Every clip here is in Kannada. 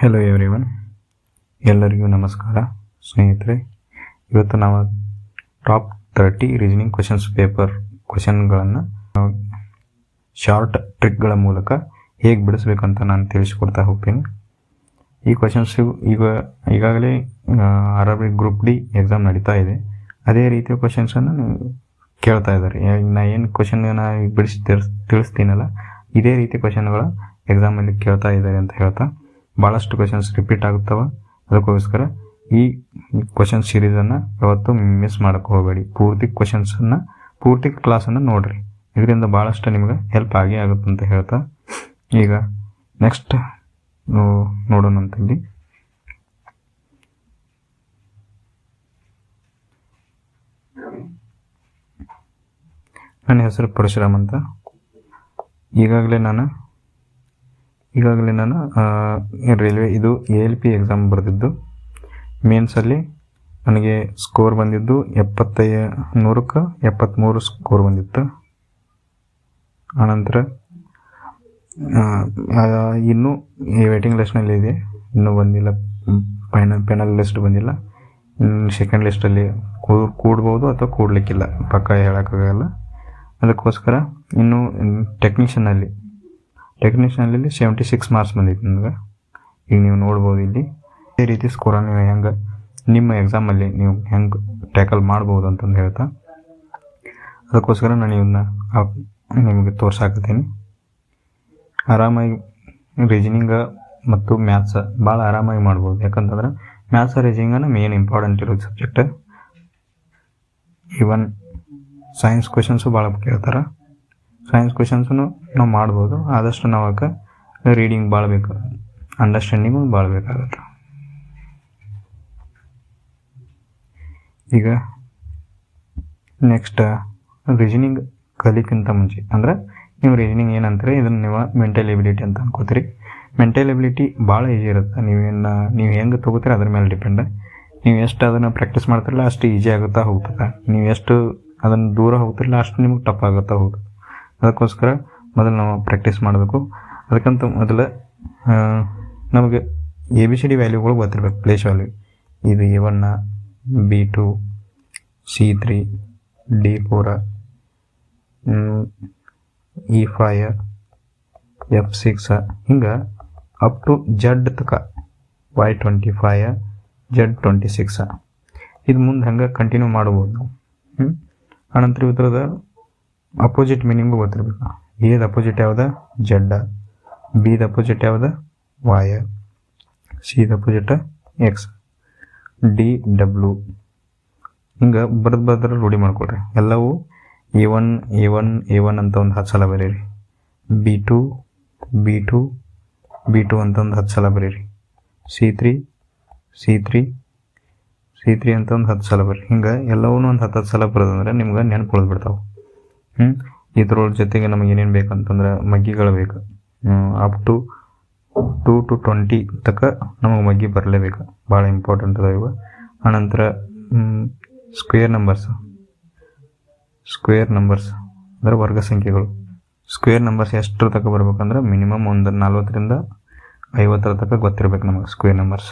ಹೆಲೋ ಎವ್ರಿವನ್, ಎಲ್ಲರಿಗೂ ನಮಸ್ಕಾರ ಸ್ನೇಹಿತರೆ. ಇವತ್ತು ನಾವು ಟಾಪ್ 30 ರೀಸನಿಂಗ್ ಕ್ವಶನ್ಗಳನ್ನು ಶಾರ್ಟ್ ಟ್ರಿಕ್ಗಳ ಮೂಲಕ ಹೇಗೆ ಬಿಡಿಸ್ಬೇಕಂತ ನಾನು ತಿಳಿಸ್ಕೊಡ್ತಾ ಹೋಗ್ತೀನಿ. ಈ ಕ್ವಶನ್ಸು ಈಗಾಗಲೇ RRB ಗ್ರೂಪ್ ಡಿ ಎಕ್ಸಾಮ್ ನಡೀತಾ ಇದೆ. ಅದೇ ರೀತಿಯ ಕ್ವಶನ್ಸನ್ನು ಕೇಳ್ತಾ ಇದ್ದಾರೆ. ನಾ ಏನು ಕ್ವಶನ್ನ ಬಿಡಿಸಿ ತಿಳಿಸ್ತೀನಲ್ಲ, ಇದೇ ರೀತಿ ಕ್ವಶನ್ಗಳ ಎಕ್ಸಾಮಲ್ಲಿ ಕೇಳ್ತಾ ಇದ್ದಾರೆ ಅಂತ ಹೇಳ್ತಾ ಭಾಳಷ್ಟು ಕ್ವಶನ್ಸ್ ರಿಪೀಟ್ ಆಗುತ್ತವೆ. ಅದಕ್ಕೋಸ್ಕರ ಈ ಕ್ವಶನ್ ಸೀರೀಸನ್ನು ಯಾವತ್ತೂ ಮಿಸ್ ಮಾಡೋಕ್ಕೆ ಹೋಗಬೇಡಿ. ಪೂರ್ತಿ ಕ್ಲಾಸನ್ನು ನೋಡಿರಿ. ಇದರಿಂದ ಭಾಳಷ್ಟು ನಿಮ್ಗೆ ಹೆಲ್ಪ್ ಆಗೇ ಆಗುತ್ತೆ ಅಂತ ಹೇಳ್ತಾ ಈಗ ನೆಕ್ಸ್ಟ್ ನೋಡೋಣ ಅಂತಂದು ನನ್ನ ಹೆಸರು ಪರಶುರಾಮ್ ಅಂತ. ಈಗಾಗಲೇ ನಾನು ರೈಲ್ವೆ ಇದು ALP ಎಕ್ಸಾಮ್ ಬರೆದಿದ್ದು. ಮೇನ್ಸಲ್ಲಿ ನನಗೆ ಸ್ಕೋರ್ ಬಂದಿದ್ದು 100ಕ್ಕೆ 73 ಸ್ಕೋರ್ ಬಂದಿತ್ತು. ಆನಂತರ ಇನ್ನೂ ವೇಟಿಂಗ್ ಲಿಸ್ಟ್ನಲ್ಲಿ ಇದೆ, ಇನ್ನೂ ಬಂದಿಲ್ಲ. ಫೈನಲ್ ಲಿಸ್ಟ್ ಬಂದಿಲ್ಲ. ಸೆಕೆಂಡ್ ಲಿಸ್ಟಲ್ಲಿ ಕೂಡ್ಬೋದು ಅಥವಾ ಕೂಡಲಿಕ್ಕಿಲ್ಲ, ಪಕ್ಕ ಹೇಳೋಕ್ಕಾಗಲ್ಲ. ಅದಕ್ಕೋಸ್ಕರ ಇನ್ನು ಟೆಕ್ನಿಷಿಯನಲ್ಲಿ 76 ಮಾರ್ಕ್ಸ್ ಬಂದಿತ್ತು ನನಗೆ. ಈಗ ನೀವು ನೋಡ್ಬೋದು ಇಲ್ಲಿ ಇದೇ ರೀತಿ ಸ್ಕೋರನ್ನು ನೀವು ಹೆಂಗೆ ನಿಮ್ಮ ಎಕ್ಸಾಮಲ್ಲಿ ನೀವು ಹೆಂಗೆ ಟ್ಯಾಕಲ್ ಮಾಡ್ಬೋದು ಅಂತಂದು ಹೇಳ್ತಾ, ಅದಕ್ಕೋಸ್ಕರ ನಾನು ಇವನ್ನ ನಿಮಗೆ ತೋರ್ಸಾಕತ್ತೀನಿ. ಆರಾಮಾಗಿ ರೀಸನಿಂಗ ಮತ್ತು ಮ್ಯಾಥ್ಸ್ ಭಾಳ ಆರಾಮಾಗಿ ಮಾಡ್ಬೋದು. ಯಾಕಂತಂದ್ರೆ ಮ್ಯಾಥ್ಸ್ ರೀಸನಿಂಗನ್ನು ಮೇನ್ ಇಂಪಾರ್ಟೆಂಟ್ ಇರೋ ಸಬ್ಜೆಕ್ಟ್. ಈವನ್ ಸೈನ್ಸ್ ಕ್ವೆಶನ್ಸು ಭಾಳ ಕೇಳ್ತಾರೆ. ಸೈನ್ಸ್ ಕ್ವೆಶನ್ಸನ್ನು ನಾವು ಮಾಡ್ಬೋದು. ಆದಷ್ಟು ನಾವು ರೀಡಿಂಗ್ ಭಾಳ ಬೇಕು, ಅಂಡರ್ಸ್ಟ್ಯಾಂಡಿಂಗು ಭಾಳ ಬೇಕಾಗುತ್ತೆ. ಈಗ ನೆಕ್ಸ್ಟ್ ರೀಸನಿಂಗ್ ಕಲಿಕ್ಕಿಂತ ಮುಂಚೆ ಅಂದರೆ ನೀವು ರೀಸನಿಂಗ್ ಏನಂತಾರೆ ಇದನ್ನು ನೀವು ಮೆಂಟಲ್ ಎಬಿಲಿಟಿ ಅಂತ ಅನ್ಕೋತೀರಿ. ಮೆಂಟಲ್ ಎಬಿಲಿಟಿ ಭಾಳ ಈಸಿ ಇರುತ್ತೆ. ನೀವು ಹೆಂಗೆ ತೊಗೋತೀರ ಅದ್ರ ಮೇಲೆ ಡಿಪೆಂಡ್. ನೀವು ಎಷ್ಟು ಅದನ್ನು ಪ್ರಾಕ್ಟೀಸ್ ಮಾಡ್ತಿರಲ್ಲ ಅಷ್ಟು ಈಸಿ ಆಗುತ್ತಾ ಹೋಗ್ತದೆ. ನೀವು ಎಷ್ಟು ಅದನ್ನು ದೂರ ಹೋಗ್ತಿರಲ್ಲ ಅಷ್ಟು ನಿಮಗೆ ಟಫ್ ಆಗುತ್ತಾ ಹೋಗುತ್ತೆ. ಅದಕ್ಕೋಸ್ಕರ ಮೊದಲು ನಾವು ಪ್ರಾಕ್ಟೀಸ್ ಮಾಡಬೇಕು. ಅದಕ್ಕಂತ ಮೊದಲು ನಮಗೆ ABCD ವ್ಯಾಲ್ಯೂಗಳು ಗೊತ್ತಿರಬೇಕು. ಪ್ಲೇಸ್ ವ್ಯಾಲ್ಯೂ ಇದು A1, B2, C3, D4, E5, F6 ಹಿಂಗೆ ಅಪ್ ಟು Z ತಕ Y25, Z26 ಇದು ಮುಂದೆ ಹಂಗೆ ಕಂಟಿನ್ಯೂ ಮಾಡ್ಬೋದು ನಾವು. ಆನಂತರ ಇದರದ ಅಪೋಸಿಟ್ ಮೀನಿಂಗು ಗೊತ್ತಿರಬೇಕು. ಎದ ಅಪೋಸಿಟ್ ಯಾವ್ದು Z, ಬಿದ ಅಪೋಸಿಟ್ ಯಾವ್ದು Y, ಸಿದ ಅಪೋಸಿಟ್ X, D, W ಹಿಂಗೆ ಬರೆದ್ರೆ ರೂಢಿ ಮಾಡ್ಕೊಳ್ರಿ. ಎಲ್ಲವೂ A1 ಅಂತ ಒಂದು 10 ಸಲ ಬರೀರಿ. B2 ಅಂತ ಒಂದು 10 ಸಲ ಬರೀರಿ. C3 ಅಂತ ಒಂದು 10 ಸಲ ಬರ್ರಿ. ಹಿಂಗೆ ಎಲ್ಲವೂ ಒಂದು 10 ಸಲ ಬರೋದಂದ್ರೆ ನಿಮ್ಗೆ ನೆನಪು ಉಳಿದ್ಬಿಡ್ತಾವೆ. ಇದ್ರ ಜೊತೆಗೆ ನಮಗೆ ಏನೇನು ಬೇಕಂತಂದ್ರೆ ಮಗ್ಗಿಗಳು ಬೇಕು. ಅಪ್ ಟು 2 to 20 ತನಕ ನಮಗೆ ಮಗ್ಗಿ ಬರಲೇಬೇಕು, ಭಾಳ ಇಂಪಾರ್ಟೆಂಟ್ ಅದಾವ ಇವು. ಆನಂತರ ಸ್ಕ್ವೇರ್ ನಂಬರ್ಸ್ ಅಂದರೆ ವರ್ಗ ಸಂಖ್ಯೆಗಳು. ಸ್ಕ್ವೇರ್ ನಂಬರ್ಸ್ ಎಷ್ಟರ ತನಕ ಬರ್ಬೇಕಂದ್ರೆ ಮಿನಿಮಮ್ ಒಂದು 40ರಿಂದ 50 ತನಕ ಗೊತ್ತಿರ್ಬೇಕು ನಮಗೆ ಸ್ಕ್ವೇರ್ ನಂಬರ್ಸ್.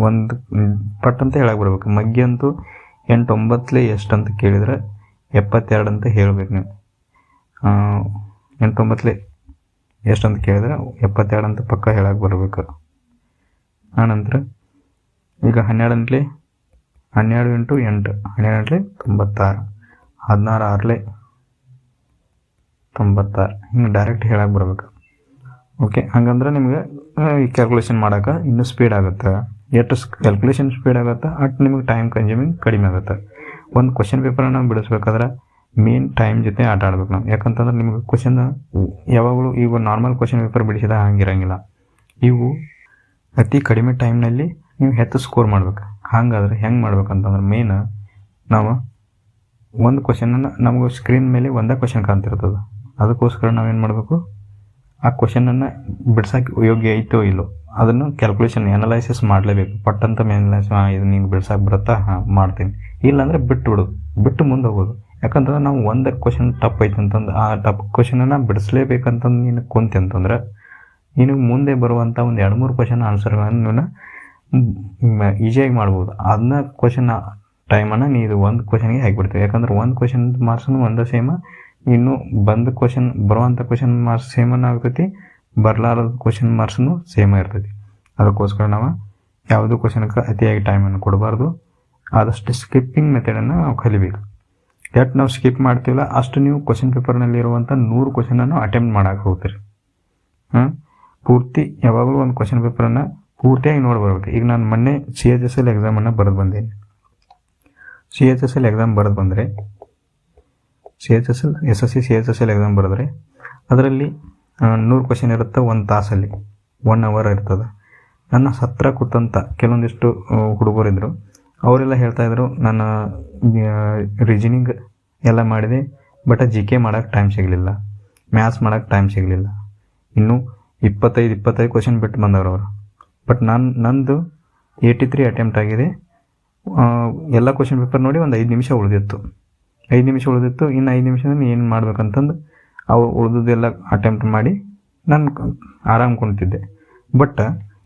ಒಂದು ಪಟ್ ಅಂತ ಹೇಳಕ್ಕೆ ಬರ್ಬೇಕು. ಮಗ್ಗಿ ಅಂತೂ 8, 9 ಎಷ್ಟು ಅಂತ ಕೇಳಿದರೆ 72 ಅಂತ ಹೇಳಬೇಕು ನೀವು. 8, 9 ಎಷ್ಟು ಅಂತ ಕೇಳಿದ್ರೆ 72 ಅಂತ ಪಕ್ಕ ಹೇಳಕ್ಕೆ ಬರಬೇಕು. ಆನಂತರ ಈಗ 12 × 8 96, 16 96 ಹಿಂಗೆ ಡೈರೆಕ್ಟ್ ಹೇಳಕ್ಕೆ ಬರ್ಬೇಕು. ಓಕೆ, ಹಂಗಂದ್ರೆ ನಿಮ್ಗೆ ಈ ಕ್ಯಾಲ್ಕುಲೇಷನ್ ಮಾಡೋಕೆ ಇನ್ನೂ ಸ್ಪೀಡ್ ಆಗುತ್ತೆ. ಎಷ್ಟು ಕ್ಯಾಲ್ಕುಲೇಷನ್ ಸ್ಪೀಡ್ ಆಗುತ್ತೆ ಅಷ್ಟು ನಿಮಗೆ ಟೈಮ್ ಕನ್ಸ್ಯೂಮಿಂಗ್ ಕಡಿಮೆ ಆಗುತ್ತೆ. ಒಂದು ಕ್ವಶನ್ ಪೇಪರನ್ನು ಬಿಡಿಸ್ಬೇಕಾದ್ರೆ ಮೇನ್ ಟೈಮ್ ಜೊತೆ ಆಟ ಆಡ್ಬೇಕು ನಾವು. ಯಾಕಂತಂದ್ರೆ ನಿಮ್ಗೆ ಕ್ವಶನ್ ಯಾವಾಗಲೂ ಈಗ ನಾರ್ಮಲ್ ಕ್ವಶನ್ ಪೇಪರ್ ಬಿಡಿಸಿದಾಗ ಹಂಗಿರಂಗಿಲ್ಲ. ಇವು ಅತಿ ಕಡಿಮೆ ಟೈಮ್ನಲ್ಲಿ ನೀವು ಹೆಚ್ಚು ಸ್ಕೋರ್ ಮಾಡ್ಬೇಕು. ಹಾಗಾದ್ರೆ ಹೆಂಗೆ ಮಾಡ್ಬೇಕಂತಂದ್ರೆ ಮೇನ್ ನಾವು ಒಂದು ಕ್ವಶನನ್ನು ನಮಗೆ ಸ್ಕ್ರೀನ್ ಮೇಲೆ ಒಂದೇ ಕ್ವಶನ್ ಕಾಣ್ತಿರ್ತದೆ. ಅದಕ್ಕೋಸ್ಕರ ನಾವೇನು ಮಾಡಬೇಕು, ಆ ಕ್ವಶನನ್ನು ಬಿಡ್ಸೋಕೆ ಯೋಗ್ಯ ಐತೋ ಇಲ್ಲೋ ಅದನ್ನು ಕ್ಯಾಲ್ಕುಲೇಷನ್ ಅನಲೈಸಿಸ್ ಮಾಡಲೇಬೇಕು. ಪಟ್ಟಂತ ಇದು ನೀವು ಬಿಡ್ಸೋಕೆ ಬರುತ್ತಾ, ಮಾಡ್ತೀನಿ, ಇಲ್ಲಾಂದರೆ ಬಿಟ್ಟು ಮುಂದೆ ಹೋಗೋದು. ಯಾಕಂತಂದ್ರೆ ನಾವು ಒಂದು ಕ್ವಶನ್ ಟಫ್ ಐತೆ ಅಂತಂದು ಆ ಟಫ್ ಕ್ವಶನನ್ನು ಬಿಡಿಸ್ಲೇಬೇಕಂತಂದು ನೀನು ಕುಂತೆ ಅಂತಂದ್ರೆ ನಿನಗೆ ಮುಂದೆ ಬರುವಂಥ ಒಂದು 2-3 ಕ್ವಶನ್ ಆನ್ಸರ್ಗಳನ್ನು ಈಸಿಯಾಗಿ ಮಾಡ್ಬೋದು. ಅದನ್ನ ಕ್ವಶನ್ ಟೈಮನ್ನು ನೀನು ಒಂದು ಕ್ವಶನ್ಗೆ ಹಾಕಿಬಿಡ್ತೀವಿ. ಯಾಕಂದ್ರೆ ಒಂದು ಕ್ವಶನ್ ಮಾರ್ಕ್ಸನ್ನು ಒಂದೇ ಸೇಮ, ಇನ್ನು ಬಂದ ಕ್ವಶನ್ ಬರುವಂಥ ಕ್ವಶನ್ ಮಾರ್ಕ್ಸ್ ಸೇಮನ್ನು ಆಗ್ತೈತಿ, ಬರಲಾರದ ಕ್ವಶನ್ ಮಾರ್ಕ್ಸನ್ನು ಸೇಮ ಇರ್ತೈತಿ. ಅದಕ್ಕೋಸ್ಕರ ನಾವು ಯಾವುದೂ ಕ್ವಶನ್ಗೆ ಅತಿಯಾಗಿ ಟೈಮನ್ನು ಕೊಡಬಾರ್ದು. ಆದಷ್ಟು ಸ್ಕಿಪ್ಪಿಂಗ್ ಮೆಥಡನ್ನು ನಾವು ಕಲಿಬೇಕು. ಎಷ್ಟು ನಾವು ಸ್ಕಿಪ್ ಮಾಡ್ತೀವಲ್ಲ ಅಷ್ಟು ನೀವು ಕ್ವಶನ್ ಪೇಪರ್ನಲ್ಲಿ ಇರುವಂಥ 100 ಕ್ವಶನನ್ನು ಅಟೆಂಪ್ಟ್ ಮಾಡೋಕೆ ಹೋಗ್ತೀರಿ. ಪೂರ್ತಿ ಯಾವಾಗಲೂ ಒಂದು ಕ್ವಶನ್ ಪೇಪರನ್ನು ಪೂರ್ತಿಯಾಗಿ ನೋಡಿ ಬರ್ಬೇಕು. ಈಗ ನಾನು ಮೊನ್ನೆ CHSL ಎಕ್ಸಾಮನ್ನು ಬರೆದು ಬಂದೇನೆ. CHSL ಎಕ್ಸಾಮ್ ಬರೆದು ಬಂದರೆ SSC CHSL ಎಕ್ಸಾಮ್ ಬರೆದ್ರೆ ಅದರಲ್ಲಿ 100 ಕ್ವಶನ್ ಇರುತ್ತೆ, 1 ತಾಸಲ್ಲಿ 1 ಅವರ್ ಇರ್ತದೆ. ನನ್ನ ಹತ್ರ ಕೂತಂಥ ಕೆಲವೊಂದಿಷ್ಟು ಹುಡುಗರಿದ್ದರು, ಅವರೆಲ್ಲ ಹೇಳ್ತಾಯಿದ್ರು ನಾನು ರೀಸನಿಂಗ್ ಎಲ್ಲ ಮಾಡಿದೆ, ಬಟ್ GK ಮಾಡೋಕ್ಕೆ ಟೈಮ್ ಸಿಗಲಿಲ್ಲ, ಮ್ಯಾಥ್ಸ್ ಮಾಡೋಕ್ಕೆ ಟೈಮ್ ಸಿಗಲಿಲ್ಲ. ಇನ್ನೂ 25 ಕ್ವಶನ್ ಬಿಟ್ಟು ಬಂದವರು ಅವರು. ಬಟ್ ನಂದು 83 ಅಟೆಂಪ್ಟ್ ಆಗಿದೆ. ಎಲ್ಲ ಕ್ವಶನ್ ಪೇಪರ್ ನೋಡಿ ಒಂದು 5 ನಿಮಿಷ ಉಳಿದಿತ್ತು. ಇನ್ನು 5 ನಿಮಿಷದಲ್ಲಿ ಏನು ಮಾಡ್ಬೇಕಂತಂದು ಅವು ಉಳಿದೆಲ್ಲ ಅಟೆಂಪ್ಟ್ ಮಾಡಿ ನಾನು ಆರಾಮ್ ಕುಂತಿದ್ದೆ. ಬಟ್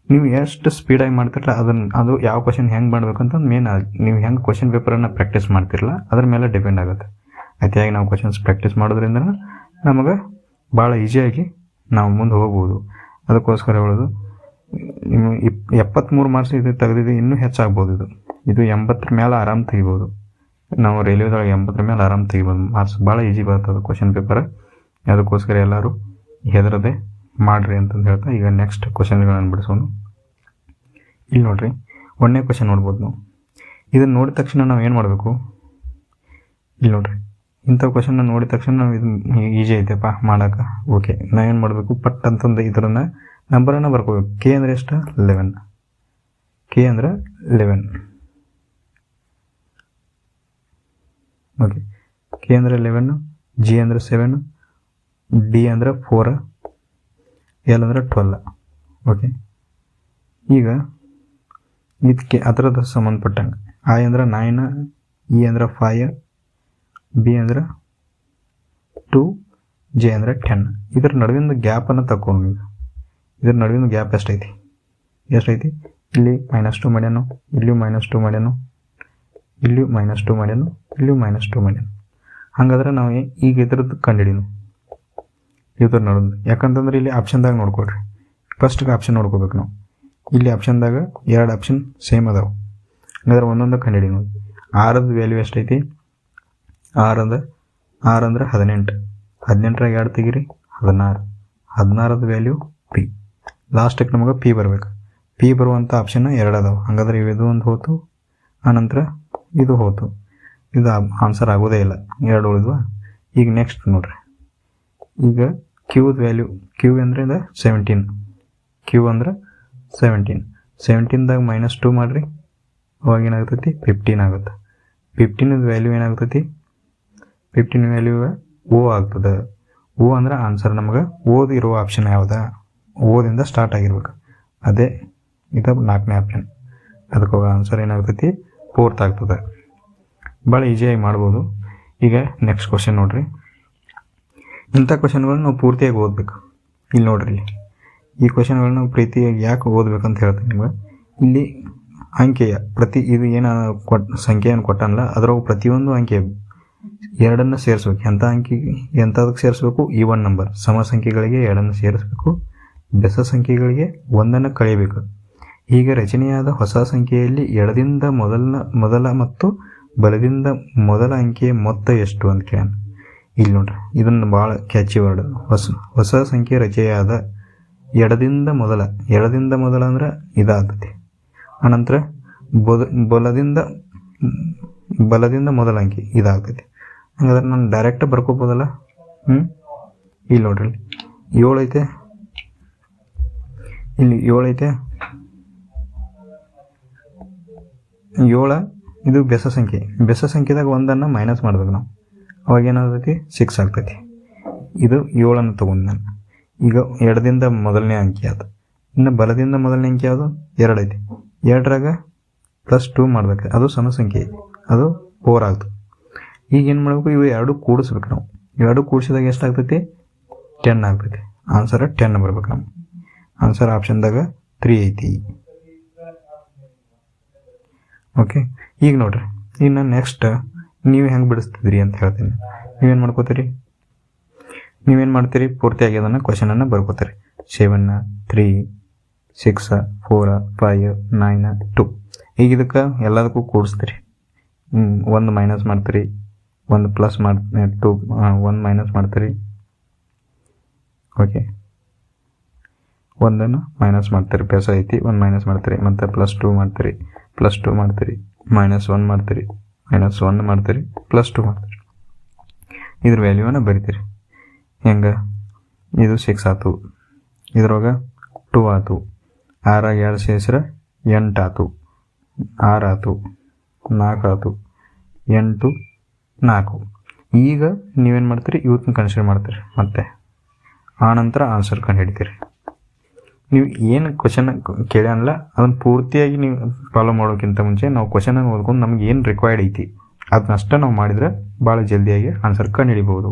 ನೀವು ಎಷ್ಟು ಸ್ಪೀಡಾಗಿ ಮಾಡ್ತಿರಲ್ಲ ಅದು ಯಾವ ಕ್ವಶನ್ ಹೆಂಗೆ ಮಾಡ್ಬೇಕಂತಂದು ಮೇನ್ ನೀವು ಹೆಂಗೆ ಕ್ವಶನ್ ಪೇಪರನ್ನು ಪ್ರಾಕ್ಟೀಸ್ ಮಾಡ್ತಿರಲ್ಲ ಅದ್ರ ಮೇಲೆ ಡಿಪೆಂಡ್ ಆಗುತ್ತೆ. ಅತಿಯಾಗಿ ನಾವು ಕ್ವಶನ್ಸ್ ಪ್ರಾಕ್ಟೀಸ್ ಮಾಡೋದ್ರಿಂದ ನಮಗೆ ಭಾಳ ಈಸಿಯಾಗಿ ನಾವು ಮುಂದೆ ಹೋಗ್ಬೋದು. ಅದಕ್ಕೋಸ್ಕರ ಹೇಳೋದು, ನೀವು 73 ಮಾರ್ಕ್ಸ್ ಇದು ತೆಗೆದಿದ್ದು ಇನ್ನೂ ಹೆಚ್ಚಾಗ್ಬೋದು. ಇದು 80 ಮೇಲೆ ಆರಾಮ್ ತೆಗಿಬೋದು. ನಾವು ರೈಲ್ವೆದೊಳಗೆ 80 ಮೇಲೆ ಆರಾಮ್ ತೆಗಿಬೋದು. ಮಾರ್ಕ್ಸ್ ಭಾಳ ಈಸಿ ಬರ್ತದೆ ಕ್ವಶನ್ ಪೇಪರ್. ಅದಕ್ಕೋಸ್ಕರ ಎಲ್ಲರೂ ಹೆದರದೆ ಮಾಡಿರಿ ಅಂತಂದು ಹೇಳ್ತಾ ಈಗ ನೆಕ್ಸ್ಟ್ ಕ್ವಶನ್ಗಳನ್ನು ಬಿಡಿಸೋನು. ಇಲ್ಲಿ ನೋಡಿರಿ, 1ನೇ ಕ್ವಶನ್ ನೋಡ್ಬೋದು ನಾವು. ಇದನ್ನು ನೋಡಿದ ತಕ್ಷಣ ನಾವು ಏನು ಮಾಡಬೇಕು? ಇಲ್ಲಿ ನೋಡಿರಿ, ಇಂಥ ಕ್ವಶನ್ನ ನೋಡಿದ ತಕ್ಷಣ ನಾವು ಇದು ಈಸಿ ಐತೆಪ್ಪ ಮಾಡೋಕೆ, ಓಕೆ ನಾವು ಏನು ಮಾಡಬೇಕು? ಪಟ್ ಅಂತಂದು ಇದರನ್ನು ನಂಬರನ್ನು ಬರ್ಕೋಬೇಕು. K ಅಂದರೆ ಎಷ್ಟು? 11. K ಅಂದರೆ 11. ಓಕೆ, K ಅಂದರೆ 11, G ಅಂದರೆ 7, D ಅಂದರೆ 4, L ಅಂದರೆ 12. ಓಕೆ, ಈಗ ಇದಕ್ಕೆ ಅದರದ ಸಂಬಂಧಪಟ್ಟಂಗೆ I ಅಂದರೆ 9, E ಅಂದರೆ 5, B ಅಂದರೆ 2, J ಅಂದರೆ 10. ಇದರ ನಡುವಿನ ಗ್ಯಾಪನ್ನು ತಗೊಂಡು ಈಗ ಇದರ ನಡುವಿನ ಗ್ಯಾಪ್ ಎಷ್ಟೈತಿ? ಇಲ್ಲಿ -2 ಮಾಡ್ಯಾನು, ಇಲ್ಲಿಯೂ -2 ಮಾಡ್ಯಾನು, ಇಲ್ಲಿಯೂ -2 ಮಾಡ್ಯಾನು, ಇಲ್ಲಿಯೂ -2 ಮಾಡ್ಯಾನು. ಹಾಗಾದ್ರೆ ನಾವು ಈಗ ಇದ್ರದ್ದು ಕಂಡುಹಿಡೀನು ಇದ್ರ ನಡುವೆ. ಯಾಕಂತಂದ್ರೆ ಇಲ್ಲಿ ಆಪ್ಷನ್ದಾಗ ನೋಡ್ಕೊಳ್ರಿ, ಫಸ್ಟ್ಗೆ ಆಪ್ಷನ್ ನೋಡ್ಕೋಬೇಕು ನಾವು. ಇಲ್ಲಿ ಆಪ್ಷನ್ದಾಗ 2 ಆಪ್ಷನ್ ಸೇಮ್ ಅದಾವೆ. ಹಾಗಾದ್ರೆ ಒಂದೊಂದು ಕಂಡುಹಿಡಿ ನೋಡಿ. 6ದ ವ್ಯಾಲ್ಯೂ ಎಷ್ಟೈತಿ? 6 ಅಂದರೆ 18. 18ರಾಗ 2 ತೆಗೀರಿ, 16. 16ದ ವ್ಯಾಲ್ಯೂ P. ಲಾಸ್ಟಿಗೆ ನಮಗೆ P ಬರಬೇಕು. P ಬರುವಂಥ ಆಪ್ಷನ್ 2 ಅದಾವೆ. ಹಾಗಾದ್ರೆ ಇದು ಒಂದು ಹೋತು, ಆನಂತರ ಇದು ಹೋತು. ಇದು ಆನ್ಸರ್ ಆಗೋದೇ ಇಲ್ಲ, 2 ಉಳಿದ್ವಾ. ಈಗ ನೆಕ್ಸ್ಟ್ ನೋಡ್ರಿ, ಈಗ Qದ ವ್ಯಾಲ್ಯೂ, Q ಅಂದರೆ 17. Q ಅಂದರೆ 17. 17ದಾಗ -2 ಮಾಡಿರಿ, ಅವಾಗ ಏನಾಗ್ತೈತಿ? 15 ಆಗುತ್ತೆ. 15ದ ವ್ಯಾಲ್ಯೂ ಏನಾಗ್ತೈತಿ? 15 ವ್ಯಾಲ್ಯೂ O ಆಗ್ತದೆ. O ಅಂದ್ರೆ ಆನ್ಸರ್ ನಮಗೆ ಓದ್ ಇರೋ ಆಪ್ಷನ್ ಯಾವ್ದು? ಓದಿಂದ ಸ್ಟಾರ್ಟ್ ಆಗಿರ್ಬೇಕು. ಅದೇ ಇದು 4ನೇ ಆಪ್ಷನ್. ಅದಕ್ಕೆ ಆನ್ಸರ್ ಏನಾಗ್ತೈತಿ? 4th ಆಗ್ತದೆ. ಭಾಳ ಈಸಿಯಾಗಿ ಮಾಡ್ಬೋದು. ಈಗ ನೆಕ್ಸ್ಟ್ ಕ್ವಶನ್ ನೋಡ್ರಿ. ಇಂಥ ಕ್ವಶನ್ಗಳನ್ನ ನಾವು ಪೂರ್ತಿಯಾಗಿ ಓದಬೇಕು. ಇಲ್ಲಿ ನೋಡ್ರಿ, ಈ ಕ್ವಶನ್ಗಳನ್ನ ನಾವು ಪ್ರೀತಿಯಾಗಿ ಯಾಕೆ ಓದಬೇಕಂತ ಹೇಳ್ತೀನಿ ನಿಮ್ಗೆ. ಇಲ್ಲಿ ಅಂಕೆಯ ಇದು ಏನು ಸಂಖ್ಯೆಯನ್ನು ಕೊಟ್ಟನಲ್ಲ, ಅದರವು ಪ್ರತಿಯೊಂದು ಅಂಕೆ 2 ಸೇರಿಸ್ಬೇಕು. ಎಂಥದಕ್ಕೆ ಸೇರಿಸ್ಬೇಕು? ಈವನ್ ನಂಬರ್, ಸಮ ಸಂಖ್ಯೆಗಳಿಗೆ 2 ಸೇರಿಸ್ಬೇಕು. ಬೆಸ ಸಂಖ್ಯೆಗಳಿಗೆ 1 ಕಳೆಯಬೇಕು. ಹೀಗೆ ರಚನೆಯಾದ ಹೊಸ ಸಂಖ್ಯೆಯಲ್ಲಿ ಎಡದಿಂದ ಮೊದಲ ಮತ್ತು ಬಲದಿಂದ ಮೊದಲ ಅಂಕೆಯ ಮೊತ್ತ ಎಷ್ಟು ಅಂತ ಕೇಳೋಣ. ಇಲ್ಲಿ ನೋಡ್ರಿ, ಇದನ್ನು ಭಾಳ ಕ್ಯಾಚಿ ವರ್ಡ್. ಹೊಸ ಸಂಖ್ಯೆ ರಚನೆಯಾದ ಎಡದಿಂದ ಮೊದಲ ಅಂದ್ರೆ ಇದಾಗ್ತದೆ. ಆನಂತರ ಬಲದಿಂದ ಮೊದಲ ಅಂಕೆ ಇದಾಗ್ತೈತಿ. ಹಂಗಾದ್ರೆ ನಾನು ಡೈರೆಕ್ಟ್ ಬರ್ಕೋಬೋದಲ್ಲ. ಇಲ್ಲಿ ನೋಡ್ರಿ, 7 ಐತೆ, ಇಲ್ಲಿ 7 ಐತೆ. 7 ಇದು ಬೆಸ ಸಂಖ್ಯೆದಾಗ 1 ಮೈನಸ್ ಮಾಡ್ಬೇಕು ನಾವು. ಅವಾಗ ಏನಾಗ್ತೈತಿ? 6 ಆಗ್ತೈತಿ. ಇದು 7 ತೊಗೊಂಡು ನಾನು. ಈಗ ಎಡದಿಂದ ಮೊದಲನೇ ಅಂಕೆ ಅದು. ಇನ್ನು ಬಲದಿಂದ ಮೊದಲನೇ ಅಂಕೆ ಯಾವುದು? 2 ಐತಿ. 2ರಾಗ +2 ಮಾಡ್ಬೇಕು, ಅದು ಸಮ ಸಂಖ್ಯೆ ಐತಿ, ಅದು 4 ಆಗ್ತದೆ. ಈಗ ಏನು ಮಾಡಬೇಕು? ಇವು 2 ಕೂಡಿಸ್ಬೇಕು ನಾವು. 2 ಕೂಡಿಸಿದಾಗ ಎಷ್ಟಾಗ್ತೈತಿ? 10 ಆಗ್ತೈತಿ. ಆನ್ಸರ್ 10 ಬರ್ಬೇಕು ನಮ್ಗೆ. ಆನ್ಸರ್ ಆಪ್ಷನ್ದಾಗ 3 ಐತಿ. ಓಕೆ, ಈಗ ನೋಡ್ರಿ, ಈಗ ನಾನು ನೆಕ್ಸ್ಟ್ ನೀವು ಹೆಂಗೆ ಬಿಡಿಸ್ತಿದ್ರಿ ಅಂತ ಹೇಳ್ತೀನಿ. ನೀವೇನು ಮಾಡ್ಕೋತೀರಿ, ನೀವೇನು ಮಾಡ್ತೀರಿ, ಪೂರ್ತಿಯಾಗಿ ಅದನ್ನು ಕ್ವಶನನ್ನು ಬರ್ಕೋತೀರಿ. 7, 3, 6, 4, 5, 9, 2. ಈಗ ಇದಕ್ಕೆ ಎಲ್ಲದಕ್ಕೂ ಕೂಡಿಸ್ತೀರಿ. 1 ಮೈನಸ್ ಮಾಡ್ತೀರಿ, 1 ಪ್ಲಸ್ ಮಾಡಿ 2, 1 ಮೈನಸ್ ಮಾಡ್ತೀರಿ. ಓಕೆ, 1 ಮೈನಸ್ ಮಾಡ್ತೀರಿ, ಪ್ಲಸ್ ಐತಿ, 1 ಮೈನಸ್ ಮಾಡ್ತೀರಿ, ಮತ್ತು +2 ಮಾಡ್ತೀರಿ, +2 ಮಾಡ್ತೀರಿ, -1 ಮಾಡ್ತೀರಿ, -1 ಮಾಡ್ತೀರಿ, +2 ಮಾಡ್ತೀರಿ. ಇದ್ರ ವ್ಯಾಲ್ಯೂವನ್ನು ಬರಿತೀರಿ. ಹೆಂಗೆ, ಇದು 6 ಆಯ್ತು, ಇದ್ರೊಳಗೆ 2 ಆಯ್ತು, 6 2 ಸೇರಿಸ್ರೆ 8 ಆಯ್ತು, 6 ಆಯ್ತು, 4 ಆಯ್ತು, 8, 4. ಈಗ ನೀವೇನು ಮಾಡ್ತೀರಿ, ಇವತ್ತನ್ನ ಕನ್ಸಿಡರ್ ಮಾಡ್ತೀರಿ. ಮತ್ತೆ ಆನಂತರ ಆನ್ಸರ್ ಕಂಡು ಹಿಡಿತೀರಿ. ನೀವು ಏನು ಕ್ವಶನ್ ಕೇಳ್ಯಾನಲ್ಲ ಅದನ್ನು ಪೂರ್ತಿಯಾಗಿ ನೀವು ಫಾಲೋ ಮಾಡೋಕ್ಕಿಂತ ಮುಂಚೆ ನಾವು ಕ್ವಶನನ್ನು ಓದ್ಕೊಂಡು ನಮ್ಗೆ ಏನು ರಿಕ್ವೈರ್ಡ್ ಐತಿ ಅದನ್ನಷ್ಟೇ ನಾವು ಮಾಡಿದರೆ ಭಾಳ ಜಲ್ದಿಯಾಗಿ ಆನ್ಸರ್ ಕಂಡು ಹಿಡಿಬೋದು.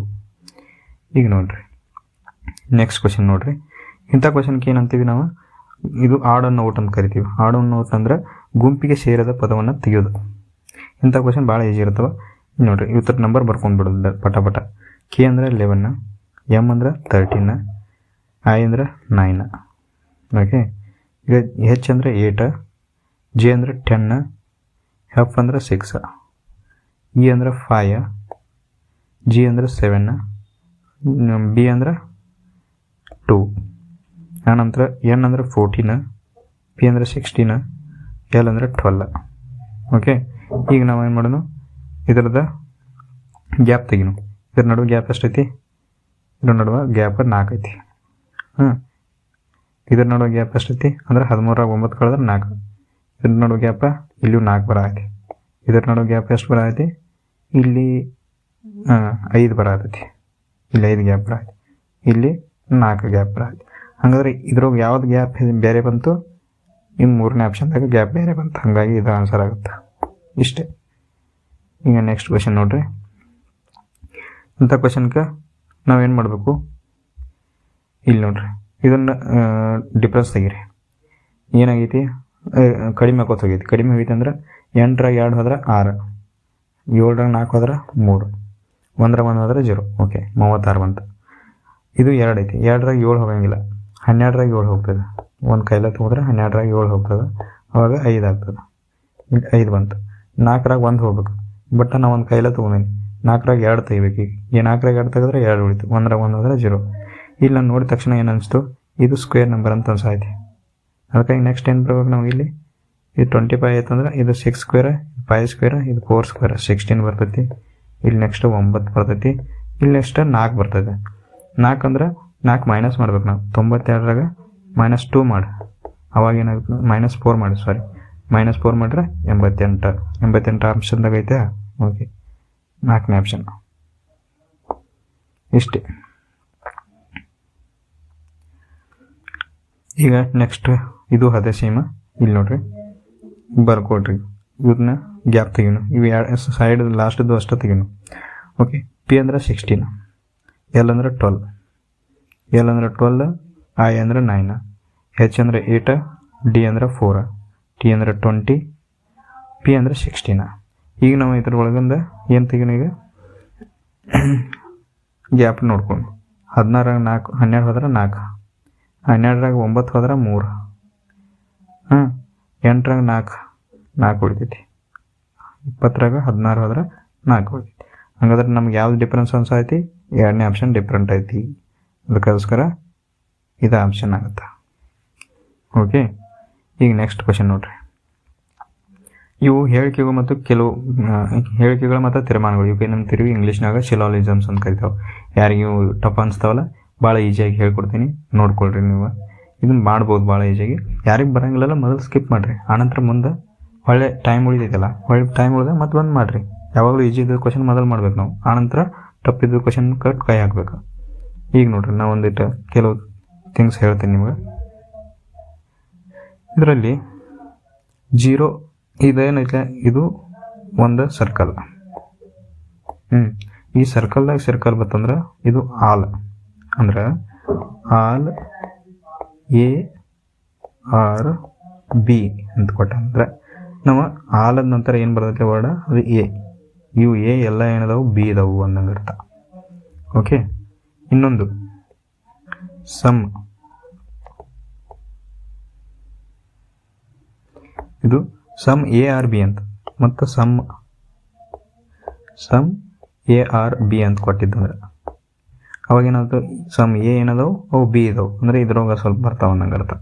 ಈಗ ನೋಡಿರಿ, ನೆಕ್ಸ್ಟ್ ಕ್ವಶನ್ ನೋಡಿರಿ. ಇಂಥ ಕ್ವಶನ್ಗೆ ಏನಂತೀವಿ ನಾವು, ಇದು ಆಡ್ ಅನ್ ಔಟ್ ಅಂತ ಕರಿತೀವಿ. ಆಡ್ ಅನ್ ಔಟ್ ಅಂದ್ರೆ ಗುಂಪಿಗೆ ಸೇರದ ಪದವನ್ನು ತೆಗೆಯೋದು. ಇಂಥ ಕ್ವಶನ್ ಭಾಳ ಈಜಿ ಇರ್ತವೆ. ನೋಡಿರಿ, ಇವತ್ತರ ನಂಬರ್ ಬರ್ಕೊಂಡು ಬಿಡೋದು ಪಟ. ಕೆ ಅಂದರೆ 11, ಎಮ್ ಅಂದ್ರೆ 13, ಐ ಅಂದ್ರೆ 9. ಓಕೆ, ಈಗ ಹೆಚ್ ಅಂದರೆ 8, ಜೆ ಅಂದರೆ 10, ಎಫ್ ಅಂದರೆ 6, ಇ ಅಂದರೆ 5, ಜಿ ಅಂದರೆ 7, ಬಿ ಅಂದರೆ 2, ಆನಂತರ ಎನ್ ಅಂದರೆ 14, ಪಿ ಅಂದರೆ 16, ಎಲ್ ಅಂದರೆ 12. ಓಕೆ, ಈಗ ನಾವು ಏನು ಮಾಡೋಣ, ಇದರದ ಗ್ಯಾಪ್ ತೆಗಿನು. ಇದ್ರ ನಡುವೆ ಗ್ಯಾಪ್ ಎಷ್ಟೈತಿ, ಇದ್ರ ನಡುವೆ ಗ್ಯಾಪ್ 4 ಐತಿ. ಇದ್ರ ನಡುವೆ ಗ್ಯಾಪ್ ಎಷ್ಟೈತಿ ಅಂದ್ರೆ 13 9 ಕಳೆದ್ರೆ 4. ಇದ್ರ ನಡುವೆ ಗ್ಯಾಪ ಇಲ್ಲಿಯೂ 4 ಬರತೈತಿ. ಇದ್ರ ನಡುವೆ ಗ್ಯಾಪ್ ಎಷ್ಟು ಬರತೈತಿ, ಇಲ್ಲಿ 5 ಬರತೈತಿ. ಇಲ್ಲಿ 5 ಗ್ಯಾಪ್ ಬರತೈತಿ, ಇಲ್ಲಿ 4 ಗ್ಯಾಪ್ ಬರತೈತಿ. ಹಾಗಾದ್ರೆ ಇದ್ರೊಳಗೆ ಯಾವ್ದು ಗ್ಯಾಪ್ ಬೇರೆ ಬಂತು, ಇನ್ನು 3ನೇ ಆಪ್ಷನ್ದಾಗ ಗ್ಯಾಪ್ ಬೇರೆ ಬಂತು. ಹಾಗಾಗಿ ಇದು ಆನ್ಸರ್ ಆಗುತ್ತೆ. ಇಷ್ಟೇ. ಈಗ ನೆಕ್ಸ್ಟ್ ಕ್ವಶನ್ ನೋಡ್ರಿ. ಇಂಥ ಕ್ವಶನ್ಗೆ ನಾವೇನು ಮಾಡಬೇಕು, ಇಲ್ಲಿ ನೋಡ್ರಿ, ಇದನ್ನು ಡಿಫ್ರೆನ್ಸ್ ತೆಗೀರಿ. ಏನಾಗೈತಿ, ಕಡಿಮೆ ಆಕೋತ ಹೋಗೈತಿ. ಕಡಿಮೆ ಹೋಗೈತಿ ಅಂದ್ರೆ 8 2 ಹೋದ್ರೆ 6, 7 4 ಹೋದ್ರೆ 3, 1 1 ಹೋದ್ರೆ 0. ಓಕೆ, 36 ಬಂತು. ಇದು 2 ಐತಿ, 2 7 ಹೋಗಂಗಿಲ್ಲ, 12 7 ಹೋಗ್ತದೆ. ಒಂದು ಕೈಲ ತೊಗೊಂಡ್ರೆ 12 7 ಹೋಗ್ತದೆ, ಅವಾಗ 5 ಆಗ್ತದೆ. 5 ಬಂತು. 4 1 ಹೋಗ್ಬೇಕು, ಬಟ್ ನಾವು ಒಂದು ಕೈಲ ತೊಗೊಂಡೀನಿ. 4 2 ತೆಗಿಬೇಕು. ಈಗ 4 2 ತೆಗೆದ್ರೆ 2 ಉಳಿತು, 1 1 ಹೋದ್ರೆ 0. ಇಲ್ಲಿ ನಾನು ನೋಡಿದ ತಕ್ಷಣ ಏನು ಅನಿಸ್ತು, ಇದು ಸ್ಕ್ವೇರ್ ನಂಬರ್ ಅಂತ ಅನ್ಸಾಯ್ತಿ. ಅದಕ್ಕಾಗಿ ನೆಕ್ಸ್ಟ್ ಏನು ಬರ್ಬೇಕು ನಾವು, ಇಲ್ಲಿ ಇದು 25 ಆಯ್ತು ಅಂದ್ರೆ ಇದು 6 ಸ್ಕ್ವೇರ್, 5 ಸ್ಕ್ವೇರ್, ಇದು 4 ಸ್ಕ್ವೇರ್ 16 ಬರ್ತೈತಿ. ಇಲ್ಲಿ ನೆಕ್ಸ್ಟ್ 9 ಬರ್ತೈತಿ. ಇಲ್ಲಿ ನೆಕ್ಸ್ಟ್ 4 ಬರ್ತದೆ. 4 ಅಂದ್ರೆ 4 ಮೈನಸ್ ಮಾಡ್ಬೇಕು ನಾವು. 92ರಾಗ -2 ಮಾಡಿ, ಅವಾಗ ಏನಾಗುತ್ತೆ, -4 ಮಾಡಿ, -4 ಮಾಡಿದ್ರೆ 88 ಆಪ್ಷನ್ದಾಗ ಐತೆ. ಓಕೆ, 4ನೇ ಆಪ್ಷನ್. ಇಷ್ಟೇ. ಈಗ ನೆಕ್ಸ್ಟ್ ಇದು ಅದೇ ಸೇಮ್. ಇಲ್ಲಿ ನೋಡ್ರಿ, ಬರ್ಕೊಡ್ರಿ, ಇವನ್ನ ಗ್ಯಾಪ್ ತೆಗೀನು. ಇವು ಸೈಡ್ ಲಾಸ್ಟದ್ದು ಅಷ್ಟೇ ತೆಗೀನು. ಓಕೆ, ಪಿ ಅಂದ್ರೆ 16, ಎಲ್ ಅಂದ್ರೆ 12, ಎಲ್ ಅಂದ್ರೆ 12, ಐ ಅಂದ್ರೆ 9, ಹೆಚ್ ಅಂದ್ರೆ 8, ಡಿ ಅಂದ್ರೆ 4, ಟಿ ಅಂದ್ರೆ 20, ಪಿ ಅಂದ್ರೆ 16. ಈಗ ನಾವು ಇದ್ರ ಒಳಗಿಂದ ಏನು ತೆಗೀನು, ಈಗ ಗ್ಯಾಪ್ ನೋಡ್ಕೊಂಡು 16 4, 12 ಹೋದ್ರೆ 4, 12 9 ಹೋದ್ರೆ 3, 8 4 ಉಳಿತೈತಿ, 20 16 ಹೋದ್ರೆ 4 ಉಳಿತೈತಿ. ಹಂಗಾದ್ರೆ ನಮ್ಗೆ ಯಾವ್ದು ಡಿಫ್ರೆನ್ಸ್ ಅನ್ಸೈತಿ, 2ನೇ ಆಪ್ಷನ್ ಡಿಫ್ರೆಂಟ್ ಐತಿ. ಅದಕ್ಕೋಸ್ಕರ ಇದು ಆಪ್ಷನ್ ಆಗುತ್ತೆ. ಓಕೆ, ಈಗ ನೆಕ್ಸ್ಟ್ ಕ್ವಶನ್ ನೋಡ್ರಿ. ಇವು ಹೇಳಿಕೆಗಳು ಮತ್ತು ಕೆಲವು ಹೇಳಿಕೆಗಳು ಮತ್ತು ತೀರ್ಮಾನಗಳು, ಇವಕ್ಕೆ ನಮ್ಮ ತಿರುಗಿ ಇಂಗ್ಲೀಷ್ನಾಗ ಶಿಲಾಲಿಸಮ್ಸ್ ಅಂತ ಕರಿತಾವೆ. ಯಾರಿಗೆ ಇವು ಟಫ್ ಅನಿಸ್ತಾವಲ್ಲ, ಭಾಳ ಈಸಿಯಾಗಿ ಹೇಳ್ಕೊಡ್ತೀನಿ, ನೋಡ್ಕೊಳ್ರಿ. ನೀವು ಇದನ್ನು ಮಾಡ್ಬೋದು ಭಾಳ ಈಸಿಯಾಗಿ. ಯಾರಿಗೆ ಬರೋಂಗಿಲ್ಲಲ್ಲ ಮೊದಲು ಸ್ಕಿಪ್ ಮಾಡಿರಿ, ಆನಂತರ ಮುಂದೆ ಒಳ್ಳೆ ಟೈಮ್ ಉಳಿತೈತಲ್ಲ, ಒಳ್ಳೆ ಟೈಮ್ ಉಳಿದ ಮತ್ತೆ ಬಂದು ಮಾಡಿರಿ. ಯಾವಾಗಲೂ ಈಜಿ ಇದ್ದ ಕ್ವಶನ್ ಮೊದಲು ಮಾಡ್ಬೇಕು ನಾವು, ಆನಂತರ ಟಫ್ ಇದ್ದ ಕ್ವಶನ್ ಕೈ ಹಾಕ್ಬೇಕು. ಈಗ ನೋಡ್ರಿ, ನಾವು ಒಂದಿಟ್ಟು ಕೆಲವು ಥಿಂಗ್ಸ್ ಹೇಳ್ತೀನಿ ನಿಮ್ಗೆ. ಇದರಲ್ಲಿ 0 ಇದೇನೈತೆ, ಇದು ಒಂದು ಸರ್ಕಲ್. ಈ ಸರ್ಕಲ್ದಾಗ ಸರ್ಕಲ್ ಬತ್ತಂದ್ರೆ ಇದು ಆಲ್, ಅಂದ್ರೆ ಆಲ್ ಎ ಆರ್ ಬಿ ಅಂತ ಕೊಟ್ಟ ಅಂದ್ರೆ ನಾವು ಆಲದ ನಂತರ ಏನು ಬರ್ತೈತೆ ವರ್ಡ ಅದು ಎ. ಇವು ಎ ಎಲ್ಲ ಏನದಾವು ಬಿ ಇದಾವು ಅಂದಂಗೆ ಅರ್ಥ. ಓಕೆ, ಇನ್ನೊಂದು ಸಮ್. ಇದು ಸಮ್ ಎ ಆರ್ ಬಿ ಅಂತ ಮತ್ತು ಸಮ್ ಎ ಆರ್ ಬಿ ಅಂತ ಕೊಟ್ಟಿದ್ದಂದ್ರೆ ಅವಾಗ ಏನಾಯ್ತು, ಸಮ್ ಎ ಏನದಾವು ಅವು ಬಿ ಇದಾವೆ ಅಂದರೆ ಇದ್ರೊಳಗೆ ಸ್ವಲ್ಪ ಬರ್ತಾವೆ ಅನ್ನಂಗೆ ಅರ್ಥ.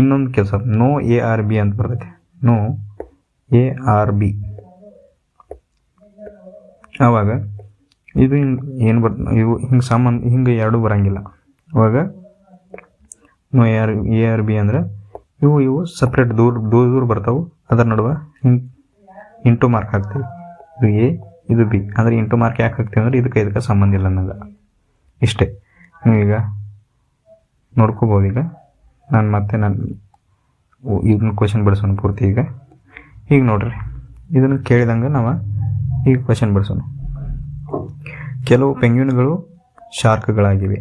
ಇನ್ನೊಂದು ಕೆಲಸ ನೋ ಎ ಆರ್ ಬಿ ಅಂತ ಬರ್ತೈತೆ. ನೋ ಎ ಆರ್ ಬಿ ಆವಾಗ ಇದು ಹಿಂಗೆ ಏನು ಇವು ಹಿಂಗೆ ಸಾಮಾನು ಹಿಂಗೆ ಎರಡೂ ಬರೋಂಗಿಲ್ಲ. ಅವಾಗ ನೋ ಎ ಆರ್ ಬಿ ಅಂದರೆ ಇವು ಸಪ್ರೇಟ್ ದೂರ ಬರ್ತಾವೆ. ಅದರ ನಡುವೆ ಹಿಂಗೆ ಇಂಟು ಮಾರ್ಕ್ ಹಾಕ್ತೀವಿ. ಇದು ಎ ಇದು ಬಿ ಅಂದರೆ ಇಂಟು ಮಾರ್ಕ್ ಯಾಕೆ ಹಾಕ್ತೀವಿ ಅಂದರೆ ಇದಕ್ಕೆ ಸಂಬಂಧ ಇಲ್ಲ ಅನ್ನೋದು. ಇಷ್ಟೇ. ನೀವೀಗ ನೋಡ್ಕೋಬೋದು. ಈಗ ನಾನು ಇದನ್ನ ಕ್ವಶನ್ ಬಿಡಿಸೋಣ ಪೂರ್ತಿ. ಈಗ ನೋಡ್ರಿ, ಇದನ್ನು ಕೇಳಿದಂಗೆ ನಾವು ಈಗ ಕ್ವಶನ್ ಬಿಡಿಸೋಣ. ಕೆಲವು ಪೆಂಗ್ವಿನ್ಗಳು ಶಾರ್ಕ್ಗಳಾಗಿವೆ.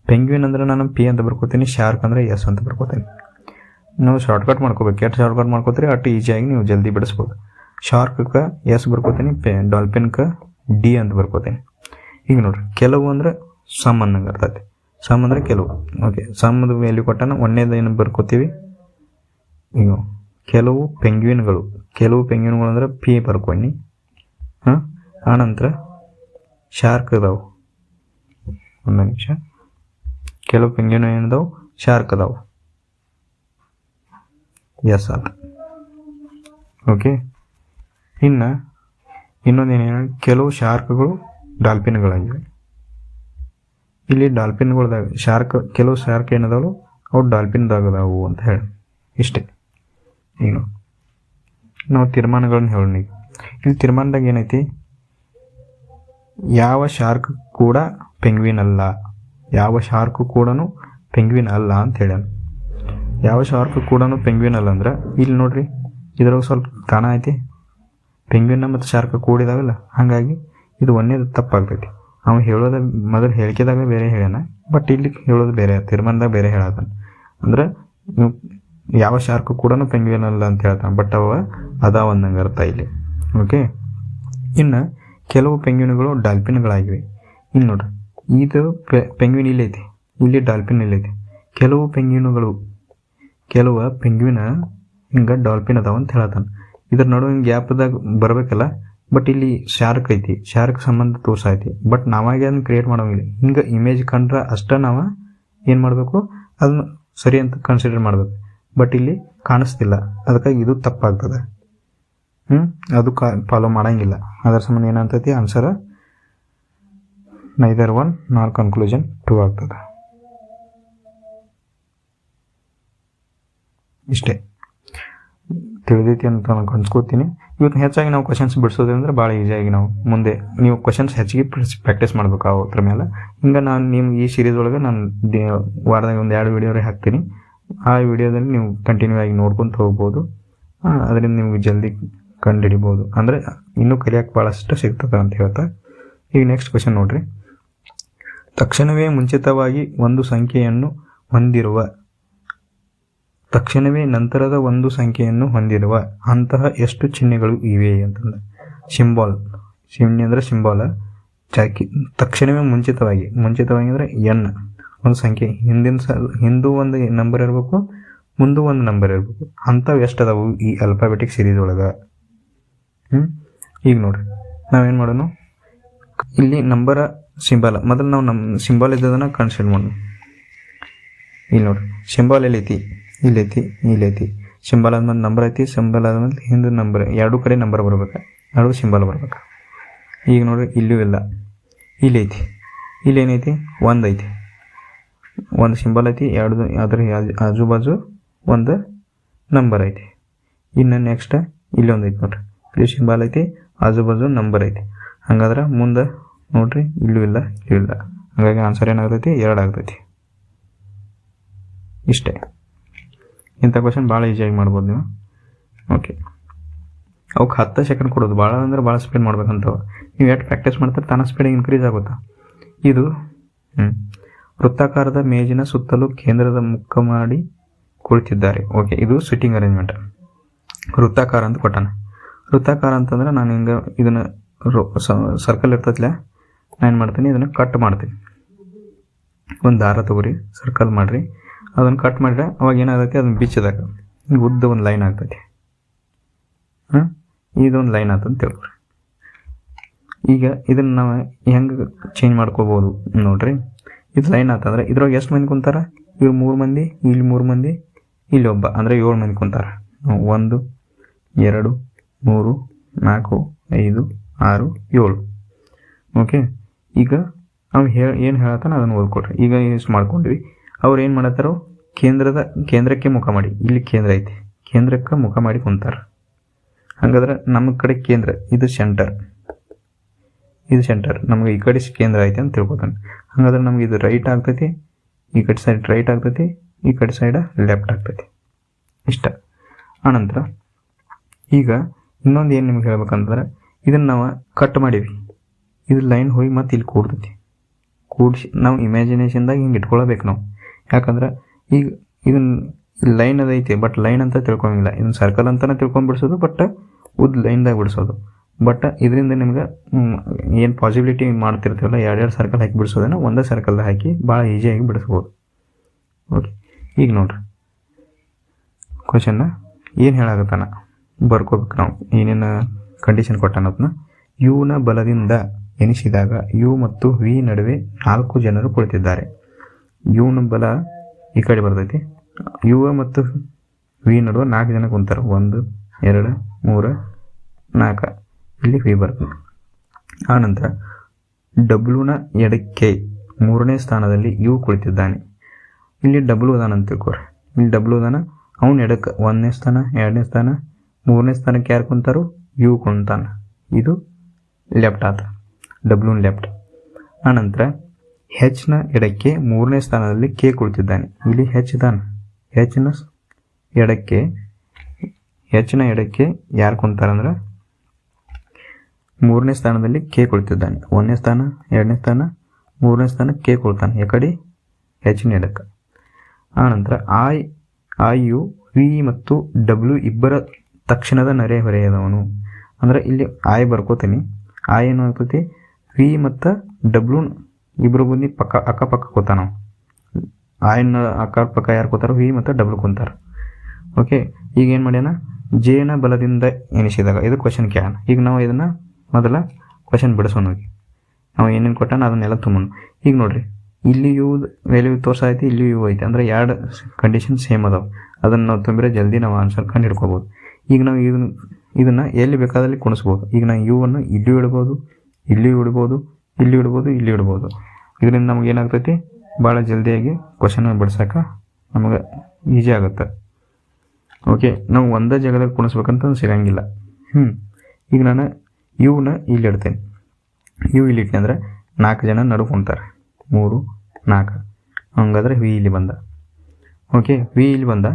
ಪೆಂಗ್ವಿನ್ ಅಂದರೆ ನಾನು ಪಿ ಅಂತ ಬರ್ಕೋತೀನಿ, ಶಾರ್ಕ್ ಅಂದರೆ ಎಸ್ ಅಂತ ಬರ್ಕೋತೀನಿ. ನಾವು ಶಾರ್ಟ್ಕಟ್ ಮಾಡ್ಕೋಬೇಕು. ಎಷ್ಟು ಶಾರ್ಟ್ಕಟ್ ಮಾಡ್ಕೋತೀರಿ ಅಷ್ಟು ಈಸಿಯಾಗಿ ನೀವು ಜಲ್ದಿ ಬಿಡಿಸ್ಬೋದು. ಶಾರ್ಕ್ಗೆ ಎಸ್ ಬರ್ಕೋತೀನಿ, ಡಾಲ್ಫಿನ್ಗೆ ಡಿ ಅಂತ ಬರ್ಕೋತೀನಿ. ಈಗ ನೋಡ್ರಿ, ಕೆಲವು ಅಂದರೆ ಸಮ್ ಅನ್ನಂಗೆ ಅರ್ಥೈತಿ. ಸಮ್ ಅಂದರೆ ಕೆಲವು. ಓಕೆ, ಸಮ್ದು ವ್ಯಾಲ್ಯೂ ಕೊಟ್ಟಾನ ಒಂದೇದು ಏನು ಬರ್ಕೋತೀವಿ. ಈಗ ಕೆಲವು ಪೆಂಗ್ವಿನ್ಗಳು ಅಂದರೆ ಪಿ ಬರ್ಕೊನಿ. ಆನಂತರ ಶಾರ್ಕ್ ಅದಾವು. ಒಂದು ನಿಮಿಷ. ಕೆಲವು ಪೆಂಗ್ವಿನ್ ಏನಿದಾವು ಶಾರ್ಕ್ ಅದಾವು, ಎಸ್ ಅಂತ. ಓಕೆ, ಇನ್ನೊಂದು ಏನೇನು, ಕೆಲವು ಶಾರ್ಕ್ಗಳು ಡಾಲ್ಫಿನ್ಗಳಾಗಿವೆ. ಇಲ್ಲಿ ಡಾಲ್ಫಿನ್ಗಳ್ದಾಗ ಕೆಲವು ಶಾರ್ಕ್ ಏನದಾವು ಅವು ಡಾಲ್ಫಿನ್ದಾಗದಾವು ಅಂತ ಹೇಳಿ. ಇಷ್ಟೇ. ಈಗ ನಾವು ತೀರ್ಮಾನಗಳನ್ನ ಹೇಳೋಣ. ಇಲ್ಲಿ ತೀರ್ಮಾನದಾಗ ಏನೈತಿ, ಯಾವ ಶಾರ್ಕ್ ಕೂಡ ಪೆಂಗ್ವಿನ್ ಅಲ್ಲ, ಯಾವ ಶಾರ್ಕು ಕೂಡ ಪೆಂಗ್ವಿನ್ ಅಲ್ಲ ಅಂತ ಹೇಳ್ಯಾನ. ಯಾವ ಶಾರ್ಕು ಕೂಡ ಪೆಂಗ್ವಿನ್ ಅಲ್ಲ ಅಂದ್ರೆ ಇಲ್ಲಿ ನೋಡ್ರಿ, ಇದ್ರಾಗ ಸ್ವಲ್ಪ ಕಾಣ ಐತಿ. ಪೆಂಗ್ವಿನ್ನ ಮತ್ತು ಶಾರ್ಕ್ ಕೂಡಿದಾವಲ್ಲ, ಹಾಗಾಗಿ ಇದು ಒಂದೇದು ತಪ್ಪಾಗ್ತೈತಿ. ಅವ ಹೇಳೋದು ಮೊದಲು ಹೇಳಿಕೆದಾಗ ಬೇರೆ ಹೇಳ್ಯಾನ, ಬಟ್ ಇಲ್ಲಿ ಹೇಳೋದು ಬೇರೆ, ತೀರ್ಮಾನದಾಗ ಬೇರೆ ಹೇಳತಾನ. ಅಂದ್ರೆ ಯಾವ ಶಾರ್ಕು ಕೂಡ ಪೆಂಗ್ವಿನ್ ಅಲ್ಲ ಅಂತ ಹೇಳ್ತಾನೆ, ಬಟ್ ಅವ ಅದಾವ ಅಂದಂಗೆ ಅರ್ಥ ಇಲ್ಲಿ. ಓಕೆ, ಇನ್ನು ಕೆಲವು ಪೆಂಗ್ವಿನ್ಗಳು ಡಾಲ್ಫಿನ್ಗಳಾಗಿವೆ. ಇನ್ನು ನೋಡ್ರಿ, ಇದು ಪೆಂಗ್ವಿನ್ ಇಲ್ಲೈತಿ, ಇಲ್ಲಿ ಡಾಲ್ಫಿನ್ ಇಲ್ಲೈತಿ. ಕೆಲವು ಪೆಂಗ್ವಿನ ಹಿಂಗೆ ಡಾಲ್ಫಿನ್ ಅದಾವ ಅಂತ ಹೇಳ್ತಾನೆ. ಇದ್ರ ನಡುವೆ ಹಿಂಗೆ ಗ್ಯಾಪ್ದಾಗ ಬರಬೇಕಲ್ಲ, ಬಟ್ ಇಲ್ಲಿ ಶಾರ್ಕ್ ಐತಿ, ಶಾರ್ಕ್ ಸಂಬಂಧ ತೋರ್ಸೈತಿ. ಬಟ್ ನಾವಾಗೆ ಅದನ್ನ ಕ್ರಿಯೇಟ್ ಮಾಡೋಂಗಿಲ್ಲ. ಹಿಂಗೆ ಇಮೇಜ್ ಕಂಡ್ರೆ ಅಷ್ಟೇ ನಾವು ಏನು ಮಾಡಬೇಕು, ಅದನ್ನ ಸರಿ ಅಂತ ಕನ್ಸಿಡರ್ ಮಾಡಬೇಕು. ಬಟ್ ಇಲ್ಲಿ ಕಾಣಿಸ್ತಿಲ್ಲ, ಅದಕ್ಕಾಗಿ ಇದು ತಪ್ಪಾಗ್ತದೆ. ಅದು ಫಾಲೋ ಮಾಡೋಂಗಿಲ್ಲ. ಅದರ ಸಂಬಂಧ ಏನಂತೈತಿ, ಆನ್ಸರ್ ನೈದರ್ 1 ನಾರ್ ಕನ್ಕ್ಲೂಷನ್ 2 ಆಗ್ತದೆ. ಇಷ್ಟೇ. ತಿಳಿದೈತಿ ಅಂತ ನಾನು ಅನ್ಸ್ಕೋತೀನಿ. ಇವತ್ತು ಹೆಚ್ಚಾಗಿ ನಾವು ಕ್ವಶನ್ಸ್ ಬಿಡಿಸೋದ್ರಿಂದ ಭಾಳ ಈಸಿಯಾಗಿ ನಾವು ಮುಂದೆ ನೀವು ಕ್ವಶನ್ಸ್ ಹೆಚ್ಚಿಗೆ ಪ್ರಾಕ್ಟೀಸ್ ಮಾಡ್ಬೇಕು ಅದ್ರ ಮೇಲೆ. ಹಿಂಗೆ ನಾನು ನಿಮ್ಗೆ ಈ ಸೀರೀಸ್ ಒಳಗೆ ನಾನು ವಾರದಾಗ 1-2 ವಿಡಿಯೋ ಹಾಕ್ತೀನಿ. ಆ ವಿಡಿಯೋದಲ್ಲಿ ನೀವು ಕಂಟಿನ್ಯೂ ಆಗಿ ನೋಡ್ಕೊತ ಹೋಗ್ಬೋದು. ಅದರಿಂದ ನಿಮ್ಗೆ ಜಲ್ದಿ ಕಂಡು ಹಿಡಿಬೋದು. ಅಂದರೆ ಇನ್ನೂ ಕಲಿಯೋಕೆ ಭಾಳಷ್ಟು ಸಿಗ್ತದೆ ಅಂತ ಹೇಳ್ತಾ, ಈಗ ನೆಕ್ಸ್ಟ್ ಕ್ವಶನ್ ನೋಡ್ರಿ. ತಕ್ಷಣವೇ ನಂತರದ ಒಂದು ಸಂಖ್ಯೆಯನ್ನು ಹೊಂದಿರುವ ಅಂತಹ ಎಷ್ಟು ಚಿಹ್ನೆಗಳು ಇವೆ ಅಂತಂದ್ರೆ, ಚಿಹ್ನೆ ಅಂದರೆ ಸಿಂಬಾಲ. ತಕ್ಷಣವೇ ಮುಂಚಿತವಾಗಿ ಅಂದರೆ ಎನ್ ಒಂದು ಸಂಖ್ಯೆ, ಹಿಂದೂ ಒಂದು ನಂಬರ್ ಇರಬೇಕು, ಮುಂದೂ ಒಂದು ನಂಬರ್ ಇರಬೇಕು. ಅಂಥವು ಎಷ್ಟು ಅದಾವು ಈ ಅಲ್ಫಾಬೆಟಿಕ್ ಸೀರೀಸ್ ಒಳಗೆ? ಈಗ ನೋಡ್ರಿ, ನಾವೇನು ಮಾಡೋಣ, ಇಲ್ಲಿ ನಂಬರ ಸಿಂಬಾಲ ಮೊದಲು ನಾವು ನಮ್ಮ ಸಿಂಬಾಲ್ ಇದ್ದದನ್ನು ಕನ್ಸಿಡರ್ ಮಾಡೋಣ. ಇಲ್ಲಿ ನೋಡ್ರಿ, ಸಿಂಬಾಲ್ ಎಲ್ಲೈತಿ, ಇಲ್ಲೈತಿ. ಸಿಂಬಲ್ ಆದ್ಮೇಲೆ ನಂಬರ್ ಐತಿ, ಸಿಂಬಲ್ ಆದ್ಮೇಲೆ ಹಿಂದೆ ನಂಬರ್, ಎರಡೂ ಕಡೆ ನಂಬರ್ ಬರ್ಬೇಕು, ಎರಡು ಸಿಂಬಲ್ ಬರ್ಬೇಕು. ಈಗ ನೋಡ್ರಿ, ಇಲ್ಲೂ ಇಲ್ಲ, ಇಲ್ಲೈತಿ, ಇಲ್ಲೇನೈತಿ, ಒಂದು ಐತಿ, ಒಂದು ಸಿಂಬಲ್ ಐತಿ, ಅದ್ರ ಆಜು ಬಾಜು ಒಂದು ನಂಬರ್ ಐತಿ. ಇನ್ನು ನೆಕ್ಸ್ಟ್ ಇಲ್ಲಿ ಒಂದು ಐತಿ ನೋಡ್ರಿ, ಇಲ್ಲಿ ಸಿಂಬಲ್ ಐತಿ, ಆಜು ಬಾಜು ನಂಬರ್ ಐತಿ. ಹಂಗಾದ್ರೆ ಮುಂದೆ ನೋಡ್ರಿ, ಇಲ್ಲೂ ಇಲ್ಲ. ಹಾಗಾಗಿ ಆನ್ಸರ್ ಏನಾಗ್ತೈತಿ, 2 ಆಗ್ತೈತಿ. ಇಷ್ಟೇ. ಇಂಥ ಕ್ವಶನ್ ಭಾಳ ಈಸಿಯಾಗಿ ಮಾಡ್ಬೋದು ನೀವು. ಓಕೆ, ಅವಕ್ಕೆ 10 ಸೆಕೆಂಡ್ ಕೊಡೋದು, ಭಾಳ ಅಂದ್ರೆ ಭಾಳ ಸ್ಪೀಡ್ ಮಾಡ್ಬೇಕಂತವ. ನೀವು ಎಷ್ಟು ಪ್ರಾಕ್ಟೀಸ್ ಮಾಡ್ತಾರೆ ತಾನ ಸ್ಪೀಡ್ ಇನ್ಕ್ರೀಸ್ ಆಗುತ್ತಾ. ಇದು ವೃತ್ತಾಕಾರದ ಮೇಜಿನ ಸುತ್ತಲೂ ಕೇಂದ್ರದ ಮುಖ ಮಾಡಿ ಕುಳಿತಿದ್ದಾರೆ. ಓಕೆ, ಇದು ಸಿಟ್ಟಿಂಗ್ ಅರೇಂಜ್ಮೆಂಟ್. ವೃತ್ತಾಕಾರ ಅಂತ ಕೊಟ್ಟಾನ. ವೃತ್ತಾಕಾರ ಅಂತಂದ್ರೆ ನಾನು ಹಿಂಗೆ ಇದನ್ನು ಸರ್ಕಲ್ ಇರ್ತೈತಿಲ್ಲ, ನಾನು ಏನು ಮಾಡ್ತೀನಿ, ಇದನ್ನು ಕಟ್ ಮಾಡ್ತೀನಿ. ಒಂದು ದಾರ ತಗೋರಿ, ಸರ್ಕಲ್ ಮಾಡಿರಿ, ಅದನ್ನು ಕಟ್ ಮಾಡಿದ್ರೆ ಅವಾಗ ಏನಾಗೈತಿ, ಅದನ್ನು ಬಿಚ್ಚಿದಾಗ ಉದ್ದ ಒಂದು ಲೈನ್ ಆಗ್ತೈತಿ. ಇದೊಂದು ಲೈನ್ ಆತಂತ ತಿಳ್ಕೊರಿ. ಈಗ ಇದನ್ನು ನಾವು ಹೆಂಗೆ ಚೇಂಜ್ ಮಾಡ್ಕೋಬೋದು ನೋಡ್ರಿ. ಇದು ಲೈನ್ ಆತಂದ್ರೆ ಇದ್ರೊಳಗೆ ಎಷ್ಟು ಮಂದಿ ಕುಂತಾರ? ಇವ್ರು 3 ಮಂದಿ, ಇಲ್ಲಿ 3 ಮಂದಿ, ಇಲ್ಲಿ ಒಬ್ಬ, ಅಂದರೆ 7 ಮಂದಿ ಕುಂತಾರ. 1 2 3 4 5 6 7. ಓಕೆ, ಈಗ ಅವ್ನು ಏನು ಹೇಳತ್ತಾನ ಅದನ್ನು ಓದ್ಕೊಡ್ರಿ. ಈಗ ಯೂಸ್ ಮಾಡ್ಕೊಂಡ್ವಿ. ಅವ್ರು ಏನು ಮಾಡತ್ತಾರೋ, ಕೇಂದ್ರಕ್ಕೆ ಮುಖ ಮಾಡಿ, ಇಲ್ಲಿ ಕೇಂದ್ರ ಐತಿ, ಕೇಂದ್ರಕ್ಕೆ ಮುಖ ಮಾಡಿ ಕುಂತಾರ. ಹಾಗಾದ್ರೆ ನಮ್ಮ ಕಡೆ ಕೇಂದ್ರ, ಇದು ಸೆಂಟರ್, ಇದು ಸೆಂಟರ್, ನಮ್ಗೆ ಈ ಕಡೆ ಕೇಂದ್ರ ಐತೆ ಅಂತ ತಿಳ್ಕೊತಾನೆ. ಹಾಗಾದ್ರೆ ನಮ್ಗೆ ಇದು ರೈಟ್ ಆಗ್ತೈತಿ, ಈ ಕಡೆ ಸೈಡ್ ರೈಟ್ ಆಗ್ತೈತಿ, ಈ ಕಡೆ ಸೈಡ್ ಲೆಫ್ಟ್ ಆಗ್ತೈತಿ. ಇಷ್ಟ. ಆನಂತರ ಈಗ ಇನ್ನೊಂದು ಏನು ನಿಮ್ಗೆ ಹೇಳ್ಬೇಕಂತಂದ್ರೆ, ಇದನ್ನು ನಾವು ಕಟ್ ಮಾಡೀವಿ, ಇದು ಲೈನ್ ಹೋಗಿ ಮತ್ತೆ ಇಲ್ಲಿ ಕೂಡ್ತೈತಿ. ಕೂಡಿಸಿ ನಾವು ಇಮ್ಯಾಜಿನೇಷನ್ದಾಗ ಹಿಂಗೆ ಇಟ್ಕೊಳ್ಬೇಕು ನಾವು. ಯಾಕಂದ್ರೆ ಈಗ ಇದನ್ನು ಲೈನ್ ಅದೈತಿ, ಬಟ್ ಲೈನ್ ಅಂತ ತಿಳ್ಕೊಂಗಿಲ್ಲ, ಇದನ್ನು ಸರ್ಕಲ್ ಅಂತಲೇ ತಿಳ್ಕೊಂಡು ಬಿಡಿಸೋದು, ಬಟ್ ಉದ್ದ ಲೈನ್ದಾಗ ಬಿಡಿಸೋದು. ಬಟ್ ಇದರಿಂದ ನಿಮ್ಗೆ ಏನು ಪಾಸಿಬಿಲಿಟಿ ಮಾಡ್ತಿರ್ತೀವಲ್ಲ, 2 ಸರ್ಕಲ್ ಹಾಕಿ ಬಿಡಿಸೋದನ್ನ ಒಂದೇ ಸರ್ಕಲ್ದಾಗ ಹಾಕಿ ಭಾಳ ಈಸಿಯಾಗಿ ಬಿಡಿಸ್ಬೋದು. ಓಕೆ, ಈಗ ನೋಡ್ರಿ ಕ್ವಶನ್ನ ಏನು ಹೇಳಾಗತ್ತಾನ ಬರ್ಕೋಬೇಕು ನಾವು, ಏನೇನು ಕಂಡೀಷನ್ ಕೊಟ್ಟಾನದನ್ನ. ಯುನ ಬಲದಿಂದ ಎನಿಸಿದಾಗ ಯು ಮತ್ತು ವಿ ನಡುವೆ 4 ಜನರು ಕುಳಿತಿದ್ದಾರೆ. ಯುನ ಬಲ ಈ ಕಡೆ ಬರ್ತೈತಿ, ಯು ಮತ್ತು ವಿ ನಡುವೆ 4 ಜನ ಕುಂತಾರೆ. 1 2 3 4, ಇಲ್ಲಿ ವಿ ಬರ್ತದೆ. ಆನಂತರ ಡಬ್ಲ್ಯೂನ ಎಡಕ್ಕೆ 3ನೇ ಸ್ಥಾನದಲ್ಲಿ ಯು ಕುಳಿತಿದ್ದಾನೆ. ಇಲ್ಲಿ ಡಬ್ಲ್ಯೂ ಅದಾನ ಅಂತ ತಿಳ್ಕೊರಿ. ಇಲ್ಲಿ ಡಬ್ಲ್ಯೂ ಅದಾನ, ಅವನು ಎಡಕ್ಕೆ 1ನೇ ಸ್ಥಾನ, 2ನೇ ಸ್ಥಾನ, 3ನೇ ಸ್ಥಾನಕ್ಕೆ ಯಾರು ಕುಂತಾರೋ, ಯು ಕುಂತಾನ. ಇದು ಲೆಫ್ಟ್ ಆತ, ಡಬ್ಲ್ಯೂನ ಲೆಫ್ಟ್. ಆನಂತರ ಹೆಚ್ನ ಎಡಕ್ಕೆ 3ನೇ ಸ್ಥಾನದಲ್ಲಿ ಕೆ ಕುಳಿತಿದ್ದಾನೆ. ಇಲ್ಲಿ ಹೆಚ್ ಇದಾನ, ಹೆಚ್ನ ಎಡಕ್ಕೆ ಯಾರು ಕುಂತಾರಂದ್ರೆ 3ನೇ ಸ್ಥಾನದಲ್ಲಿ ಕೆ ಕುಳಿತಿದ್ದಾನೆ. 1ನೇ ಸ್ಥಾನ, 2ನೇ ಸ್ಥಾನ, 3ನೇ ಸ್ಥಾನ ಕೆ ಕುಳ್ತಾನೆ, ಯಾಕಡೆ ಹೆಚ್ನ ಎಡಕ್ಕೆ. ಆನಂತರ ಐ ಯು ವಿ ಮತ್ತು ಡಬ್ಲ್ಯೂ ಇಬ್ಬರ ತಕ್ಷಣದ ನೆರೆಹೊರೆಯದವನು. ಅಂದ್ರೆ ಇಲ್ಲಿ ಆಯ್ ಬರ್ಕೋತೀನಿ, ಆಯ್ ಏನು ಆಗ್ತೈತಿ, ವಿ ಮತ್ತು ಡಬ್ಲ್ಯೂ ಇಬ್ಬರು ಬಂದು ಅಕ್ಕಪಕ್ಕ ಕೂತಾನ. ಆಯ್ನ ಅಕ್ಕಪಕ್ಕ ಯಾರು ಕೂತಾರೋ, ವಿ ಮತ್ತು ಡಬ್ಲ್ಯೂ ಕುಂತಾರ. ಓಕೆ, ಈಗ ಏನು ಮಾಡ್ಯಾನ, ಜೇನ ಬಲದಿಂದ ಎನಿಸಿದಾಗ, ಇದು ಕ್ವಶನ್ ಕ್ಯಾನ್. ಈಗ ನಾವು ಇದನ್ನು ಮೊದಲ ಕ್ವಶನ್ ಬಿಡಿಸೋಣ. ನಾವು ಏನೇನು ಕೊಟ್ಟಾನ ಅದನ್ನೆಲ್ಲ ತುಂಬೋಣ. ಈಗ ನೋಡ್ರಿ, ಇಲ್ಲಿ ಯು ವ್ಯಾಲ್ಯೂ ತೋರ್ಸೈತಿ, ಇಲ್ಲಿ ಯು ಐತಿ, ಅಂದರೆ 2 ಕಂಡೀಷನ್ ಸೇಮ್ ಅದಾವೆ. ಅದನ್ನು ನಾವು ತುಂಬಿದ್ರೆ ಜಲ್ದಿ ನಾವು ಆನ್ಸರ್ ಕಂಡು ಹಿಡ್ಕೋಬೋದು. ಈಗ ನಾವು ಇದನ್ನು ಎಲ್ಲಿ ಬೇಕಾದಲ್ಲಿ ಕುಣಿಸ್ಬೋದು. ಈಗ ನಾವು ಯು ಅನ್ನು ಇಲ್ಲಿ ಇಡ್ಬೋದು, ಇಲ್ಲಿ ಇಡ್ಬೋದು, ಇಲ್ಲಿ ಇಡ್ಬೋದು, ಇಲ್ಲಿ ಇಡ್ಬೋದು. ಇದರಿಂದ ನಮ್ಗೆ ಏನಾಗ್ತೈತಿ, ಭಾಳ ಜಲ್ದಿಯಾಗಿ ಕ್ವಶನ್ ಬಿಡ್ಸೋಕೆ ನಮಗೆ ಈಸಿ ಆಗುತ್ತೆ. ಓಕೆ, ನಾವು ಒಂದೇ ಜಾಗದಾಗ ಕುಣಿಸ್ಬೇಕಂತ ಸಿಗಂಗಿಲ್ಲ. ಈಗ ನಾನು ಯುನ ಇಲ್ಲಿ ಇಡ್ತೇನೆ. ಯು ಇಲ್ಲಿ ಇಟ್ಟೆ ಅಂದರೆ 4 ಜನ ನಡು ಕುಂತಾರೆ, 3 4. ಹಂಗಾದ್ರೆ ವಿ ಇಲ್ಲಿ ಬಂದ. ಓಕೆ, ವಿ ಇಲ್ಲಿ ಬಂದ.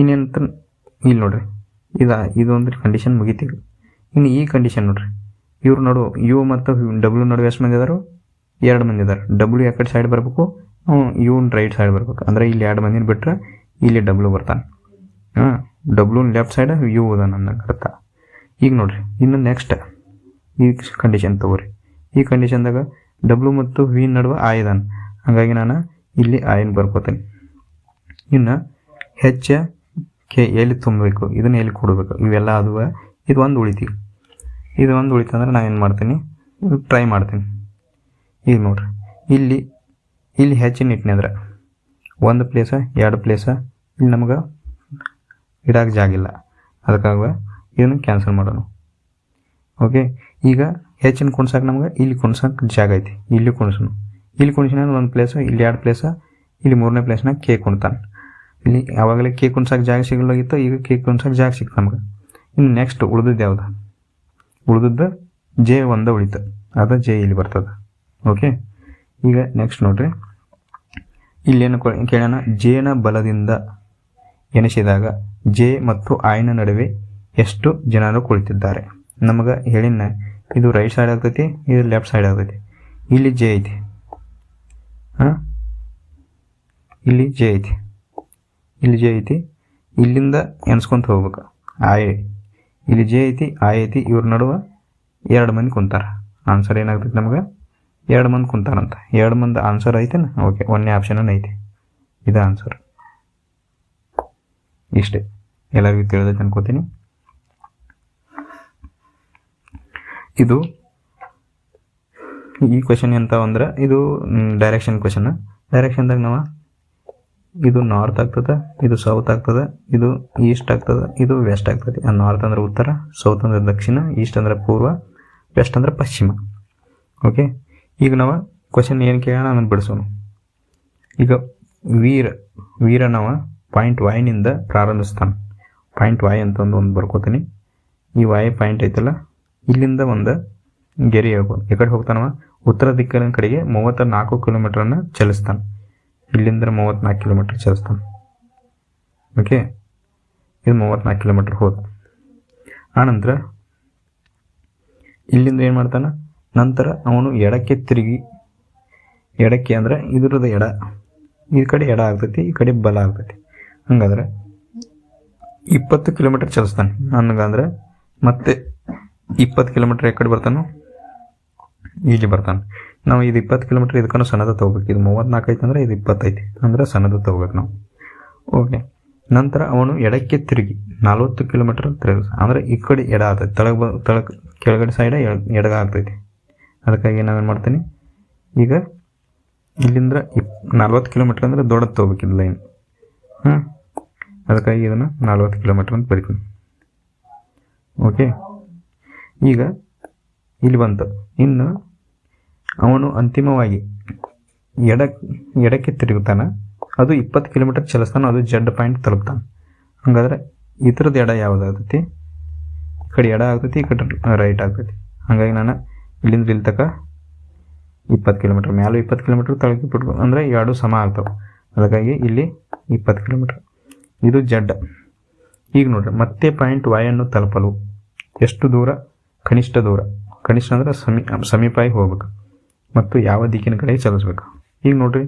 ಇನ್ನೇನಂತ ಇಲ್ಲಿ ನೋಡ್ರಿ, ಇದೊಂದು ಕಂಡೀಷನ್ ಮುಗಿತೀವಿ. ಇನ್ನು ಈ ಕಂಡೀಷನ್ ನೋಡ್ರಿ, ಇವ್ರ ನಡು ಯು ಮತ್ತು ಡಬ್ಲ್ಯೂ ನಡುವೆ ಎಷ್ಟು ಮಂದಿ ಇದಾರೋ, 2 ಮಂದಿ ಇದ್ದಾರೆ. ಡಬ್ಲ್ಯೂ ಯಾಕಡೆ ಸೈಡ್ ಬರಬೇಕು, ಯುನ್ ರೈಟ್ ಸೈಡ್ ಬರ್ಬೇಕು. ಅಂದರೆ ಇಲ್ಲಿ 2 ಮಂದಿನ ಬಿಟ್ಟರೆ ಇಲ್ಲಿ ಡಬ್ಲ್ಯೂ ಬರ್ತಾನೆ. ಡಬ್ಲ್ಯೂನ್ ಲೆಫ್ಟ್ ಸೈಡ್ ಯು ಅದ ನನ್ನ ಅರ್ಥ. ಈಗ ನೋಡ್ರಿ, ಇನ್ನು ನೆಕ್ಸ್ಟ್ ಈ ಕಂಡೀಷನ್ ತಗೋರಿ. ಈ ಕಂಡೀಷನ್ದಾಗ ಡಬ್ಲ್ಯೂ ಮತ್ತು ವಿ ನಡುವೆ ಆಯ್ ಇದಾನೆ, ಹಾಗಾಗಿ ನಾನು ಇಲ್ಲಿ ಆಯ್ನ ಬರ್ಕೋತೀನಿ. ಇನ್ನು ಹೆಚ್ ಕೆ ಎಲ್ಲಿ ತುಂಬಬೇಕು, ಇದನ್ನು ಎಲ್ಲಿ ಕೊಡಬೇಕು, ಇವೆಲ್ಲ ಅದು. ಇದು ಒಂದು ಉಳಿತೀವಿ, ಇದು ಒಂದು ಉಳಿತಂದ್ರೆ ನಾನು ಏನು ಮಾಡ್ತೀನಿ, ಟ್ರೈ ಮಾಡ್ತೀನಿ. ಈಗ ನೋಡ್ರಿ, ಇಲ್ಲಿ ಹೆಚ್ಚಿನ ಇಟ್ಟಿನಿ ಅಂದ್ರೆ 1 ಪ್ಲೇಸ 2 ಪ್ಲೇಸ, ಇಲ್ಲಿ ನಮಗೆ ಇಡಕ್ಕೆ ಜಾಗಿಲ್ಲ, ಅದಕ್ಕಾಗ ಇದನ್ನು ಕ್ಯಾನ್ಸಲ್ ಮಾಡೋಣ. ಓಕೆ, ಈಗ ಹೆಚ್ಚಿನ ಕುಣ್ಸಕ್ಕೆ ನಮ್ಗೆ ಇಲ್ಲಿ ಕುಣ್ಸಕ್ಕೆ ಜಾಗ ಐತಿ, ಇಲ್ಲಿ ಕುಣ್ಸೋಣ. ಇಲ್ಲಿ ಕುಣ್ಸಿನ 1 ಪ್ಲೇಸ, ಇಲ್ಲಿ 2 ಪ್ಲೇಸ, ಇಲ್ಲಿ 3ನೇ ಪ್ಲೇಸ್ನಾಗ ಕೆ ಕುಣ್ತಾನೆ. ಇಲ್ಲಿ ಯಾವಾಗಲೇ ಕೆ ಕುಣ್ಸಕ್ಕೆ ಜಾಗ ಸಿಗಲಾಗಿತ್ತು, ಈಗ ಕೆ ಕುಣ್ಸಕ್ಕೆ ಜಾಗ ಸಿಕ್ತು ನಮ್ಗೆ. ಇನ್ನು ನೆಕ್ಸ್ಟ್ ಉಳಿದದ್ದು ಯಾವ್ದು, ಉಳಿದದ್ದು ಜೆ ಒಂದೇ ಉಳಿತು, ಅದು ಜೆ ಇಲ್ಲಿ ಬರ್ತದೆ. ಓಕೆ, ಈಗ ನೆಕ್ಸ್ಟ್ ನೋಡ್ರಿ, ಇಲ್ಲೇನು ಕೇಳೋಣ, ಜೆನ ಬಲದಿಂದ ಎನಿಸಿದಾಗ ಜೆ ಮತ್ತು ಐನ ನಡುವೆ ಎಷ್ಟು ಜನರು ಕುಳಿತಿದ್ದಾರೆ. ನಮಗೆ ಹೇಳಿನ ಇದು ರೈಟ್ ಸೈಡ್ ಆಗ್ತೈತಿ, ಇದು ಲೆಫ್ಟ್ ಸೈಡ್ ಆಗ್ತೈತಿ. ಇಲ್ಲಿ ಜೆ ಐತಿ, ಇಲ್ಲಿ ಜೆ ಐತಿ, ಇಲ್ಲಿ ಜೆ ಐತಿ, ಇಲ್ಲಿಂದ ಎನ್ಸ್ಕೊಂತ ಹೋಗ್ಬೇಕು. ಆಯ್ ಇಲ್ಲಿ ಜೆ ಐತಿ, ಆಯ್ ಐತಿ, ಇವ್ರ ನಡುವೆ 2 ಮಂದಿ ಕುಂತಾರ. ಆನ್ಸರ್ ಏನಾಗ್ತೈತಿ ನಮ್ಗೆ? 2 ಮಂದಿ ಕುಂತಾರಂತ. 2 ಮಂದಿ ಆನ್ಸರ್ ಐತೆನ? ಓಕೆ, ಒಂದನೇ ಆಪ್ಷನ್ ಐತಿ. ಇದು ಆನ್ಸರ್. ಇಷ್ಟೇ, ಎಲ್ಲರಿಗೂ ತಿಳಿದೈತೆ ಅನ್ಕೋತೀನಿ. ಇದು ಈ ಕ್ವೆಶನ್ ಎಂತ ಅಂದ್ರೆ ಇದು ಡೈರೆಕ್ಷನ್ ಕ್ವೆಶನ್. ಡೈರೆಕ್ಷನ್ದಾಗ ನಾವು ಇದು ನಾರ್ತ್ ಆಗ್ತದೆ, ಇದು ಸೌತ್ ಆಗ್ತದೆ, ಇದು ಈಸ್ಟ್ ಆಗ್ತದೆ, ಇದು ವೆಸ್ಟ್ ಆಗ್ತದೆ. ನಾರ್ತ್ ಅಂದ್ರೆ ಉತ್ತರ, ಸೌತ್ ಅಂದ್ರೆ ದಕ್ಷಿಣ, ಈಸ್ಟ್ ಅಂದ್ರೆ ಪೂರ್ವ, ವೆಸ್ಟ್ ಅಂದ್ರೆ ಪಶ್ಚಿಮ. ಓಕೆ, ಈಗ ನಾವು ಕ್ವೆಶನ್ ಏನು ಕೇಳೋಣ ಅದನ್ನು ಬಿಡಿಸೋಣ. ಈಗ ವೀರ ನಾವು ಪಾಯಿಂಟ್ ವೈನಿಂದ ಪ್ರಾರಂಭಿಸ್ತಾನೆ. ಪಾಯಿಂಟ್ ವೈ ಅಂತ ಒಂದು ಬರ್ಕೋತೀನಿ. ಈ ವೈ ಪಾಯಿಂಟ್ ಐತಲ್ಲ, ಇಲ್ಲಿಂದ ಒಂದು ಗೆರೆ ಹೇಳ್ಬೋದು. ಈ ಕಡೆ ಹೋಗ್ತಾನವ ಉತ್ತರ ದಿಕ್ಕಿನ ಕಡೆಗೆ 34 ಕಿಲೋಮೀಟರನ್ನು ಚಲಿಸ್ತಾನೆ. ಇಲ್ಲಿಂದ 34 ಕಿಲೋಮೀಟರ್ ಚಲಿಸ್ತಾನೆ. ಓಕೆ, ಇದು 34 ಕಿಲೋಮೀಟರ್ ಹೋದ ಆನಂತರ ಇಲ್ಲಿಂದ ಏನು ಮಾಡ್ತಾನೆ, ನಂತರ ಅವನು ಎಡಕ್ಕೆ ತಿರುಗಿ, ಎಡಕ್ಕೆ ಅಂದರೆ ಇದ್ರದ್ದು ಎಡ, ಈ ಕಡೆ ಎಡ ಆಗ್ತೈತಿ, ಈ ಕಡೆ ಬಲ ಆಗ್ತೈತಿ. ಹಂಗಾದ್ರೆ 20 ಕಿಲೋಮೀಟರ್ ಚಲಿಸ್ತಾನೆ. ಹಂಗಂದ್ರೆ ಮತ್ತೆ 20 ಕಿಲೋಮೀಟರ್ ಈ ಕಡೆ ಬರ್ತಾನೆ, ಇಲ್ಲಿ ಬರ್ತಾನೆ. ನಾವು ಇದು 20 ಕಿಲೋಮೀಟರ್ ಇದಕ್ಕೂ ಸಣ್ಣದ ತೊಗೋಬೇಕು. ಇದು 34 ಐತೆ ಅಂದರೆ ಇದು 20 ಐತಿ, ಅಂದರೆ ಸಣ್ಣದ ತೊಗೋಬೇಕು ನಾವು. ಓಕೆ, ನಂತರ ಅವನು ಎಡಕ್ಕೆ ತಿರುಗಿ 40 ಕಿಲೋಮೀಟರ್ ತಿರುಗಿ, ಅಂದರೆ ಈ ಕಡೆ ಎಡ ಆಗ್ತೈತಿ, ಕೆಳಗಡೆ ಸೈಡ ಎಡಗ ಆಗ್ತೈತಿ. ಅದಕ್ಕಾಗಿ ನಾವೇನು ಮಾಡ್ತೀನಿ, ಈಗ ಇಲ್ಲಿಂದ 40 ಕಿಲೋಮೀಟರ್ ಅಂದರೆ ದೊಡ್ಡದು ತೊಗೋಬೇಕು ಇದು ಲೈನ್. ಅದಕ್ಕಾಗಿ ಇದನ್ನು 40 ಕಿಲೋಮೀಟರ್ ಅಂತ ಬರೀತೀನಿ. ಓಕೆ, ಈಗ ಇಲ್ಲಿ ಬಂತು. ಇನ್ನು ಅವನು ಅಂತಿಮವಾಗಿ ಎಡಕ್ಕೆ ತಿರುಗುತ್ತಾನೆ, ಅದು 20 ಕಿಲೋಮೀಟರ್ ಚಲಿಸ್ತಾನೆ, ಅದು ಜೆಡ್ ಪಾಯಿಂಟ್ ತಲುಪ್ತಾನೆ. ಹಾಗಾದ್ರೆ ಇತರದ್ದು ಎಡ ಯಾವುದಾಗ್ತೈತಿ? ಈ ಕಡೆ ಎಡ ಆಗ್ತೈತಿ, ಈ ಕಡೆ ರೈಟ್ ಆಗ್ತೈತಿ. ಹಾಗಾಗಿ ನಾನು ಇಲ್ಲಿಂದ ಇಲ್ಲಿ ತನಕ 20 ಕಿಲೋಮೀಟರ್, ಮ್ಯಾಲೂ 20 ಕಿಲೋಮೀಟರ್, ತಳಕ್ಕೆ ಬಿಟ್ಟು ಅಂದರೆ ಎರಡು ಸಮ ಆಗ್ತವೆ. ಅದಕ್ಕಾಗಿ ಇಲ್ಲಿ 20 ಕಿಲೋಮೀಟರ್, ಇದು ಜೆಡ್. ಈಗ ನೋಡ್ರಿ, ಮತ್ತೆ ಪಾಯಿಂಟ್ ವೈ ಅನ್ನು ತಲುಪಲು ಎಷ್ಟು ದೂರ? ಕನಿಷ್ಠ ದೂರ. ಕನಿಷ್ಠ ಅಂದರೆ ಸಮೀಪಾಗಿ ಹೋಗ್ಬೇಕು ಮತ್ತು ಯಾವ ದಿಕ್ಕಿನ ಕಡೆ ಚಲಿಸ್ಬೇಕು. ಈಗ ನೋಡ್ರಿ,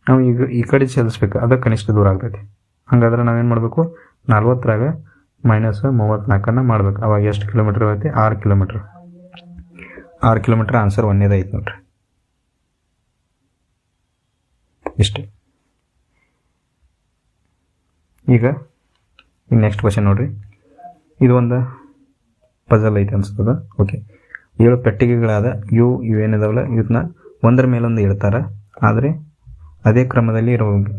ನಾವು ಈಗ ಈ ಕಡೆ ಚಲಿಸ್ಬೇಕು, ಅದು ಕನಿಷ್ಠ ದೂರ ಆಗ್ತೈತಿ. ಹಾಗಾದ್ರೆ ನಾವೇನು ಮಾಡಬೇಕು, 40ರಾಗ -34 ಮಾಡ್ಬೇಕು. ಅವಾಗ ಎಷ್ಟು ಕಿಲೋಮೀಟರ್ ಆಗುತ್ತೆ? 6 ಕಿಲೋಮೀಟರ್. 6 ಕಿಲೋಮೀಟರ್ ಆನ್ಸರ್ ಒಂದೇದು ಐತೆ ನೋಡ್ರಿ. ಇಷ್ಟೇ. ಈಗ ನೆಕ್ಸ್ಟ್ ಕ್ವೆಶನ್ ನೋಡ್ರಿ, ಇದು ಒಂದು ಪಜಲ್ ಐತೆ ಅನ್ಸ್ತದ. ಓಕೆ, 7 ಪೆಟ್ಟಿಗೆಗಳಾದ ಇವು ಏನಿದಾವಲ್ಲ, ಇವನ್ನ ಒಂದರ ಮೇಲೊಂದು ಇಡ್ತಾರೆ. ಆದರೆ ಅದೇ ಕ್ರಮದಲ್ಲಿ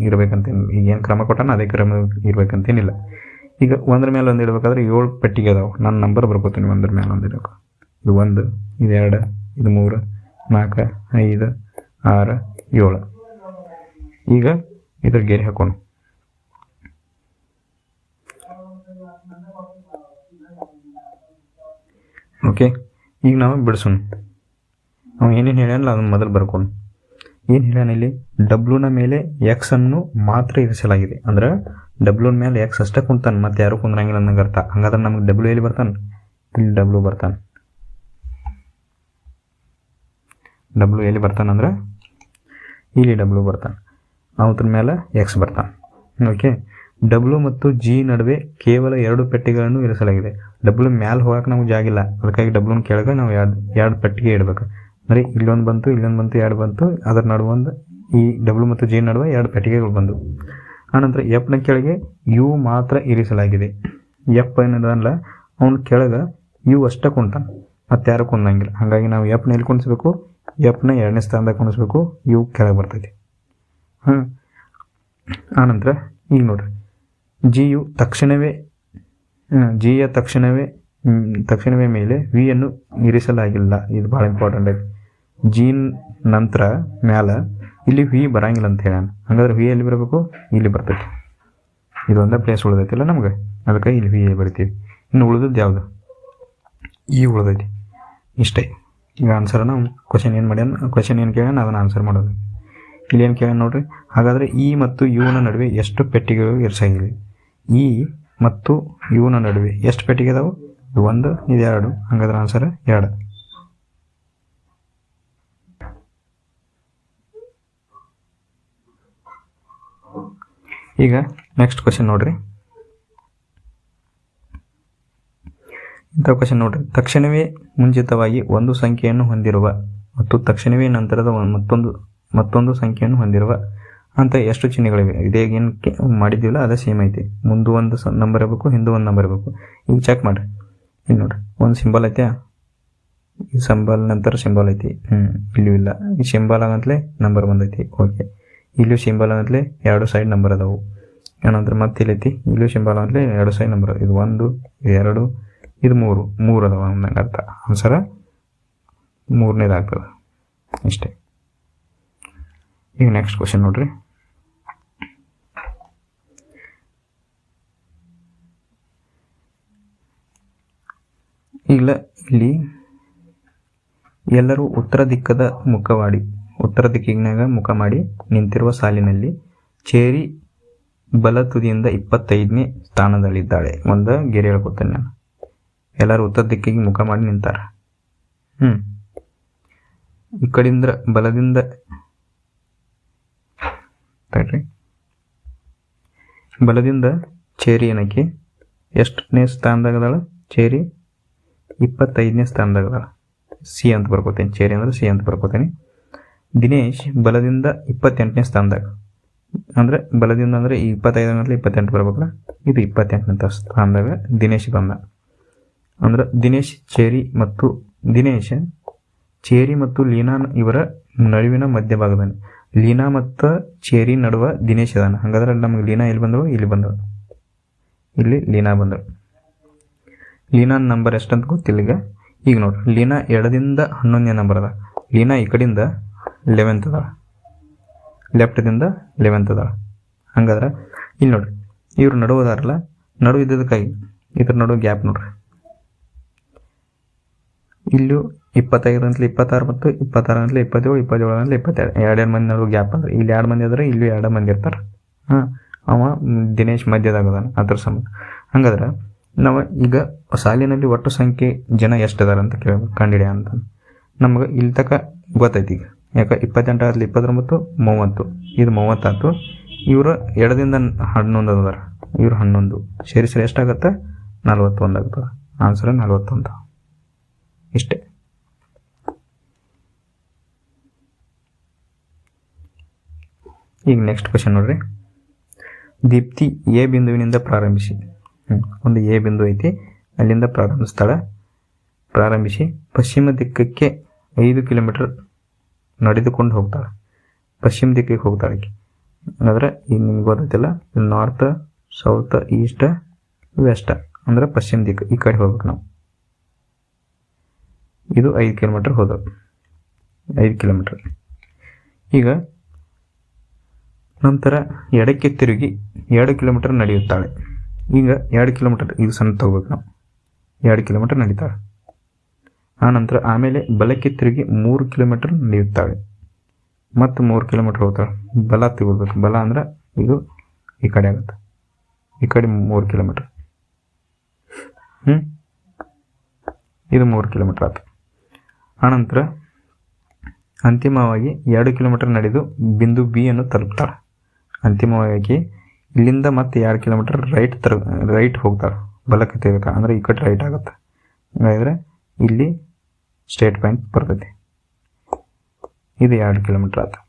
ಇರಬೇಕಂತೇನು, ಈಗ ಏನು ಕ್ರಮ ಕೊಟ್ಟಾನ ಅದೇ ಕ್ರಮ ಇರಬೇಕಂತೇನಿಲ್ಲ. ಈಗ ಒಂದ್ರ ಮೇಲೆ ಒಂದು ಇಡಬೇಕಾದ್ರೆ 7 ಪೆಟ್ಟಿಗೆ ಅದಾವೆ. ನಾನು ನಂಬರ್ ಬರ್ಕೋತೀನಿ ಒಂದ್ರ ಮೇಲೆ ಒಂದು ಇಡಬೇಕು. ಇದು 1, ಇದು 2, ಇದು 3, 4, 5, 6, 7. ಈಗ ಇದ್ರ ಗೆರೆ ಹಾಕೋಣ. ಓಕೆ, ಈಗ ನಾವು ಬಿಡಿಸೋಣ. ನಾವು ಏನೇನು ಹೇಳ್ಯಾನಲ್ಲ ಅದನ್ನು ಮೊದಲು ಬರ್ಕೊಂಡು. ಏನು ಹೇಳ್ಯಾನ ಇಲ್ಲಿ? ಡಬ್ಲ್ಯೂನ ಮೇಲೆ ಎಕ್ಸ್ ಅನ್ನು ಮಾತ್ರ ಇರಿಸಲಾಗಿದೆ. ಅಂದ್ರೆ ಡಬ್ಲ್ಯೂನ ಮೇಲೆ ಎಕ್ಸ್ ಅಷ್ಟೇ ಕುಂತಾನೆ, ಮತ್ತೆ ಯಾರು ಕುಂದ್ರಂಗಿಲ್ಲ ಅನ್ನಂಗೆ ಅರ್ಥ. ಹಂಗಾದ್ರೆ ನಮ್ಗೆ ಡಬ್ಲ್ಯೂ ಎಲ್ಲಿ ಬರ್ತಾನೆ? ಇಲ್ಲಿ ಡಬ್ಲ್ಯೂ ಬರ್ತಾನೆ. ಡಬ್ಲ್ಯೂ ಎಲ್ಲಿ ಬರ್ತಾನೆ ಅಂದ್ರೆ ಇಲ್ಲಿ ಡಬ್ಲ್ಯೂ ಬರ್ತಾನೆ, ಅವತ್ರ ಮೇಲೆ ಎಕ್ಸ್ ಬರ್ತಾನೆ. ಓಕೆ, ಡಬ್ಲ್ಯೂ ಮತ್ತು ಜಿ ನಡುವೆ ಕೇವಲ 2 ಪೆಟ್ಟಿಗೆಗಳನ್ನು ಇರಿಸಲಾಗಿದೆ. ಡಬ್ಲ್ಯೂ ಮ್ಯಾಲೆ ಹೋಗಕ್ಕೆ ನಮ್ಗೆ ಜಾಗಿಲ್ಲ, ಅದಕ್ಕಾಗಿ ಡಬ್ಲ್ಯೂನ ಕೆಳಗೆ ನಾವು ಎರಡು ಪೆಟ್ಟಿಗೆ ಇಡಬೇಕು. ಅಂದರೆ ಇಲ್ಲೊಂದು ಬಂತು, ಇಲ್ಲೊಂದು ಬಂತು, 2 ಬಂತು. ಅದರ ನಡುವೆ ಒಂದು ಈ ಡಬ್ಲ್ಯೂ ಮತ್ತು ಜಿ ನಡುವೆ 2 ಪೆಟ್ಟಿಗೆಗಳು ಬಂದು. ಆನಂತರ ಎಫ್ನ ಕೆಳಗೆ ಯು ಮಾತ್ರ ಇರಿಸಲಾಗಿದೆ. ಎಫ್ ಏನದಲ್ಲ, ಅವನ ಕೆಳಗೆ ಯು ಅಷ್ಟೇ ಕುಂತಾನೆ, ಮತ್ತೆ ಯಾರು ಕುಂದಂಗಿಲ್ಲ. ಹಾಗಾಗಿ ನಾವು ಎಫ್ನ ಎಲ್ಲಿ ಕುಣಿಸ್ಬೇಕು? ಎಫ್ನ 2ನೇ ಸ್ಥಾನದಾಗ ಕುಣಿಸ್ಬೇಕು, ಯು ಕೆಳಗೆ ಬರ್ತೈತಿ. ಆನಂತರ ಈಗ ನೋಡ್ರಿ, ಜಿಯ ತಕ್ಷಣವೇ ಮೇಲೆ ವಿ ಅನ್ನು ಇರಿಸಲಾಗಿಲ್ಲ. ಇದು ಭಾಳ ಇಂಪಾರ್ಟೆಂಟ್ ಐತಿ. ಜಿ ನಂತರ ಮ್ಯಾಲ ಇಲ್ಲಿ ವಿ ಬರಂಗಿಲ್ಲ ಅಂತ ಹೇಳ. ಹಂಗಾದ್ರೆ ವಿ ಎಲ್ಲಿ ಬರಬೇಕು? ಇಲ್ಲಿ ಬರ್ತೈತಿ. ಇದು ಒಂದೇ ಪ್ಲೇಸ್ ಉಳಿದೈತಿಲ್ಲ ನಮ್ಗೆ, ಅದಕ್ಕೆ ಇಲ್ಲಿ ವಿ ಬರಿತೀವಿ. ಇನ್ನು ಉಳಿದದ್ದು ಯಾವುದು? ಈ ಉಳಿದೈತಿ. ಇಷ್ಟೇ. ಈಗ ಆನ್ಸರ್ ನಾವು ಕ್ವಶನ್ ಏನು ಮಾಡ್ಯಾನ, ಕ್ವಶನ್ ಏನು ಕೇಳ್ಯಾನ ಅದನ್ನು ಆನ್ಸರ್ ಮಾಡೋದು. ಇಲ್ಲಿ ಏನು ಕೇಳ್ಯಾನ ನೋಡ್ರಿ. ಹಾಗಾದರೆ ಇ ಮತ್ತು ಯುನ ನಡುವೆ ಎಷ್ಟು ಪೆಟ್ಟಿಗೆಗಳು ಇರಿಸಾಗಿದೆ? ಇ ಮತ್ತು ಯುನ ನಡುವೆ ಎಷ್ಟು ಪೆಟ್ಟಿಗೆ ಇದಾವೆ? 1, ಇದು 2. ಹಾಗಾದ್ರೆ ಆನ್ಸರ್ 2. ಈಗ ನೆಕ್ಸ್ಟ್ ಕ್ವಶನ್ ನೋಡ್ರಿ. ಇಂಥ ಕ್ವಶನ್ ನೋಡ್ರಿ. ತಕ್ಷಣವೇ ಮುಂಚಿತವಾಗಿ ಒಂದು ಸಂಖ್ಯೆಯನ್ನು ಹೊಂದಿರುವ ಮತ್ತು ತಕ್ಷಣವೇ ನಂತರದ ಮತ್ತೊಂದು ಸಂಖ್ಯೆಯನ್ನು ಹೊಂದಿರುವ ಅಂತ ಎಷ್ಟು ಚಿಹ್ನೆಗಳಿವೆ? ಇದೇಗ ಏನು ಮಾಡಿದ್ದೀವಲ್ಲ ಅದೇ ಸೇಮ್ ಐತಿ. ಮುಂದೆ ಒಂದು ನಂಬರ್ ಇರಬೇಕು, ಹಿಂದೆ ಒಂದು ನಂಬರ್ ಇರಬೇಕು. ಈಗ ಚೆಕ್ ಮಾಡಿರಿ. ಇಲ್ಲಿ ನೋಡ್ರಿ, ಒಂದು ಸಿಂಬಲ್ ಐತೆ, ಈ ಸಿಂಬಲ್ ನಂತರ ಸಿಂಬಲ್ ಐತಿ. ಇಲ್ಲೂ ಇಲ್ಲ. ಈ ಸಿಂಬಲ್ ಆಗಂತಲೇ ನಂಬರ್ ಬಂದೈತಿ. ಓಕೆ. ಇಲ್ಲೂ ಸಿಂಬಲ್ ಆಗಂತಲೇ 2 ಸೈಡ್ ನಂಬರ್ ಅದಾವು. ಏನಂದ್ರೆ ಮತ್ತೆ ಇಲ್ಲೈತಿ, ಇಲ್ಲೂ ಸಿಂಬಲ್ ಆಗಂತಲೇ 2 ಸೈಡ್ ನಂಬರ್. ಇದು 1, ಇದು 2, ಇದು 3 ಅದಾವ ಅಂದಂಗೆ ಅರ್ಥ. ಆನ್ಸರ 3ನೇದಾಗ್ತದೆ. ಇಷ್ಟೇ. ಈಗ ನೆಕ್ಸ್ಟ್ ಕ್ವಶನ್ ನೋಡ್ರಿ. ಈಗ ಇಲ್ಲಿ ಎಲ್ಲರೂ ಉತ್ತರ ದಿಕ್ಕಿನಾಗ ಮುಖ ಮಾಡಿ ನಿಂತಿರುವ ಸಾಲಿನಲ್ಲಿ ಚೇರಿ ಬಲ ತುದಿಯಿಂದ 25ನೇ ಸ್ಥಾನದಲ್ಲಿದ್ದಾಳೆ. ಒಂದು ಗೆರೆ ಹೇಳ್ಕೊತೇನೆ ನಾನು. ಎಲ್ಲರೂ ಉತ್ತರ ದಿಕ್ಕಿಗೆ ಮುಖ ಮಾಡಿ ನಿಂತಾರ. ಈ ಕಡೆಯಿಂದ ಬಲದಿಂದ ಚೇರಿ ಏನಕ್ಕೆ ಎಷ್ಟನೇ ಸ್ಥಾನದಾಗದಾಳ? ಚೇರಿ 25ನೇ ಸ್ಥಾನದಾಗದಾಳ. ಸಿ ಅಂತ ಬರ್ಕೋತೇನೆ. ಚೇರಿ ಅಂದ್ರೆ ಸಿ ಅಂತ ಬರ್ಕೋತೇನೆ. ದಿನೇಶ್ ಬಲದಿಂದ 28ನೇ ಸ್ಥಾನದಾಗ. ಅಂದ್ರೆ ಬಲದಿಂದ ಅಂದ್ರೆ ಈ 25 ಅಂದ್ರೆ 28 ಬರ್ಬೇಕಲ್ಲ. ಇದು 28ನೇ ಸ್ಥಾನದಾಗ ದಿನೇಶ್ ಬಂದ. ಅಂದ್ರೆ ದಿನೇಶ್ ಚೇರಿ ಮತ್ತು ಲೀನಾ ಇವರ ನಡುವಿನ ಮಧ್ಯಭಾಗದಾನೆ. ಲೀನಾ ಮತ್ತು ಚೇರಿ ನಡುವ ದಿನೇಶ್ ಅದಾನ. ಹಂಗಾದ್ರೆ ನಮ್ಗೆ ಲೀನಾ ಎಲ್ಲಿ ಬಂದಳು? ಇಲ್ಲಿ ಬಂದಳು. ಇಲ್ಲಿ ಲೀನಾ ಬಂದಳು. ಲೀನಾ ನಂಬರ್ ಎಷ್ಟಂತ ಗೊತ್ತಿಲ್ಲ. ಈಗ ನೋಡ್ರಿ, ಲೀನಾ ಎಡದಿಂದ 11ನೇ ನಂಬರ್ ಅದ. ಲೀನಾ ಈ ಕಡೆಯಿಂದ 11th ಅದಾಳ, ಲೆಫ್ಟ್ದಿಂದ 11th ಅದಾಳ. ಹಂಗಾದ್ರೆ ಇಲ್ಲಿ ನೋಡ್ರಿ, ಇವ್ರು ನಡುವುದಾರಲ್ಲ, ನಡು ಇದ್ದದಕ್ಕಾಗಿ ಇದ್ರ ನಡುವೆ ಗ್ಯಾಪ್ ನೋಡ್ರಿ. ಇಲ್ಲೂ 25 ಅಂತಲೇ 26 ಮತ್ತು 26 ಅಂತಲೇ 27, 27 ಅಂತಲೇ 22. 2 ಮಂದಿ ನಡುವೆ ಗ್ಯಾಪ್ ಅಂದ್ರೆ ಇಲ್ಲಿ 2 ಮಂದಿ ಆದ್ರೆ ಇಲ್ಲೂ 2 ಮಂದಿ ಇರ್ತಾರೆ. ಅವ ದಿನೇಶ್ ಮಧ್ಯದಾಗದಾನ, ಅದ್ರ ಸಂಬಂಧ. ಹಂಗಾದ್ರೆ ನಾವು ಈಗ ಸಾಲಿನಲ್ಲಿ ಒಟ್ಟು ಸಂಖ್ಯೆ ಜನ ಎಷ್ಟಿದಾರ ಅಂತ ಕೇಳಬೇಕು, ಕಂಡಿಡಿಯ ಅಂತ. ನಮಗೆ ಇಲ್ಲಿ ತನಕ ಗೊತ್ತೈತಿ. ಈಗ ಯಾಕೆ 28 ಆಗಲಿ 29, 30. ಇದು 30 ಆಯ್ತು. ಇವರು ಎಡದಿಂದ 11 ಅದಾರ, ಇವ್ರು 11 ಸೇರಿಸಿ ಎಷ್ಟಾಗತ್ತೆ? 41 ಆಗ್ತದೆ. ಆನ್ಸರ್ 41. ಇಷ್ಟೇ. ಈಗ ನೆಕ್ಸ್ಟ್ ಕ್ವಶನ್ ನೋಡ್ರಿ. ದೀಪ್ತಿ ಎ ಬಿಂದುವಿನಿಂದ ಪ್ರಾರಂಭಿಸಿ. ಒಂದು ಎ ಬಿಂದು ಐತಿ, ಅಲ್ಲಿಂದ ಪ್ರಾರಂಭಿಸಿ ಪಶ್ಚಿಮ ದಿಕ್ಕಕ್ಕೆ 5 ಕಿಲೋಮೀಟರ್ ನಡೆದುಕೊಂಡು ಹೋಗ್ತಾಳೆ. ಪಶ್ಚಿಮ ದಿಕ್ಕಿಗೆ ಹೋಗ್ತಾಳೆ. ಅಂದರೆ ಈಗ ನಿಮ್ಗೆ ಗೊತ್ತೈತಿಲ್ಲ, ನಾರ್ತ್, ಸೌತ್, ಈಸ್ಟ್, ವೆಸ್ಟ್ ಅಂದ್ರೆ ಪಶ್ಚಿಮ ದಿಕ್ಕು. ಈ ಕಡೆ ಹೋಗ್ಬೇಕು ನಾವು. ಇದು 5 ಕಿಲೋಮೀಟರ್ ಹೋದವು. 5 ಕಿಲೋಮೀಟರ್. ಈಗ ನಂತರ ಎಡಕ್ಕೆ ತಿರುಗಿ 2 ಕಿಲೋಮೀಟರ್ ನಡೆಯುತ್ತಾಳೆ. ಈಗ 2 ಕಿಲೋಮೀಟರ್, ಇದು ಸಣ್ಣ ತಗೋಬೇಕು ನಾವು. 2 ಕಿಲೋಮೀಟರ್ ನಡೀತಾಳೆ. ಆನಂತರ ಆಮೇಲೆ ಬಲಕ್ಕೆ ತಿರುಗಿ 3 ಕಿಲೋಮೀಟರ್ ನಡೆಯುತ್ತಾಳೆ. ಮತ್ತು 3 ಕಿಲೋಮೀಟರ್ ಹೋಗ್ತಾಳೆ. ಬಲ ತಗೋಬೇಕು. ಬಲ ಅಂದ್ರೆ ಇದು ಈ ಕಡೆ ಆಗುತ್ತೆ. ಈ ಕಡೆ 3 ಕಿಲೋಮೀಟರ್. ಇದು 3 ಕಿಲೋಮೀಟರ್ ಆಯ್ತು. ಆನಂತರ ಅಂತಿಮವಾಗಿ 2 ಕಿಲೋಮೀಟರ್ ನಡೆದು ಬಿಂದು ಬಿ ಅನ್ನು ತಲುಪ್ತಾಳೆ. ಅಂತಿಮವಾಗಿ ಇಲ್ಲಿಂದ ಮತ್ತೆ 2 ಕಿಲೋಮೀಟರ್ ರೈಟ್ ಹೋಗ್ತಾಳೆ. ಬಲಕ್ಕೆ ತಿರುಗ್ತಾಳೆ ಅಂದರೆ ಈ ಕಡೆ ರೈಟ್ ಆಗುತ್ತೆ. ಹಾಗಾದರೆ ಇಲ್ಲಿ ಸ್ಟೇಟ್ ಪಾಯಿಂಟ್ ಬರ್ತೈತಿ. ಇದು 2 ಕಿಲೋಮೀಟರ್ ಆಯ್ತು.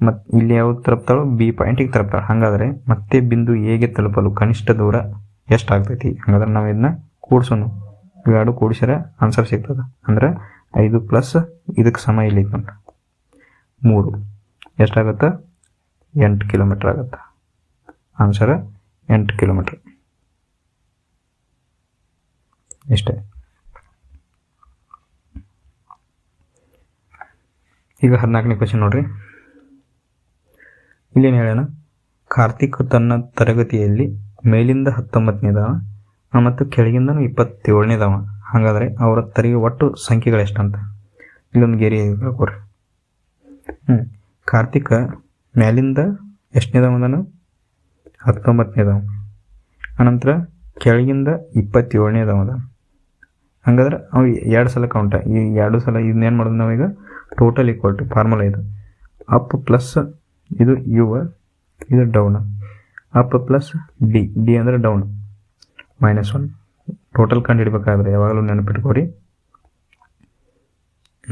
ಮತ್ತು ಇಲ್ಲಿ ಯಾವ್ದು ತಲುಪ್ತಾಳೋ? ಬಿ ಪಾಯಿಂಟಿಗೆ ತಲುಪ್ತಾಳೆ. ಹಾಗಾದರೆ ಮತ್ತೆ ಬಿಂದು ಎಗೆ ತಲುಪಲು ಕನಿಷ್ಠ ದೂರ ಎಷ್ಟಾಗ್ತೈತಿ? ಹಾಗಾದ್ರೆ ನಾವು ಇದನ್ನ ಕೂಡ್ಸೋಣ. ಇವೆರಡು ಕೂಡಿಸಿದ್ರೆ ಆನ್ಸರ್ ಸಿಗ್ತದೆ. ಅಂದ್ರೆ 5 ಪ್ಲಸ್ ಇದಕ್ಕೆ ಸಮ ಇಲ್ಲಿ ನೋಡ್ರಿ 3 ಎಷ್ಟಾಗುತ್ತೆ? 8 ಕಿಲೋಮೀಟರ್ ಆಗುತ್ತೆ. Answer 8 kilometre. ಇಷ್ಟೇ. ಈಗ 14ನೇ ಕ್ವಶನ್ ನೋಡ್ರಿ. ಇಲ್ಲೇನು ಹೇಳೋಣ? ಕಾರ್ತಿಕ್ ತನ್ನ ತರಗತಿಯಲ್ಲಿ ಮೇಲಿಂದ 19ನೇದವ ಮತ್ತು ಕೆಳಗಿಂದನೂ 27ನೇದವ. ಹಾಗಾದರೆ ಅವರ ತರಿಗೆ ಒಟ್ಟು ಸಂಖ್ಯೆಗಳು ಎಷ್ಟಂತ ಇಲ್ಲೊಂದು ಗೆರೆ ಹಾಕೋರಿ. ಕಾರ್ತಿಕ ಮೇಲಿಂದ ಎಷ್ಟನೇದವನು? 19ನೇದವ. ಅನಂತರ ಕೆಳಗಿಂದ 27ನೇದವದ. ಹಾಗಾದ್ರೆ ಅವು 2 ಸಲ ಕೌಂಟ. ಈ 2 ಸಲ ಇದನ್ನೇನು ಮಾಡೋದು ನಾವೀಗ? ಟೋಟಲ್ ಈಕ್ವಲ್ ಟು ಫಾರ್ಮುಲಾ ಇದು. ಅಪ್ ಪ್ಲಸ್ ಇದು ಯು, ಇದು down. Up plus D, D ಅಂದರೆ ಡೌನ್, -1 ಟೋಟಲ್ ಕಂಡು ಹಿಡಿಬೇಕಾದ್ರೆ ಯಾವಾಗಲೂ ನೆನಪಿಟ್ಕೋರಿ,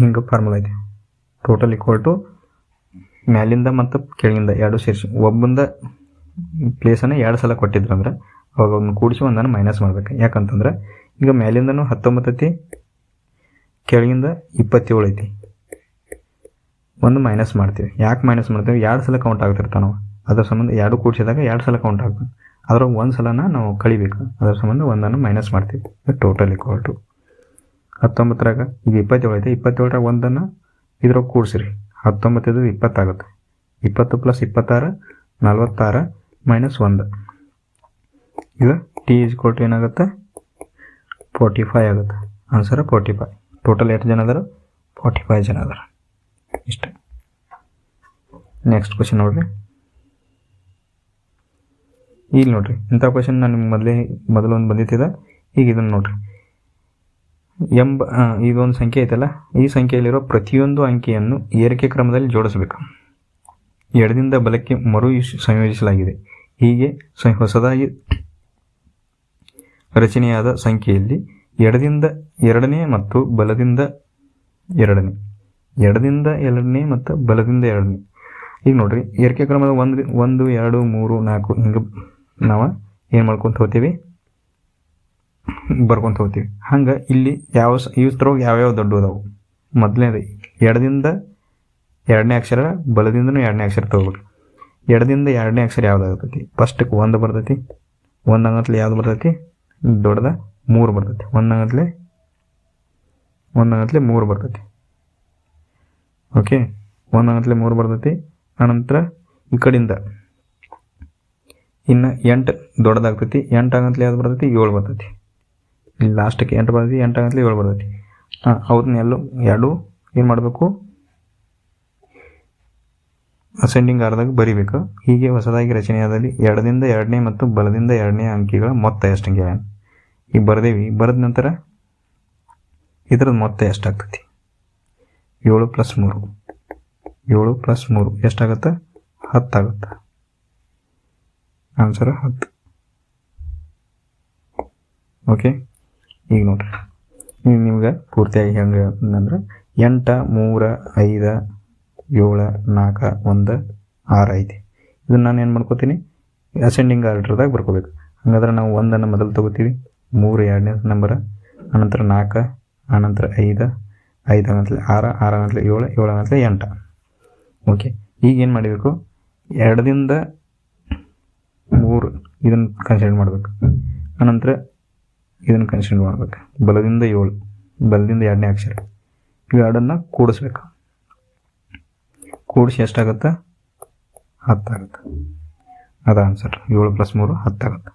ಹಿಂಗೆ ಫಾರ್ಮುಲಾ ಐತಿ. ಟೋಟಲ್ ಈಕ್ವಲ್ ಟು ಮ್ಯಾಲಿಂದ ಮತ್ತು ಕೆಳಗಿಂದ ಎರಡು ಸೇರಿಸಿ ಒಬ್ಬಂದ ಪ್ಲೇಸನ್ನು 2 ಸಲ ಕೊಟ್ಟಿದ್ರಂದ್ರೆ ಅವಾಗ ಒಂದು ಕೂಡಿಸಿ ಒಂದನ್ನು ಮೈನಸ್ ಮಾಡ್ಬೇಕು. ಯಾಕಂತಂದ್ರೆ ಈಗ ಮ್ಯಾಲಿಂದನೂ 19 ಐತಿ, ಕೆಳಗಿಂದ 27 ಐತಿ. ಒಂದು ಮೈನಸ್ ಮಾಡ್ತೀವಿ. ಯಾಕೆ ಮೈನಸ್ ಮಾಡ್ತೀವಿ? 2 ಸಲ ಕೌಂಟ್ ಆಗ್ತಿರ್ತಾವೆ ನಾವು. ಅದರ ಸಂಬಂಧ 2 ಕೂಡಿಸಿದಾಗ 2 ಸಲ ಕೌಂಟ್ ಆಗ್ತದೆ. ಅದ್ರಾಗ 1 ಸಲನ ನಾವು ಕಳಿಬೇಕು. ಅದರ ಸಂಬಂಧ ಒಂದನ್ನು ಮೈನಸ್ ಮಾಡ್ತೀವಿ. ಟೋಟಲ್ ಈಕ್ವಲ್ ಟು 19ರಾಗ ಈಗ 27 ಐತೆ, 27ರಾಗ ಒಂದನ್ನು ಇದ್ರಾಗ ಕೂಡಿಸ್ರಿ. 19 ಇದು 20 ಆಗುತ್ತೆ. 20 + 26 46 - 1. ಈಗ ಟಿ ಈಕ್ವಲ್ ಟು ಏನಾಗುತ್ತೆ? 45 ಆಗುತ್ತೆ. ಆನ್ಸರ್ 45. ಟೋಟಲ್ ಎಷ್ಟು ಜನ ಅದಾರ? 45 ಜನ ಅದಾರ. ಇಷ್ಟ. ನೆಕ್ಸ್ಟ್ ಕ್ವಶನ್ ನೋಡ್ರಿ. ಈಗ ನೋಡ್ರಿ, ಇಂಥ ಕ್ವಶನ್ ನಾನು ನಿಮ್ಗೆ ಮೊದಲು ಒಂದು ಬಂದಿತ್ತಿದೆ. ಈಗ ಇದನ್ನು ನೋಡ್ರಿ, ಇದೊಂದು ಸಂಖ್ಯೆ ಐತಲ್ಲ, ಈ ಸಂಖ್ಯೆಯಲ್ಲಿರೋ ಪ್ರತಿಯೊಂದು ಅಂಕಿಯನ್ನು ಏರಿಕೆ ಕ್ರಮದಲ್ಲಿ ಜೋಡಿಸಬೇಕು. ಎಡದಿಂದ ಬಲಕ್ಕೆ ಸಂಯೋಜಿಸಲಾಗಿದೆ. ಹೀಗೆ ಹೊಸದಾಗಿ ರಚನೆಯಾದ ಸಂಖ್ಯೆಯಲ್ಲಿ ಎಡದಿಂದ ಎರಡನೇ ಮತ್ತು ಬಲದಿಂದ ಎರಡನೇ, ಎಡದಿಂದ ಎರಡನೇ ಮತ್ತು ಬಲದಿಂದ ಎರಡನೇ. ಈಗ ನೋಡ್ರಿ, ಏರಿಕೆ ಕ್ರಮದ 1 2 3 4 ಹಿಂಗೆ ನಾವು ಏನು ಮಾಡ್ಕೊತ ಹೋಗ್ತೀವಿ? ಬರ್ಕೊತ ಹೋಗ್ತೀವಿ. ಹಂಗೆ ಇಲ್ಲಿ ಇವ್ರೊಳಗೆ ಯಾವ್ಯಾವ ದೊಡ್ಡ ಅದಾವು? ಮೊದಲನೇದು ಎಡದಿಂದ ಎರಡನೇ ಅಕ್ಷರ, ಬಲದಿಂದನೂ ಎರಡನೇ ಅಕ್ಷರ ತಗೋಬೇಕು. ಎಡದಿಂದ ಎರಡನೇ ಅಕ್ಷರ ಯಾವ್ದಾಗತೈತಿ? ಫಸ್ಟಕ್ಕೆ 1 ಬರ್ತೈತಿ. 1 ಅಂಗತ್ಲೆ ಯಾವ್ದು ಬರ್ತೈತಿ? ದೊಡ್ಡದ 3 ಬರ್ತೈತಿ. 1 ಅಂಗತ್ಲೆ 3 ಬರ್ತೈತಿ. ಓಕೆ, 1 ಅಂಗತ್ಲೆ 3 ಬರ್ತೈತಿ. ಆನಂತರ ಈ ಕಡೆಯಿಂದ ಇನ್ನು 8 ದೊಡ್ಡದಾಗ್ತೈತಿ. 8 ಅಂಗತ್ಲೆ ಯಾವ್ದು ಬರ್ತೈತಿ? 7 ಬರ್ತೈತಿ. ಇಲ್ಲಿ ಲಾಸ್ಟಕ್ಕೆ 8 ಬರ್ತೈತಿ. 8 ಅಂಗತ್ಲೆ 7 ಬರ್ತೈತಿ. ಅವ್ರನ್ನೆಲ್ಲೂ ಎರಡು ಏನು ಮಾಡಬೇಕು? ಅಸೆಂಡಿಂಗ್ ಆರ್ದಾಗ ಬರಿಬೇಕು. ಹೀಗೆ ಹೊಸದಾಗಿ ರಚನೆಯಾದಲ್ಲಿ ಎಡದಿಂದ ಎರಡನೇ ಮತ್ತು ಬಲದಿಂದ ಎರಡನೇ ಅಂಕಿಗಳ ಮೊತ್ತ ಎಷ್ಟಂಗೆ ಈಗ ಬರೆದೇವಿ. ಬರೆದ ನಂತರ ಇದ್ರದ್ದು ಮೊತ್ತ ಎಷ್ಟಾಗ್ತೈತಿ? 7 + 3 7 + 3 ಎಷ್ಟಾಗುತ್ತೆ? 10 ಆಗುತ್ತೆ. ಆನ್ಸರ್ 10. ಓಕೆ, ಈಗ ನೋಡ್ರಿ, ನಿಮ್ಗೆ ಪೂರ್ತಿಯಾಗಿ ಹೆಂಗೆ ಅಂದ್ರೆ 8 3 5 7 4 1 6 ಐತಿ. ಇದನ್ನು ನಾನು ಏನು ಮಾಡ್ಕೋತೀನಿ? ಅಸೆಂಡಿಂಗ್ ಆರ್ಡ್ರದಾಗ ಬರ್ಕೋಬೇಕು. ಹಾಗಾದ್ರೆ ನಾವು 1 ಮೊದಲು ತೊಗೋತೀವಿ, 3 ಎರಡನೇ ನಂಬರ, ಆನಂತರ 4, ಆನಂತರ 5 ಅಂಗಂತಲೇ 6 ಅಂಗಂತಲೇ 7 ಅಂಗಂತಲೇ 8. ಓಕೆ, ಈಗ ಏನು ಮಾಡಬೇಕು? ಎಡದಿಂದ 3 ಇದನ್ನು ಕನ್ಸಿಡರ್ ಮಾಡಬೇಕು. ಆನಂತರ ಇದನ್ನು ಕನ್ಸಿಡರ್ ಮಾಡಬೇಕು. ಬಲದಿಂದ 7, ಬಲದಿಂದ ಎರಡನೇ ಅಕ್ಷರ, ಇವೆರಡನ್ನು ಕೂಡಿಸ್ಬೇಕು. ಕೂಡಿಸಿ ಎಷ್ಟಾಗುತ್ತೆ? 10 ಆಗುತ್ತೆ. ಅದು ಆನ್ಸರ್. 7 + 3 10 ಆಗುತ್ತೆ.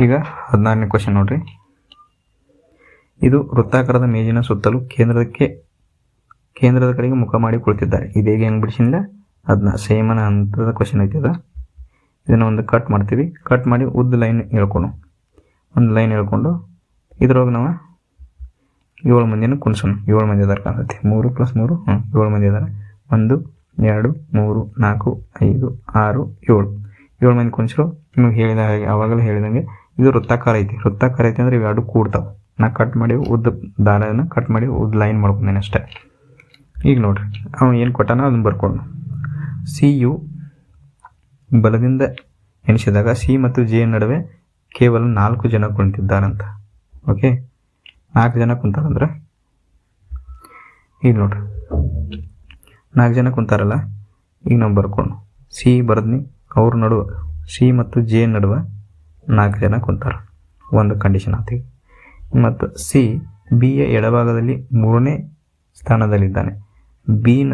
ಈಗ 14ನೇ ಕ್ವಶನ್ ನೋಡ್ರಿ. ಇದು ವೃತ್ತಾಕಾರದ ಮೇಜಿನ ಸುತ್ತಲೂ ಕೇಂದ್ರದ ಕಡೆಗೆ ಮುಖ ಮಾಡಿ ಕುಳಿತಿದ್ದಾರೆ. ಇದು ಹೇಗೆ ಹೆಂಗೆ ಬಿಡಿಸಿಲ್ಲ ಅದನ್ನ ಸೇಮನ ಹಂತದ ಕ್ವಶನ್ ಐತಿದ. ಇದನ್ನು ಒಂದು ಕಟ್ ಮಾಡ್ತೀವಿ. ಕಟ್ ಮಾಡಿ ಉದ್ದ ಲೈನ್ ಒಂದು ಲೈನ್ ಹೇಳ್ಕೊಂಡು ಇದ್ರೊಳಗೆ ನಾವು 7 ಮಂದಿನ ಕುಣಿಸೋಣ. 7 ಮಂದಿ ಇದಾರೆ ಕಾಣ್ತೈತಿ. 3 + 3 7 ಮಂದಿ ಇದ್ದಾರೆ. 1 2 3 4 5 6 7 ಮಂದಿ ಕುಣಿಸ್ರು. ನಿಮಗೆ ಹೇಳಿದ ಹಾಗೆ ಆವಾಗಲೇ ಹೇಳಿದಂಗೆ ಇದು ವೃತ್ತಾಕಾರ ಐತಿ. ವೃತ್ತಾಕಾರ ಐತಿ ಅಂದ್ರೆ ಇವೆರಡು ಕೂಡ್ತಾವೆ. ನಾ ಕಟ್ ಮಾಡಿ ಉದ್ದ ದಾರನ ಕಟ್ ಮಾಡಿ ಉದ್ದ ಲೈನ್ ಮಾಡ್ಕೊಂಡೇನೆ ಅಷ್ಟೇ. ಈಗ ನೋಡ್ರಿ, ಅವನು ಏನು ಕೊಟ್ಟಾನ ಅದನ್ನು ಬರ್ಕೊಂಡು, ಸಿ ಯು ಬಲದಿಂದ ಎಣಿಸಿದಾಗ ಸಿ ಮತ್ತು ಜೆ ನಡುವೆ ಕೇವಲ 4 ಜನ ಕುಳಿತಿದ್ದಾರಂತ. ಓಕೆ, 4 ಜನ ಕುಂತಾರಂದ್ರೆ ಈಗ ನೋಡ್ರಿ, 4 ಜನ ಕುಂತಾರಲ್ಲ. ಈಗ ನಾವು ಬರ್ಕೊಂಡು ಸಿ ಬರೆದ್ನಿ, ಅವ್ರ ನಡುವೆ ಸಿ ಮತ್ತು ಜೆ ನಡುವೆ 4 ಜನ ಕುಂತಾರ. ಒಂದು ಕಂಡೀಷನ್ ಆಗ್ತೀವಿ. ಮತ್ತು ಸಿ ಬಿಯ ಎಡಭಾಗದಲ್ಲಿ 3ನೇ ಸ್ಥಾನದಲ್ಲಿದ್ದಾನೆ. ಬಿನ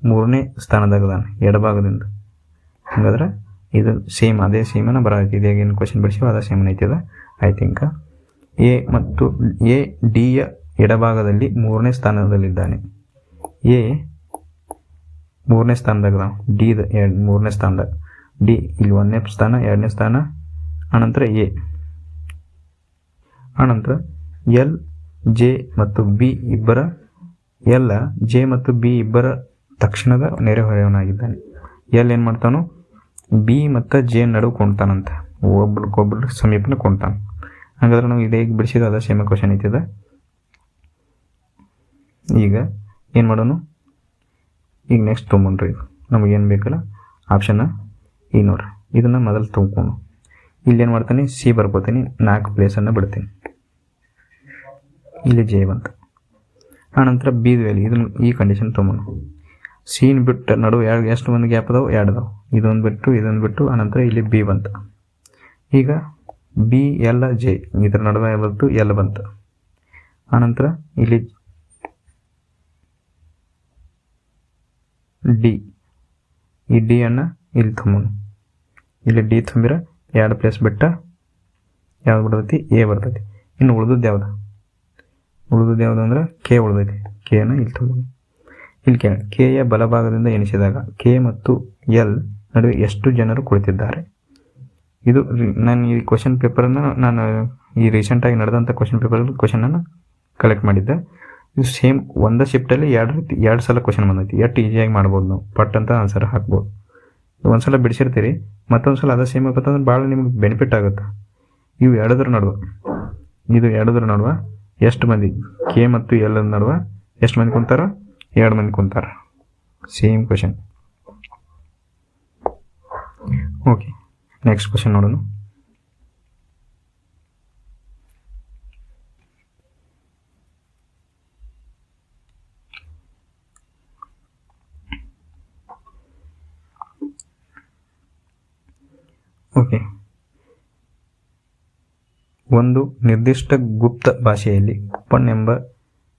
3ನೇ ಸ್ಥಾನದಾಗಿದ್ದಾನೆ ಎಡಭಾಗದಿಂದ. ಹಾಗಾದ್ರೆ ಇದು ಸೇಮ್, ಅದೇ ಸೇಮನ ಬರೈತಿ. ಇದೇ ಏನು ಕ್ವಶನ್ ಬಿಡಿಸಿವ ಅದೇ ಸೇಮನ್ ಐತಿದ. ಐ ಥಿಂಕ್ ಎ ಡಿಯ ಎಡಭಾಗದಲ್ಲಿ 3ನೇ ಸ್ಥಾನದಲ್ಲಿದ್ದಾನೆ. ಎ 3ನೇ ಸ್ಥಾನದಾಗ, ಡಿ 3ನೇ ಸ್ಥಾನದಾಗ, ಡಿ ಇಲ್ಲಿ 1ನೇ ಸ್ಥಾನ, 2ನೇ ಸ್ಥಾನ, ಆನಂತರ ಎ, ಆನಂತರ ಎಲ್ ಜೆ ಮತ್ತು ಬಿ ಇಬ್ಬರ ಎಲ್ ಜೆ ಮತ್ತು ಬಿ ಇಬ್ಬರ ತಕ್ಷಣದ ನೆರೆಹೊರೆಯವನಾಗಿದ್ದಾನೆ. ಎಲ್ ಏನು ಮಾಡ್ತಾನೋ ಬಿ ಮತ್ತು ಜೆ ನಡುವೆ ಕೊಂಡ್ತಾನಂತೆ, ಒಬ್ರಿಗೊಬ್ರು ಸಮೀಪನ ಕೊಂಡ್ತಾನೆ. ಹಾಗಾದ್ರೆ ನಾವು ಇದೇ ಬಿಡಿಸಿದ ಅದ ಸೇಮ್ ಕ್ವಶನ್ ಐತಿದ. ಈಗ ಏನು ಮಾಡೋಣ, ಈಗ ನೆಕ್ಸ್ಟ್ ತೊಗೊಂಡ್ರಿ ಇದು ನಮಗೇನು ಬೇಕಲ್ಲ ಆಪ್ಷನ್ನ. ಈಗ ನೋಡ್ರಿ ಇದನ್ನು ಮೊದಲು ತೊಗೊಂಡು ಇಲ್ಲೇನು ಮಾಡ್ತೀನಿ, ಸಿ ಬರ್ಕೋತೀನಿ, 4 ಪ್ಲೇಸನ್ನು ಬಿಡ್ತೀನಿ, ಇಲ್ಲಿ ಜೆ ಬಂತು. ಆನಂತರ ಬಿ ವ್ಯಾಲ್ಯೂ ಇದನ್ನು ಈ ಕಂಡೀಷನ್ ತೊಗೊಂಡು ಸೀನ್ ಬಿಟ್ಟು ನಡುವೆ ಎಷ್ಟು ಒಂದು ಗ್ಯಾಪ್ ಅದಾವೆ, 2 ಅದಾವೆ, ಇದೊಂದು ಬಿಟ್ಟು ಆನಂತರ ಇಲ್ಲಿ ಬಿ ಬಂತು. ಈಗ ಬಿ ಎಲ್ ಜೆ ಇದರ ನಡುವೆ ಬಂತು, ಎಲ್ ಬಂತು. ಆನಂತರ ಇಲ್ಲಿ ಡಿ, ಈ ಡಿ ಅನ್ನು ಇಲ್ಲಿ ತೊಗೊಂಡು ಇಲ್ಲಿ ಡಿ ತುಂಬಿರ 2 ಪ್ಲೇಸ್ ಬಿಟ್ಟ ಯಾವ್ದು ಬರ್ತೈತಿ, ಎ ಬರ್ತೈತಿ. ಇನ್ನು ಉಳಿದದ್ದು ಯಾವುದು ಅಂದ್ರೆ ಕೆ ಉಳಿದೈತಿ. ಕೆನ ಇಲ್ಲಿ ತೊಗೊಂಡು ಇಲ್ಲಿ ಕೆಯ ಬಲಭಾಗದಿಂದ ಎಣಿಸಿದಾಗ ಕೆ ಮತ್ತು ಎಲ್ ನಡುವೆ ಎಷ್ಟು ಜನರು ಕುಳಿತಿದ್ದಾರೆ. ಇದು ನಾನು ಈ ಕ್ವಶನ್ ಪೇಪರನ್ನು ನಾನು ಈ ರೀಸೆಂಟಾಗಿ ನಡೆದಂಥ ಕ್ವಶನನ್ನು ಕಲೆಕ್ಟ್ ಮಾಡಿದ್ದೆ. ಇದು ಸೇಮ್ ಒಂದೇ ಶಿಫ್ಟಲ್ಲಿ 2 ಸಲ ಕ್ವಶನ್ ಬಂದೈತಿ. ಎಷ್ಟು ಈಸಿಯಾಗಿ ಮಾಡ್ಬೋದು, ನಾವು ಪಟ್ ಅಂತ ಆನ್ಸರ್ ಹಾಕ್ಬೋದು. ಒಂದ್ಸಲ ಬಿಡಿಸಿರ್ತೀರಿ, ಮತ್ತೊಂದು ಸಲ ಅದೇ ಸೇಮ್ ಆಗತ್ತಂದ್ರೆ ಭಾಳ ನಿಮ್ಗೆ ಬೆನಿಫಿಟ್ ಆಗುತ್ತೆ. ಇವು ಎರಡದ್ರ ನಡುವೆ ಎಷ್ಟು ಮಂದಿ, ಕೆ ಮತ್ತು ಎಲ್ ನಡುವೆ ಎಷ್ಟು ಮಂದಿ ಕುಂತಾರ, 2 ಮಂದಿ ಕುಂತಾರ. Same question. Okay, next question ನೋಡೋಣ. ಓಕೆ, ಒಂದು ನಿರ್ದಿಷ್ಟ ಗುಪ್ತ ಭಾಷೆಯಲ್ಲಿ ಕೂಪನ್ ಎಂಬ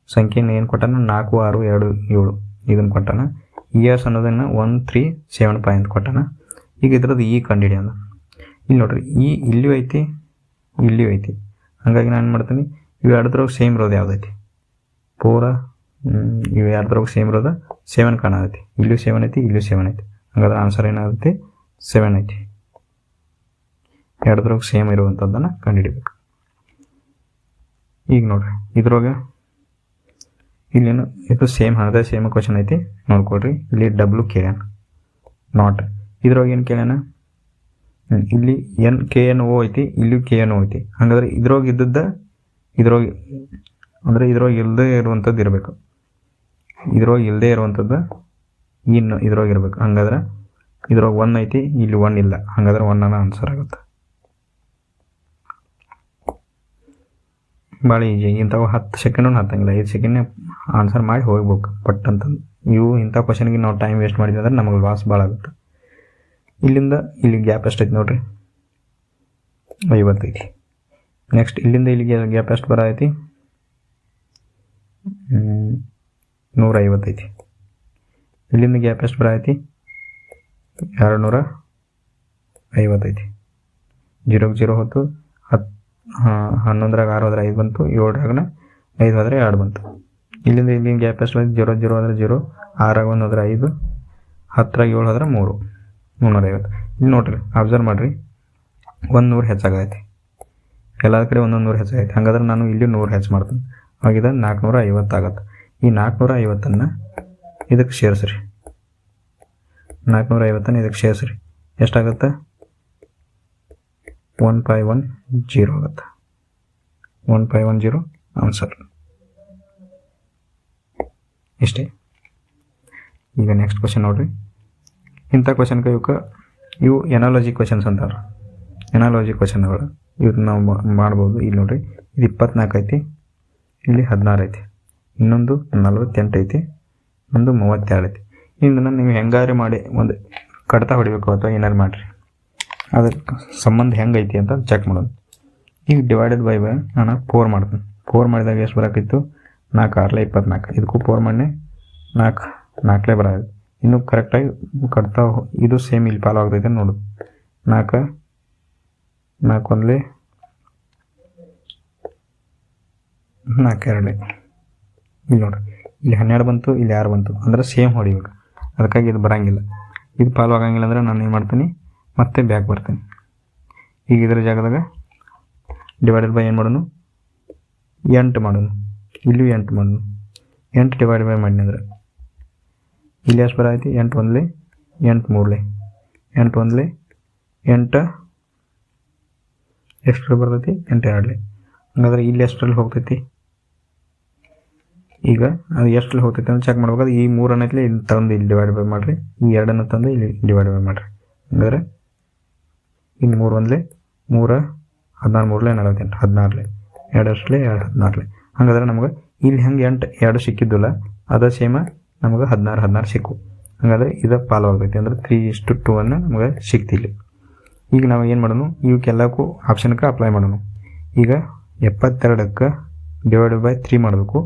ಸಂಖ್ಯೆಯನ್ನು ಏನು ಕೊಟ್ಟಾನ, 4, 6, 2, 7 ಇದನ್ನು ಕೊಟ್ಟಾನ. ಇಯರ್ಸ್ ಅನ್ನೋದನ್ನು 137 ಅಂತ ಕೊಟ್ಟಾನ. ಈಗ ಇದ್ರದ್ದು ಈ ಕಂಡಿಡಿಯೋಣ. ಇಲ್ಲಿ ನೋಡ್ರಿ, ಈ ಇಲ್ಲಿಯೂ ಐತಿ. ಹಾಗಾಗಿ ನಾನು ಏನು ಮಾಡ್ತೀನಿ, ಇವು ಎರಡದ್ರಾಗ ಸೇಮ್ ಇರೋದು ಯಾವುದೈತಿ, ಇವು ಎರಡದ್ರಾಗ ಸೇಮ್ ಇರೋದು 7 ಕಾಣತೈತಿ. ಇಲ್ಲೂ 7 ಐತಿ, ಇಲ್ಲೂ 7 ಐತಿ. ಹಾಗಾದ್ರೆ ಆನ್ಸರ್ ಏನಾಗುತ್ತೆ, 7 ಐತಿ. ಎರಡದ್ರಾಗ ಸೇಮ್ ಇರುವಂಥದ್ದನ್ನು ಕಂಡುಹಿಡಿಬೇಕು. ಈಗ ನೋಡ್ರಿ ಇದ್ರೊಳಗೆ ಇಲ್ಲೇನು ಇದು ಅದೇ ಸೇಮ್ ಕ್ವಶನ್ ಐತಿ, ನೋಡ್ಕೊಡ್ರಿ. ಇಲ್ಲಿ WKN ನಾಟ್, ಇದ್ರೊಳಗೆ ಏನು ಕೇಳ್ಯಾನ, ಇಲ್ಲಿ KNO ಐತಿ, ಇಲ್ಲಿ KNO ಐತಿ. ಹಾಗಾದ್ರೆ ಇದ್ರೊಳಗೆ ಇಲ್ಲದೆ ಇರುವಂಥದ್ದು ಇರಬೇಕು, ಇಲ್ಲದೆ ಇರುವಂಥದ್ದು ಇದ್ರೊಳಗೆ ಇರಬೇಕು. ಹಾಗಾದ್ರೆ ಇದ್ರೊಳಗೆ 1 ಐತಿ, ಇಲ್ಲಿ 1 ಇಲ್ಲ. ಹಾಗಾದ್ರೆ 1 ಆನ್ಸರ್ ಆಗುತ್ತೆ. ಭಾಳ ಈಜಿ. ಇಂಥವು 10 ಸೆಕೆಂಡು ಹತ್ತಂಗಿಲ್ಲ, 5 ಸೆಕೆಂಡ್ನೇ ಆನ್ಸರ್ ಮಾಡಿ ಹೋಗ್ಬೇಕು ಪಟ್ ಅಂತಂದು. ಇಂಥ ಕ್ವಶನ್ಗೆ ನಾವು ಟೈಮ್ ವೇಸ್ಟ್ ಮಾಡಿದ್ವಿ ಅಂದ್ರೆ ನಮಗೆ ಲಾಸ್ ಭಾಳ ಆಗುತ್ತೆ. ಇಲ್ಲಿಂದ ಇಲ್ಲಿ ಗ್ಯಾಪ್ ಎಷ್ಟೈತಿ ನೋಡ್ರಿ, 50 ಐತಿ. ನೆಕ್ಸ್ಟ್ ಇಲ್ಲಿಂದ ಇಲ್ಲಿಗೆ ಗ್ಯಾಪ್ ಎಷ್ಟು ಬರತೈತಿ, 150 ಐತಿ. ಇಲ್ಲಿಂದ ಗ್ಯಾಪ್ ಎಷ್ಟು ಬರತೈತಿ, 250 ಐತಿ. 0ಗೆ 0 ಹೊತ್ತು 11ರಾಗ 6 ಹೋದ್ರೆ 5 ಬಂತು, 7ರಾಗ 5 ಹೋದರೆ 2 ಬಂತು. ಇಲ್ಲಿಂದ ಇಲ್ಲಿಂದ ಗ್ಯಾಪ್ ಎಷ್ಟು ಬಂತು, 0 0 ಹೋದ್ರೆ 0, 6ರಾಗ 1 ಹೋದ್ರೆ 5, 10ರಾಗ 7 ಹೋದ್ರೆ 3, 350. ಇಲ್ಲಿ ನೋಡ್ರಿ, ಅಬ್ಸರ್ವ್ ಮಾಡಿರಿ, 100 ಹೆಚ್ಚಾಗೈತಿ. ಎಲ್ಲ ಕಡೆ 100 ಹೆಚ್ಚಾಗೈತಿ. ಹಾಗಾದ್ರೆ ನಾನು ಇಲ್ಲಿ 100 ಹೆಚ್ಚು ಮಾಡ್ತೀನಿ. ಆಗಿದೆ 450 ಆಗುತ್ತೆ. ಈ 450 ಇದಕ್ಕೆ ಸೇರಿಸ್ರಿ, 450 ಇದಕ್ಕೆ ಸೇರಿಸ್ರಿ, ಎಷ್ಟಾಗುತ್ತೆ, 1510 ಆಗುತ್ತೆ. 1510 ಆನ್ಸರ್. ಇಷ್ಟೇ. ಈಗ ನೆಕ್ಸ್ಟ್ ಕ್ವಶನ್ ನೋಡ್ರಿ. ಇಂಥ ಕ್ವಶನ್ಗೆ ಇವು ಎನಾಲಜಿ ಕ್ವಶನ್ಸ್ ಅಂತಾರೆ. ಎನಾಲಜಿ ಕ್ವಶನ್ಗಳು ಇವ್ರು ನಾವು ಮಾಡ್ಬೋದು. ಇಲ್ಲಿ ನೋಡ್ರಿ, ಇದು 24 ಐತಿ, ಇಲ್ಲಿ 16 ಐತಿ, ಇನ್ನೊಂದು 48 ಐತಿ, ಒಂದು 32 ಐತಿ. ಇದನ್ನು ನೀವು ಹೆಂಗಾರು ಮಾಡಿ ಒಂದು ಕಡ್ತಾ ಹೊಡಿಬೇಕು ಅಥವಾ ಏನಾರು ಮಾಡಿರಿ, ಅದ್ರ ಸಂಬಂಧ ಹೆಂಗೈತಿ ಅಂತ ಚೆಕ್ ಮಾಡೋದು. ಈಗ ಡಿವೈಡೆಡ್ ಬೈ ನಾನು 4 ಮಾಡ್ತೀನಿ. 4 ಮಾಡಿದಾಗ ಎಷ್ಟು ಬರೋಕಿತ್ತು, 4 6 24. ಇದಕ್ಕೂ 4 ಮಾಡಿ 4 ಬರೋದು. ಇನ್ನೂ ಕರೆಕ್ಟಾಗಿ ಕಟ್ತಾ ಇದು ಸೇಮ್ ಇಲ್ಲಿ ಫಾಲೋ ಆಗ್ತೈತೆ ನೋಡು. 4 1 4 2. ಇಲ್ಲಿ ನೋಡ್ರಿ, ಇಲ್ಲಿ 12 ಬಂತು, ಇಲ್ಲಿ 6 ಬಂತು, ಅಂದ್ರೆ ಸೇಮ್ ಹೊಡಿಬೇಕು. ಅದಕ್ಕಾಗಿ ಇದು ಬರೋಂಗಿಲ್ಲ. ಇದು ಫಾಲೋ ಆಗಂಗಿಲ್ಲ ಅಂದ್ರೆ ನಾನು ಏನು ಮಾಡ್ತೀನಿ, ಮತ್ತೆ ಬ್ಯಾಕ್ ಬರ್ತೀನಿ. ಈಗ ಇದರ ಜಾಗದಾಗ ಡಿವೈಡೆಡ್ ಬೈ ಏನು ಮಾಡೋಣ, 8 ಮಾಡೋಣ. ಇಲ್ಲೂ 8 ಮಾಡೋಣ. 8 ಡಿವೈಡ್ ಬೈ ಮಾಡಿ ಅಂದ್ರೆ ಇಲ್ಲಿ ಎಷ್ಟು ಬರೈತಿ, 8 1 8 3 8 1 8 ಎಷ್ಟರಲ್ಲಿ ಬರ್ತೈತಿ 8 ಎರಡಲೆ. ಹಂಗಾದ್ರೆ ಇಲ್ಲಿ ಎಷ್ಟರಲ್ಲಿ ಹೋಗ್ತೈತಿ, ಈಗ ಅದು ಎಷ್ಟರಲ್ಲಿ ಹೋಗ್ತೈತಿ ಅಂತ ಚೆಕ್ ಮಾಡ್ಬೇಕಾದ್ರೆ ಈ 3 ಅನ್ನೈತಿ ಇಲ್ಲಿ ತಂದು ಇಲ್ಲಿ ಡಿವೈಡ್ ಬೈ ಮಾಡಿರಿ, ಈ 2 ತಂದು ಇಲ್ಲಿ ಡಿವೈಡ್ ಬೈ ಮಾಡಿರಿ. ಹಂಗಾದ್ರೆ ಇಲ್ಲಿ 3 ಒಂದಲೇ 3 14 3 48 16 2 ಅಷ್ಟಲೇ 2 16. ಹಂಗಾದ್ರೆ ನಮ್ಗೆ ಇಲ್ಲಿ ಹೆಂಗೆ 8 2 ಸಿಕ್ಕಿದ್ದಿಲ್ಲ ಅದ ಸೇಮ ನಮ್ಗೆ 16 ಸಿಕ್ಕು. ಹಂಗಾದ್ರೆ ಇದು ಫಾಲೋ ಆಗ್ತೈತಿ, ಅಂದ್ರೆ 3:2 ಅನ್ನು ನಮ್ಗೆ ಸಿಕ್ತಿಲ್ಲ. ಈಗ ನಾವು ಏನು ಮಾಡೋಣ, ಇವಕ್ಕೆಲ್ಲಕ್ಕೂ ಆಪ್ಷನ್ಗೆ ಅಪ್ಲೈ ಮಾಡೋಣ. ಈಗ 72ಕ್ಕೆ ಡಿವೈಡ್ ಬೈ 3 ಮಾಡಬೇಕು,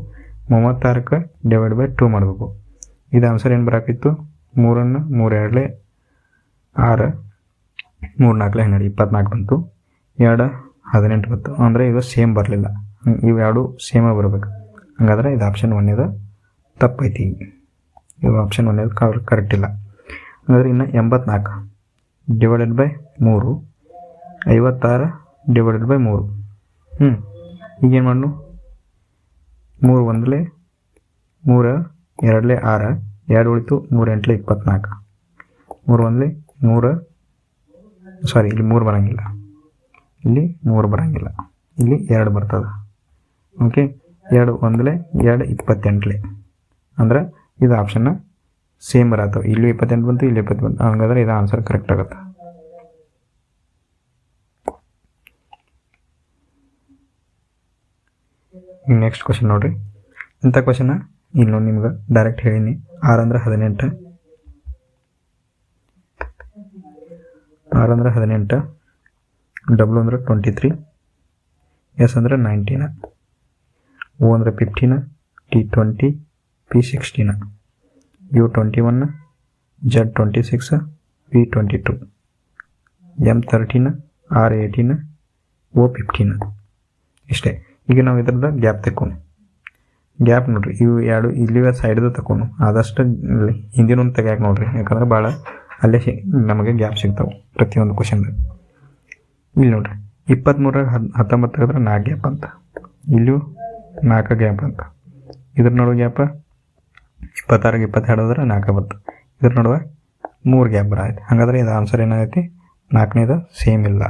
36ಕ್ಕೆ ಡಿವೈಡ್ ಬೈ 2 ಮಾಡಬೇಕು. ಇದು ಆನ್ಸರ್ ಏನು ಬರಾಕಿತ್ತು, 3 3 2 6 3 4 12 24 ಬಂತು, 2 18 ಬಂತು. ಅಂದರೆ ಇದು ಸೇಮ್ ಬರಲಿಲ್ಲ, ಇವು ಎರಡು ಸೇಮ ಬರಬೇಕು. ಹಂಗಾದ್ರೆ ಇದು ಆಪ್ಷನ್ 1 ತಪ್ಪೈತಿ, ಇದು ಆಪ್ಷನ್ 1 ಕರೆಕ್ಟ್ ಇಲ್ಲ. ಹಂಗಾದ್ರೆ ಇನ್ನು 84 ಡಿವೈಡೆಡ್ ಬೈ 3, 56 ಡಿವೈಡೆಡ್ ಬೈ 3. ಈಗೇನು ಮಾಡೋಣ, 3 ಒಂದಲೇ 3 2 6 2 ಉಳಿತು, 3 8 24. 3 ಒಂದಲೇ 3 ಸಾರಿ ಇಲ್ಲಿ 3 ಬರೋಂಗಿಲ್ಲ, ಇಲ್ಲಿ 3 ಬರೋಂಗಿಲ್ಲ, ಇಲ್ಲಿ 2 ಬರ್ತದೆ. ಓಕೆ, 2 ಒಂದಲೇ 2 28. ಅಂದ್ರೆ ಇದು ಆಪ್ಷನ್ನ ಸೇಮ್ ಬರತ್ತವೆ, ಇಲ್ಲಿ 28 ಬಂತು, ಇಲ್ಲಿ 20 ಬಂತು. ಹಂಗಾದ್ರೆ ಇದು ಆನ್ಸರ್ ಕರೆಕ್ಟ್ ಆಗುತ್ತೆ. ನೆಕ್ಸ್ಟ್ ಕ್ವಶನ್ ನೋಡ್ರಿ. ಇಂಥ ಕ್ವಶನ್ ಇಲ್ಲಿ ನೋಡಿ ನಿಮ್ಗೆ ಡೈರೆಕ್ಟ್ ಹೇಳೀನಿ. 6 ಅಂದ್ರೆ 18, 6 ಅಂದ್ರೆ 18, ಡಬ್ಲ್ಯೂ ಅಂದ್ರೆ 23, ಎಸ್ ಅಂದ್ರೆ 19, ಓ ಅಂದ್ರೆ 15, T 20, P 16, U 21, Z 26, P 22, M 13, R 18, O 15. ಇಷ್ಟೇ. ಈಗ ನಾವು ಇದ್ರದ್ದು ಗ್ಯಾಪ್ ತಕ್ಕೊಂಡು, ಗ್ಯಾಪ್ ನೋಡ್ರಿ, ಇವು ಎರಡು ಇಲ್ಲಿ ಸೈಡ್ದು ತಕೊಂಡು ಆದಷ್ಟು ಹಿಂದಿನ ತೆಗ್ಯಾಕೆ ನೋಡ್ರಿ, ಯಾಕಂದ್ರೆ ಭಾಳ ಅಲ್ಲೇ ನಮಗೆ ಗ್ಯಾಪ್ ಸಿಗ್ತಾವೆ ಪ್ರತಿಯೊಂದು ಕ್ವಶನ್ದಾಗ. ಇಲ್ಲಿ ನೋಡ್ರಿ 23 19 ತೆಗೆದ್ರೆ 4 ಗ್ಯಾಪ್ ಅಂತ, ಇಲ್ಲೂ 4 ಗ್ಯಾಪ್ ಅಂತ, ಇದ್ರ ನಡುವೆ ಗ್ಯಾಪ್ 26 22 ಹೋದ್ರೆ 4 ಬಂತು, ಇದ್ರ ನಡುವೆ 3 ಗ್ಯಾಪ್ ಬರೈತೆ. ಹಾಗಾದ್ರೆ ಇದು ಆನ್ಸರ್ ಏನಾಗೈತಿ, 4ನೇದು ಸೇಮ್ ಇಲ್ಲ.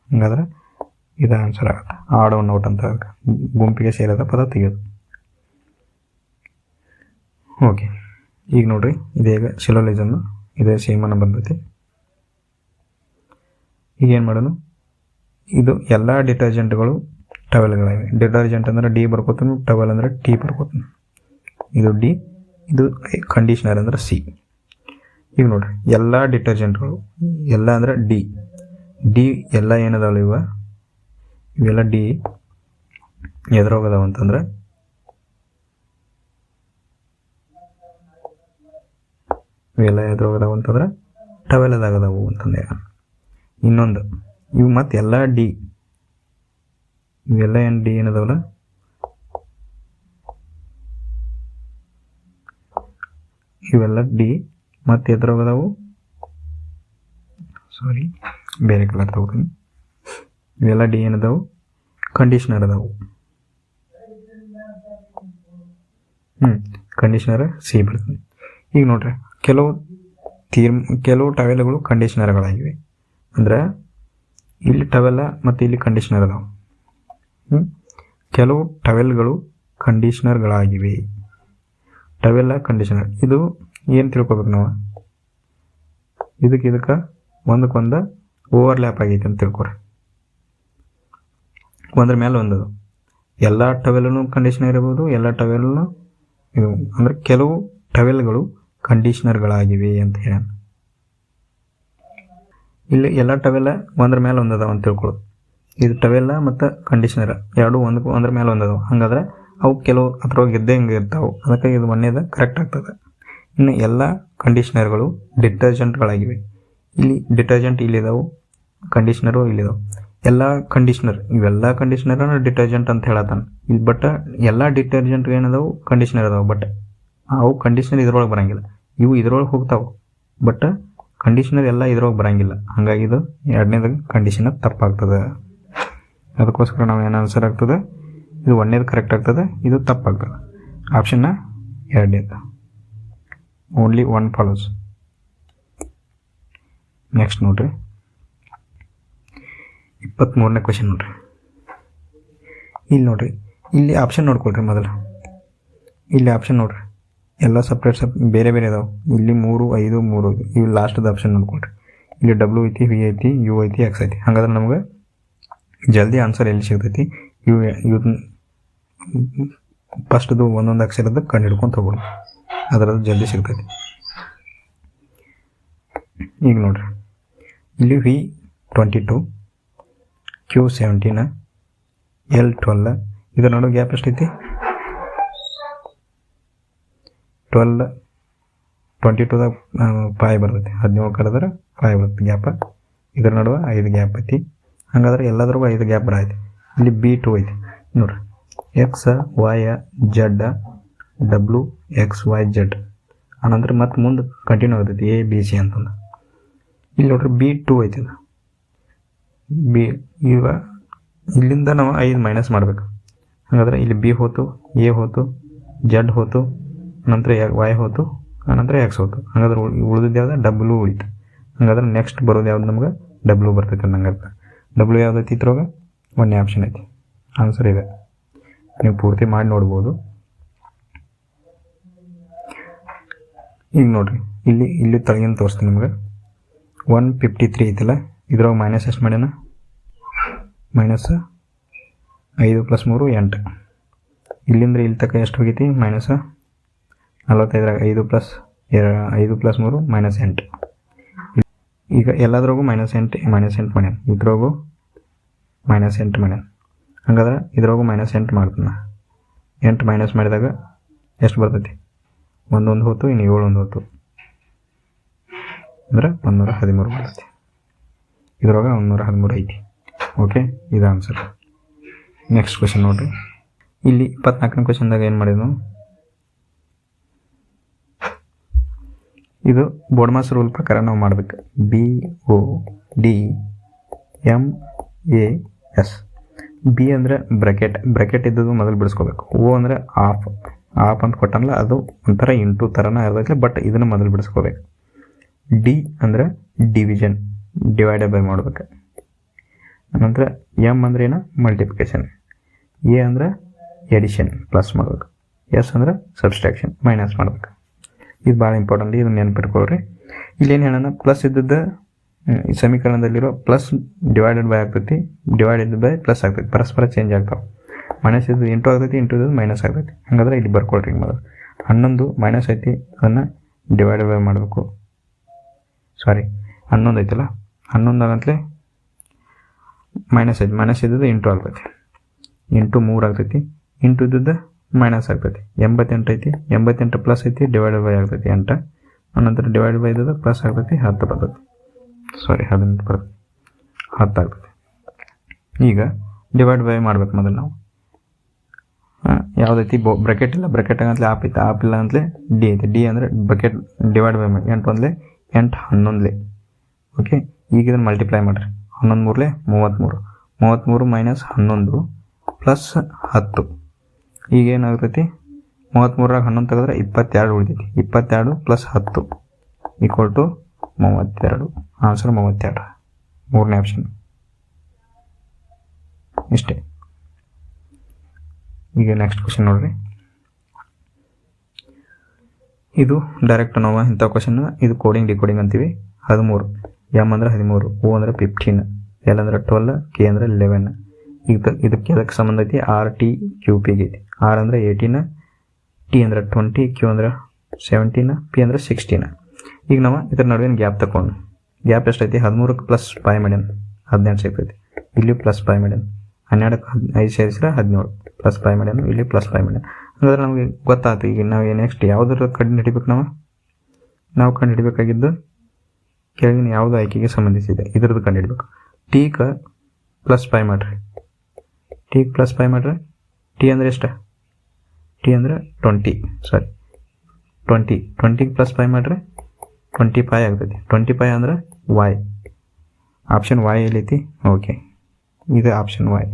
ಹಂಗಾದ್ರೆ ಇದು ಆನ್ಸರ್ ಆಗುತ್ತೆ. ಆಡ್ ಒನ್ ಔಟ್ ಅಂತ ಗುಂಪಿಗೆ ಸೇರಿದ ಪದ ತೆಗೆಯೋದು. ಓಕೆ, ಈಗ ನೋಡ್ರಿ ಇದೀಗ ಸಿಲೋಲಿಸಮ್ ಇದೇ ಸೇಮನ್ನು ಬಂದೈತಿ. ಈಗ ಏನು ಮಾಡೋಣ, ಇದು ಎಲ್ಲ ಡಿಟರ್ಜೆಂಟ್ಗಳು ಟವೆಲ್ಗಳಿವೆ. ಡಿಟರ್ಜೆಂಟ್ ಅಂದ್ರೆ ಡಿ ಬರ್ಕೋತೀನಿ, ಟವೆಲ್ ಅಂದ್ರೆ ಟಿ ಬರ್ಕೋತೀನಿ. ಇದು ಡಿ, ಇದು ಕಂಡೀಷ್ನರ್ ಅಂದ್ರೆ ಸಿ. ಈಗ ನೋಡ್ರಿ ಎಲ್ಲ ಡಿಟರ್ಜೆಂಟ್ಗಳು, ಎಲ್ಲ ಅಂದ್ರೆ ಡಿ, ಡಿ ಎಲ್ಲ ಏನದಾವಲ್ಲ ಇವೆಲ್ಲ ಡಿ ಎದ್ರೋಗದಾವ ಅಂತಂದ್ರೆ ಇವೆಲ್ಲ ಎದ್ರೋಗದಾವ ಅಂತಂದ್ರೆ ಟವೆಲ್ದಾಗದಾವು ಅಂತಂದೆ. ಇನ್ನೊಂದು ಇವು ಮತ್ತು ಎಲ್ಲ ಡಿ, ಇವೆಲ್ಲ ಏನು ಡಿ ಏನದಾವಲ್ಲ ಇವೆಲ್ಲ ಡಿ ಮತ್ತು ಎದ್ರೋಗದಾವು, ಸಾರಿ ಬೇರೆ ಕಲರ್ ತಗೋತೀನಿ. ಇವೆಲ್ಲ ಡಿ ಏನದಾವು ಕಂಡೀಷ್ನರ್ ಅದಾವು. ಕಂಡೀಷ್ನರ್ ಸಿ ಬರ್ತದೆ. ಈಗ ನೋಡ್ರಿ ಕೆಲವು ಟವೆಲ್ಗಳು ಕಂಡೀಷ್ನರ್ಗಳಾಗಿವೆ. ಅಂದ್ರೆ ಇಲ್ಲಿ ಟವೆಲ್ಲ ಮತ್ತು ಇಲ್ಲಿ ಕಂಡೀಷ್ನರ್ ಅದಾವೆ. ಕೆಲವು ಟವೆಲ್ಗಳು ಕಂಡೀಷ್ನರ್ಗಳಾಗಿವೆ. ಟವೆಲ್ಲ ಕಂಡೀಷ್ನರ್, ಇದು ಏನು ತಿಳ್ಕೊಬೇಕು ನಾವು, ಇದಕ್ಕೆ ಒಂದಕ್ಕೊಂದು ಓವರ್ಲ್ಯಾಪ್ ಆಗೈತೆ ಅಂತ ತಿಳ್ಕೊರಿ. ಒಂದ್ರ ಮೇಲೆ ಒಂದದು ಎಲ್ಲ ಟವೆಲ್ನು ಕಂಡೀಷ್ನರ್ ಇರ್ಬೋದು, ಎಲ್ಲ ಟವೆಲ್ನು ಇದು ಅಂದರೆ ಕೆಲವು ಟವೆಲ್ಗಳು ಕಂಡೀಷ್ನರ್ಗಳಾಗಿವೆ ಅಂತ ಹೇಳ. ಇಲ್ಲಿ ಎಲ್ಲ ಟವೆಲ್ಲ ಒಂದ್ರ ಮೇಲೆ ಒಂದದಾವ ಅಂತ ತಿಳ್ಕೊಳ್ಳೋದು. ಇದು ಟವೆಲ್ಲ ಮತ್ತು ಕಂಡೀಷ್ನರ್ ಎರಡು ಒಂದ್ರ ಮೇಲೆ ಒಂದದಾವ. ಹಾಗಾದ್ರೆ ಅವು ಕೆಲವು ಅದ್ರೊಳಗೆ ಹಿಂಗೆ ಇರ್ತಾವೆ, ಅದಕ್ಕೆ ಇದು ಒಂದೇದು ಕರೆಕ್ಟ್ ಆಗ್ತದೆ. ಇನ್ನು ಎಲ್ಲ ಕಂಡೀಷ್ನರ್ಗಳು ಡಿಟರ್ಜೆಂಟ್ಗಳಾಗಿವೆ. ಇಲ್ಲಿ ಡಿಟರ್ಜೆಂಟ್ ಇಲ್ಲಿದಾವೆ, ಕಂಡೀಷ್ನರು ಇಲ್ಲಿದಾವೆ. ಎಲ್ಲ ಕಂಡೀಷ್ನರ್, ಇವೆಲ್ಲ ಕಂಡೀಷ್ನರ್ ಡಿಟರ್ಜೆಂಟ್ ಅಂತ ಹೇಳತ್ತಾನ ಇಲ್ಲಿ. ಬಟ್ ಎಲ್ಲ ಡಿಟರ್ಜೆಂಟ್ ಏನದಾವು ಕಂಡೀಷ್ನರ್ ಅದಾವೆ, ಬಟ್ ಅವು ಕಂಡೀಷ್ನರ್ ಇದ್ರೊಳಗೆ ಬರೋಂಗಿಲ್ಲ. ಇವು ಇದ್ರೊಳಗೆ ಹೋಗ್ತಾವೆ, ಬಟ್ ಕಂಡೀಷ್ನರ್ ಎಲ್ಲ ಇದ್ರೊಳಗೆ ಬರೋಂಗಿಲ್ಲ. ಹಾಗಾಗಿ ಇದು ಎರಡನೇದಾಗ ಕಂಡೀಷನರ್ ತಪ್ಪಾಗ್ತದೆ. ಅದಕ್ಕೋಸ್ಕರ ನಾವು ಏನು ಆನ್ಸರ್ ಆಗ್ತದೆ, ಇದು ಒಂದನೇದು ಕರೆಕ್ಟ್ ಆಗ್ತದೆ, ಇದು ತಪ್ಪಾಗ್ತದೆ. ಆಪ್ಷನ್ನ ಎರಡನೇದು, ಓನ್ಲಿ ಒನ್ ಫಾಲೋಸ್. ನೆಕ್ಸ್ಟ್ ನೋಡ್ರಿ 23ನೇ ಕ್ವೆಶನ್ ನೋಡ್ರಿ. ಇಲ್ಲಿ ನೋಡ್ರಿ, ಇಲ್ಲಿ ಆಪ್ಷನ್ ನೋಡ್ಕೊಳ್ರಿ ಮೊದಲು. ಇಲ್ಲಿ ಆಪ್ಷನ್ ನೋಡ್ರಿ, ಎಲ್ಲ ಸಪ್ರೇಟ್ ಬೇರೆ ಬೇರೆ ಅದಾವೆ. ಇಲ್ಲಿ 3, 5, 3 ಇವು ಲಾಸ್ಟ್ದ ಆಪ್ಷನ್ ನೋಡ್ಕೊಳ್ರಿ. ಇಲ್ಲಿ ಡಬ್ಲ್ಯೂ ಐತಿ, ವಿ ಐತಿ, ಯು ಐತಿ, ಎಕ್ಸ್ ಐತಿ. ಹಾಗಾದ್ರೆ ನಮ್ಗೆ ಜಲ್ದಿ ಆನ್ಸರ್ ಎಲ್ಲಿ ಸಿಗ್ತೈತಿ? ಇವು ಫಸ್ಟ್ದು ಒಂದೊಂದು ಅಕ್ಷರದ ಕಂಡು ಹಿಡ್ಕೊಂಡು ತಗೊಳ್ಳಿ, ಅದರದ್ದು ಜಲ್ದಿ ಸಿಗ್ತೈತಿ. ಈಗ ನೋಡ್ರಿ, ಇಲ್ಲಿ V22, Q17, L12. ಇದರ ನಡುವೆ ಗ್ಯಾಪ್ ಎಷ್ಟೈತಿ? 22ದಾಗ 5 ಬರ್ತೈತಿ. 17 ಕಳೆದ್ರೆ 5 ಬರ್ತೈತಿ ಗ್ಯಾಪ. ಇದರ ನಡುವೆ 5 ಗ್ಯಾಪ್ ಐತಿ. ಹಾಗಾದ್ರೆ ಎಲ್ಲದ್ರಿಗೂ 5 ಗ್ಯಾಪ್ ಬರೈತಿ. ಇಲ್ಲಿ B2 ಐತಿ ನೋಡ್ರಿ, X Y Z W X Y Z. ಆನಂತರ ಮತ್ತೆ ಮುಂದೆ ಕಂಟಿನ್ಯೂ ಆಗ್ತೈತಿ A B C ಅಂತಂದು. ಇಲ್ಲಿ ನೋಡ್ರಿ B2 ಐತಿ. ಈಗ ಇಲ್ಲಿಂದ ನಾವು 5 ಮೈನಸ್ ಮಾಡ್ಬೇಕು. ಹಾಗಾದ್ರೆ ಇಲ್ಲಿ B ಹೋತು, A ಹೋತು, ಜೆಡ್ ಹೋತು, ನಂತರ ವೈ ಹೋತು, ಆನಂತರ ಎಕ್ಸ್ ಹೋತು. ಹಾಗಾದ್ರೆ ಉಳಿದಿದ್ದು ಯಾವ್ದು? ಡಬ್ಲ್ಯೂ ಉಳಿತು. ಹಾಗಾದ್ರೆ ನೆಕ್ಸ್ಟ್ ಬರೋದು ಯಾವ್ದು? ನಮ್ಗೆ ಡಬ್ಲ್ಯೂ ಬರ್ತೈತೆ ಅನ್ನಂಗರ್ಥ. ಡಬ್ಲ್ಯೂ ಯಾವ್ದೈತಿ ಇದ್ರೊಳಗೆ? ಒಂದೇ ಆಪ್ಷನ್ ಐತಿ. ಆನ್ಸರ್ ಇದೆ, ನೀವು ಪೂರ್ತಿ ಮಾಡಿ ನೋಡ್ಬೋದು. ಈಗ ನೋಡ್ರಿ, ಇಲ್ಲಿ ತಳಗಿನ ತೋರಿಸ್ತೀನಿ ನಿಮ್ಗೆ. 153 ಐತಿಲ್ಲ, ಇದ್ರೊಳಗೆ ಮೈನಸ್ ಎಷ್ಟು ಮಾಡ್ಯಾನ? -5 + 3 8. ಇಲ್ಲಿಂದ ಇಲ್ಲಿ ತನಕ ಎಷ್ಟು ಹೋಗೈತಿ? -45. 5 + 3 -8. ಈಗ ಎಲ್ಲದ್ರಾಗೂ -8 ಮಾಡ್ಯಾನ, ಇದ್ರಾಗೂ -8 ಮಾಡ್ಯಾನ. ಹಾಗಾದ್ರೆ ಇದ್ರಾಗೂ -8 ಮಾಡ್ತಾನೆ. 8 ಮೈನಸ್ ಮಾಡಿದಾಗ ಎಷ್ಟು ಬರ್ತೈತಿ? 1 ಹೋತು, ಇನ್ನು 7 ಹೋತು, ಅಂದ್ರೆ 113 ಬರ್ತೈತಿ. ಇದ್ರೊಳಗೆ 113 ಐತಿ. ಓಕೆ, ಇದು ಆನ್ಸರ್. ನೆಕ್ಸ್ಟ್ ಕ್ವೆಶನ್ ನೋಡ್ರಿ. ಇಲ್ಲಿ 24ನೇ ಕ್ವೆಶನ್ದಾಗ ಏನು ಮಾಡಿದ್ನು? ಇದು ಬೋರ್ಡ್ಮಾಸ್ ರೂಲ್ ಪ್ರಕಾರ ನಾವು ಮಾಡ್ಬೇಕು. BODMAS. ಬಿ ಅಂದರೆ ಬ್ರಾಕೆಟ್ ಇದ್ದದ್ದು ಮೊದಲು ಬಿಡಿಸ್ಕೋಬೇಕು. ಓ ಅಂದರೆ ಆಫ್ ಅಂತ ಕೊಟ್ಟನಲ್ಲ, ಅದು ಒಂಥರ ಇಂಟು ಥರನ ಇರ್ತೈತೆ, ಬಟ್ ಇದನ್ನು ಮೊದಲು ಬಿಡಿಸ್ಕೋಬೇಕು. ಡಿ ಅಂದರೆ ಡಿವಿಷನ್, ಡಿವೈಡೆಡ್ ಬೈ ಮಾಡ್ಬೇಕು. ನಂತರ ಎಮ್ ಅಂದ್ರೆ ಏನು? ಮಲ್ಟಿಪ್ಲಿಕೇಶನ್. ಎ ಅಂದರೆ ಎಡಿಷನ್, ಪ್ಲಸ್ ಮಾಡ್ಬೇಕು. ಎಸ್ ಅಂದರೆ ಸಬ್ಸ್ಟ್ರಾಕ್ಷನ್, ಮೈನಸ್ ಮಾಡ್ಬೇಕು. ಇದು ಭಾಳ ಇಂಪಾರ್ಟೆಂಟ್, ಇದನ್ನು ನೆನ್ಪಿಟ್ಕೊಳ್ರಿ. ಇಲ್ಲೇನು ಹೇಳೋಣ? ಪ್ಲಸ್ ಇದ್ದದ್ದು ಈ ಸಮೀಕರಣದಲ್ಲಿರೋ ಪ್ಲಸ್ ಡಿವೈಡೆಡ್ ಬೈ ಆಗ್ತೈತಿ, ಡಿವೈಡೆಡ್ ಬೈ ಪ್ಲಸ್ ಆಗ್ತೈತಿ, ಪರಸ್ಪರ ಚೇಂಜ್ ಆಗ್ತಾವೆ. ಮೈನಸ್ ಇದ್ದು ಇಂಟು ಆಗ್ತೈತಿ, ಇಂಟು ಇದ್ದು ಮೈನಸ್ ಆಗ್ತೈತಿ. ಹಾಗಾದ್ರೆ ಇಲ್ಲಿ ಬರ್ಕೊಳ್ರಿ ಮೊದಲು. 11 ಮೈನಸ್ ಐತಿ, ಅದನ್ನು ಡಿವೈಡೆಡ್ ಬೈ ಮಾಡಬೇಕು. 11 ಐತಲ್ಲ, 11 ಆಗಂತಲೇ ಮೈನಸ್ ಐತಿ, ಮೈನಸ್ ಇದ್ದದ್ದು ಇಂಟು ಆಗ್ತೈತಿ, ಇಂಟು 3 ಆಗ್ತೈತಿ, ಇಂಟು ಇದ್ದದ್ದು ಮೈನಸ್ ಆಗ್ತೈತಿ. 88 ಐತಿ, 88 ಪ್ಲಸ್ ಐತಿ, ಡಿವೈಡೆಡ್ ಬೈ ಆಗ್ತೈತಿ 8. ಅನಂತರ ಡಿವೈಡೆಡ್ ಬೈ ಇದ್ದದ್ದು ಪ್ಲಸ್ ಆಗ್ತೈತಿ, 10 ಬರ್ತೈತಿ. 18 ಬರ್ತೈತಿ, 10 ಆಗ್ತೈತಿ. ಈಗ ಡಿವೈಡ್ ಬೈ ಮಾಡ್ಬೇಕು ಮೊದಲು ನಾವು. ಯಾವುದೈತಿ? ಬ್ರಾಕೆಟ್ ಇಲ್ಲ, ಬ್ರಾಕೆಟ್ ಆಗಂತಲೇ ಆಪ್ ಐತೆ, ಆಪ್ ಇಲ್ಲ ಅಂತಲೇ ಡಿ ಐತೆ. ಡಿ ಅಂದರೆ ಬ್ರಾಕೆಟ್ ಡಿವೈಡ್ ಬೈ ಮಾಡಿ. 8 1 8 11. ಓಕೆ, ಈಗ ಇದನ್ನು ಮಲ್ಟಿಪ್ಲೈ ಮಾಡಿರಿ. 11 3 33 ಮೈನಸ್ 11 ಪ್ಲಸ್ 10. ಈಗ ಏನಾಗ್ತೈತಿ? 33ರಾಗ 11 ತೆಗೆದ್ರೆ 22 ಉಳಿತೈತಿ. 22 ಪ್ಲಸ್ 10 ಈಕ್ವಲ್ ಟು 32. ಆನ್ಸರ್ 32, ಮೂರನೇ ಆಪ್ಷನ್. ಇಷ್ಟೇ. ಈಗ ನೆಕ್ಸ್ಟ್ ಕ್ವಶನ್ ನೋಡ್ರಿ. ಇದು ಡೈರೆಕ್ಟ್ ನಾವು ಇಂಥ ಕ್ವಶನ್, ಇದು ಕೋಡಿಂಗ್ ಡಿಕೋಡಿಂಗ್ ಅಂತೀವಿ. 13, ಎಮ್ ಅಂದರೆ 13, ಓ ಅಂದರೆ 15, ಎಲ್ ಅಂದರೆ 12, ಕೆ ಅಂದರೆ 11. ಇದಕ್ಕೆ ಅದಕ್ಕೆ ಸಂಬಂಧ ಐತಿ RTQP ಐತಿ. ಆರ್ ಅಂದರೆ 18, ಟಿ ಅಂದರೆ 20, ಕ್ಯೂ ಅಂದರೆ 17, ಪಿ ಅಂದರೆ 16. ಈಗ ನಾವು ಇದ್ರ ನಡುವಿನ ಗ್ಯಾಪ್ ತಗೊಂಡು, ಗ್ಯಾಪ್ ಎಷ್ಟೈತಿ? 13ಕ್ಕೆ ಪ್ಲಸ್ 5 ಮಾಡ್ಯಾನ, 18 ಸಿಗ್ತೈತಿ. ಇಲ್ಲಿ ಪ್ಲಸ್ 5 ಮಾಡ್ಯಾನ, 12ಕ್ಕೆ 5 ಸೇರಿಸಿದ್ರೆ 17, ಪ್ಲಸ್ 5 ಮಾಡ್ಯಾನ, ಇಲ್ಲಿ ಪ್ಲಸ್ 5 ಮಾಡ್ಯಾನ. ಹಾಗಾದ್ರೆ ನಮಗೆ ಗೊತ್ತಾಯ್ತು. ಈಗ ನಾವು ನೆಕ್ಸ್ಟ್ ಯಾವುದ್ರ ಕಂಡು ಹಿಡಿಬೇಕು? ನಾವು ಕಂಡು ಹಿಡಿಬೇಕಾಗಿದ್ದು ಕೆಳಗಿನ ಯಾವುದು ಆಯ್ಕೆಗೆ ಸಂಬಂಧಿಸಿದೆ ಇದ್ರದ್ದು ಕಂಡು ಹಿಡಿಬೇಕು. ಟಿಗೆ ಪ್ಲಸ್ 5 ಮಾಡಿರಿ, ಟಿಗೆ ಪ್ಲಸ್ 5 ಮಾಡಿರಿ. ಟಿ ಅಂದರೆ ಎಷ್ಟು? ಟಿ ಅಂದರೆ 20, 20ಗೆ ಪ್ಲಸ್ 5 ಮಾಡಿರಿ 25 ಆಗ್ತೈತಿ. 25 ಅಂದ್ರೆ ವೈ. ಆಪ್ಷನ್ ವೈ ಎಲ್ಲೈತಿ? ಓಕೆ, ಇದು ಆಪ್ಷನ್ ವೈ.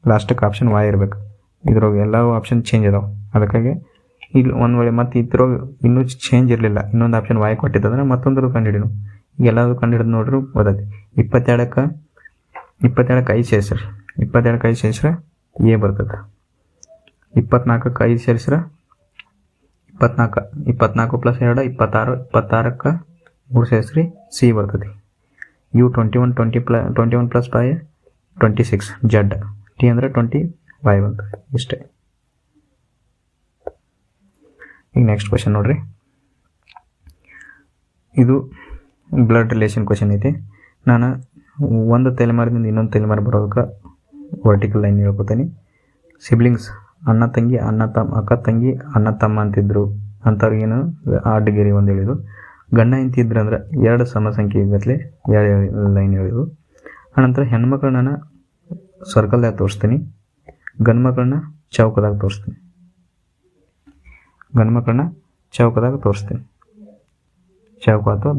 ಲಾಸ್ಟಕ್ಕೆ ಆಪ್ಷನ್ ವೈ ಇರಬೇಕು. ಇದ್ರೊಳಗೆ ಎಲ್ಲವೂ ಆಪ್ಷನ್ ಚೇಂಜ್ ಅದಾವೆ. ಅದಕ್ಕಾಗಿ ಇಲ್ಲಿ ಒಂದು ವೇಳೆ ಮತ್ತೆ ಇದ್ರೊಳಗೆ ಇನ್ನೂ ಚೇಂಜ್ ಇರಲಿಲ್ಲ, ಇನ್ನೊಂದು ಆಪ್ಷನ್ ವೈ ಕೊಟ್ಟಿದ್ದಂದ್ರೆ ಮತ್ತೊಂದು ಕಂಡು ಹಿಡಿನು. ಎಲ್ಲದೂ ಕಂಡು ಹಿಡಿದು ನೋಡ್ರಿ ಓದೈತಿ. 22ಕ್ಕೆ 22ಕ್ಕೆ 5 ಸೇರಿಸ್ರಿ, 22ಕ್ಕೆ 5 ಸೇರಿಸ್ರೆ ಎ ಬರ್ತದೆ. 24ಕ್ಕೆ 5 ಸೇರಿಸ್ರೆ 24, 24 + 2 26, 26ಕ್ಕೆ 3 ಸೇರಿಸ್ರಿ ಸಿ ಬರ್ತದೆ. ಯು 21 + 5 26, ಜಡ್ ಟಿ ಅಂದರೆ 25 ಅಂತ. ಇಷ್ಟೇ. ಈಗ ನೆಕ್ಸ್ಟ್ ಕ್ವಶನ್ ನೋಡ್ರಿ. ಇದು ಬ್ಲಡ್ ರಿಲೇಷನ್ ಕ್ವಶನ್ ಐತಿ. ನಾನು ಒಂದು ತಲೆಮಾರದಿಂದ ಇನ್ನೊಂದು ತಲೆಮಾರ ಬರೋದಕ್ಕೆ ವರ್ಟಿಕಲ್ ಲೈನ್ ಹೇಳ್ಕೊತೀನಿ. ಸಿಬ್ಲಿಂಗ್ಸ್ ಅಣ್ಣ ತಂಗಿ ಅಕ್ಕ ತಂಗಿ ಅಣ್ಣ ತಮ್ಮ ಅಂತಿದ್ರು ಅಂಥವ್ರಿಗೇನು ಆ ಡಿಗ್ರಿ ಒಂದು ಹೇಳಿದ್ರು. ಗಂಡ ಹೆಂಡತಿ ಇದ್ರು ಅಂದ್ರೆ 2 ಸಮಸಂಖ್ಯೆ ಗಟ್ಟಲೆ 2 ಲೈನ್ ಹೇಳಿದ್ರು. ಆನಂತರ ಹೆಣ್ಮಕ್ಳನ್ನ ನಾನು ಸರ್ಕಲ್ದಾಗ ತೋರಿಸ್ತೀನಿ, ಗಂಡು ಮಕ್ಕಳನ್ನ ಚೌಕದಾಗ ತೋರಿಸ್ತೀನಿ. ಚೌಕ ಅಥವಾ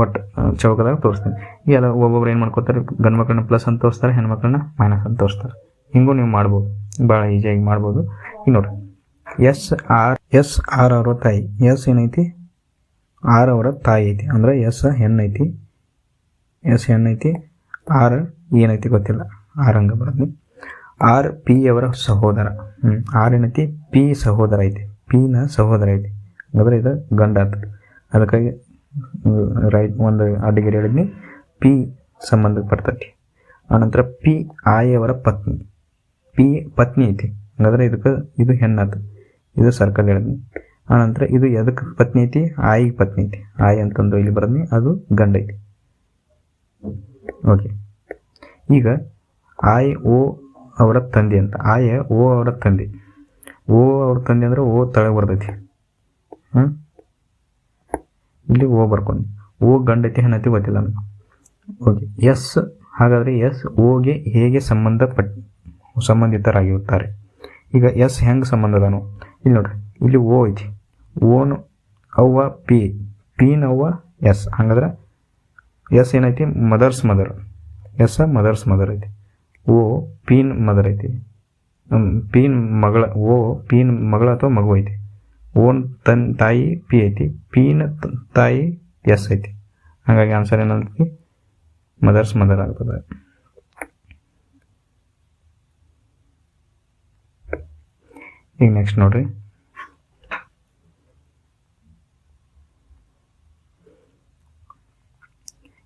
ಒಟ್ಟು ಚೌಕದಾಗ ತೋರಿಸ್ತೀನಿ. ಎಲ್ಲ ಒಬ್ಬೊಬ್ರು ಏನು ಮಾಡ್ಕೋತಾರೆ, ಗಂಡು ಮಕ್ಕಳನ್ನ ಪ್ಲಸ್ ಅಂತ ತೋರಿಸ್ತಾರೆ, ಹೆಣ್ಮಕ್ಳನ್ನ ಮೈನಸ್ ಅಂತ ತೋರಿಸ್ತಾರೆ. ಹಿಂಗೂ ನೀವು ಮಾಡ್ಬೋದು, ಭಾಳ ಈಸಿಯಾಗಿ ಮಾಡ್ಬೋದು. ಈಗ ನೋಡ್ರಿ, ಎಸ್ ಆರ್ ಅವರ ತಾಯಿ. ಎಸ್ ಏನೈತಿ, ಆರ್ ಅವರ ತಾಯಿ ಐತಿ ಅಂದ್ರೆ ಎಸ್ ಹೆಣ್ಣೈತಿ, ಆರ್ ಏನೈತಿ ಗೊತ್ತಿಲ್ಲ, ಆರ್ ಹಂಗೆ ಬರೋದು. ಆರ್ ಪಿ ಅವರ ಸಹೋದರ. ಆರ್ ಏನೈತಿ, ಪಿ ಸಹೋದರ ಐತಿ, ಪಿನ ಸಹೋದರ ಐತಿ, ಹಾಗಾದ್ರೆ ಇದು ಗಂಡ ಆತ. ಅದಕ್ಕಾಗಿ ರೈಟ್ ಒಂದು ಅಡ್ಡಿಗೆರೆ ಹೇಳಿದ್ನಿ, ಪಿ ಸಂಬಂಧಕ್ಕೆ ಬರ್ತೈತಿ. ಆನಂತರ ಪಿ ಆಯವರ ಪತ್ನಿ, ಪಿ ಪತ್ನಿ ಐತಿ, ಹಾಗಾದ್ರೆ ಇದು ಹೆಣ್ಣಾತು, ಇದು ಸರ್ಕಲ್ ಹೇಳಿದ್ನಿ. ಆನಂತರ ಇದು ಎದಕ್ಕೆ ಪತ್ನಿ ಐತಿ, ಆಯಿಗೆ ಪತ್ನಿ ಐತಿ, ಆಯ್ ಅಂತಂದು ಇಲ್ಲಿ ಬರೋದ್ನಿ, ಅದು ಗಂಡ ಐತಿ. ಓಕೆ. ಈಗ ಆಯ್ ಓ ಅವರ ತಂದೆ ಅಂತ, ಆಯ ಓ ಅವರ ತಂದೆ. ಓ ಅವ್ರ ತಂದೆ ಅಂದ್ರೆ ಓ ತಳಗೆ ಬರ್ತೈತಿ. ಇಲ್ಲಿ ಓ ಬರ್ಕೊಂಡು, ಓ ಗಂಡತಿ ಹೆಣ್ಣತಿ ಗೊತ್ತಿಲ್ಲ ನಮ್ಗೆ. ಓಕೆ. ಎಸ್, ಹಾಗಾದರೆ ಎಸ್ ಓಗೆ ಹೇಗೆ ಸಂಬಂಧಿತರಾಗಿರುತ್ತಾರೆ. ಈಗ ಎಸ್ ಹೆಂಗೆ ಸಂಬಂಧದನು ಇಲ್ಲಿ ನೋಡ್ರಿ, ಇಲ್ಲಿ ಓ ಐತಿ, ಓನು ಅವ್ವ ಪಿ, ಪಿನವ್ವ ಎಸ್, ಹಂಗಾದ್ರೆ ಎಸ್ ಏನೈತಿ, mothers mother, S mothers mother ಐತಿ. ಓ ಪೀನ್ ಮದರ್ ಐತಿ, ಪೀನ್ ಮಗಳ, ಓ ಪೀನ್ ಮಗಳ ಅಥವಾ ಮಗು ಐತಿ. ಓನ್ ತಾಯಿ ಪಿ ಐತಿ, ಪೀನ್ ತಾಯಿ ಎಸ್ ಐತಿ. ಹಾಗಾಗಿ ಆನ್ಸರ್ ಏನಂತೈತಿ, ಮದರ್ಸ್ ಮದರ್ ಆಗ್ತದೆ. ಈಗ ನೆಕ್ಸ್ಟ್ ನೋಡ್ರಿ,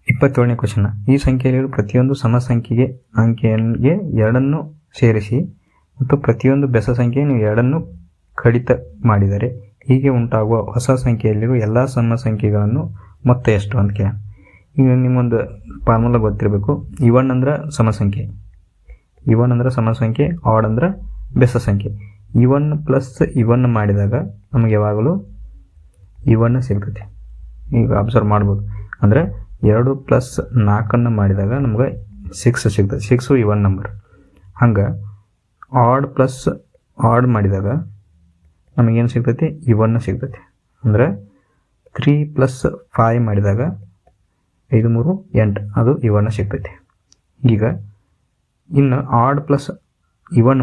ಇಪ್ಪತ್ತೇಳನೇ ಕ್ವಶನ್. ಈ ಸಂಖ್ಯೆಯಲ್ಲಿ ಪ್ರತಿಯೊಂದು ಸಮಸಂಖ್ಯೆಗೆ ಅಂಕೆಗೆ 2 ಸೇರಿಸಿ ಮತ್ತು ಪ್ರತಿಯೊಂದು ಬೆಸ ಸಂಖ್ಯೆಯನ್ನು 2 ಕಡಿತ ಮಾಡಿದರೆ ಹೀಗೆ ಉಂಟಾಗುವ ಹೊಸ ಸಂಖ್ಯೆಯಲ್ಲಿರುವ ಎಲ್ಲ ಸಮಸಂಖ್ಯೆಗಳನ್ನು ಮೊತ್ತ ಎಷ್ಟು ಅಂತ ಕೇಳ. ಈಗ ನಿಮ್ಮೊಂದು ಫಾರ್ಮುಲಾ ಗೊತ್ತಿರಬೇಕು. ಇವನ್ ಅಂದ್ರೆ ಸಮಸಂಖ್ಯೆ, ಆಡ್ ಅಂದ್ರೆ ಬೆಸ ಸಂಖ್ಯೆ. ಇವನ್ ಪ್ಲಸ್ ಇವನ್ ಮಾಡಿದಾಗ ನಮಗೆ ಯಾವಾಗಲೂ ಇವನ್ ಸಿಗ್ತೈತಿ. ಈಗ ಅಬ್ಸರ್ವ್ ಮಾಡ್ಬೋದು. ಅಂದರೆ 2 + 4 ಮಾಡಿದಾಗ ನಮ್ಗೆ 6 ಸಿಗ್ತದೆ. 6 ಇವನ್ ನಂಬರ್. ಹಂಗೆ ಆಡ್ ಪ್ಲಸ್ ಆಡ್ ಮಾಡಿದಾಗ ನಮಗೇನು ಸಿಗ್ತೈತಿ, ಇವನ್ ಸಿಗ್ತೈತಿ. ಅಂದರೆ 3 + 5 ಮಾಡಿದಾಗ 5 3 8, ಅದು ಇವನ್ ಸಿಗ್ತೈತಿ. ಈಗ ಇನ್ನು ಆಡ್ ಪ್ಲಸ್ ಇವನ್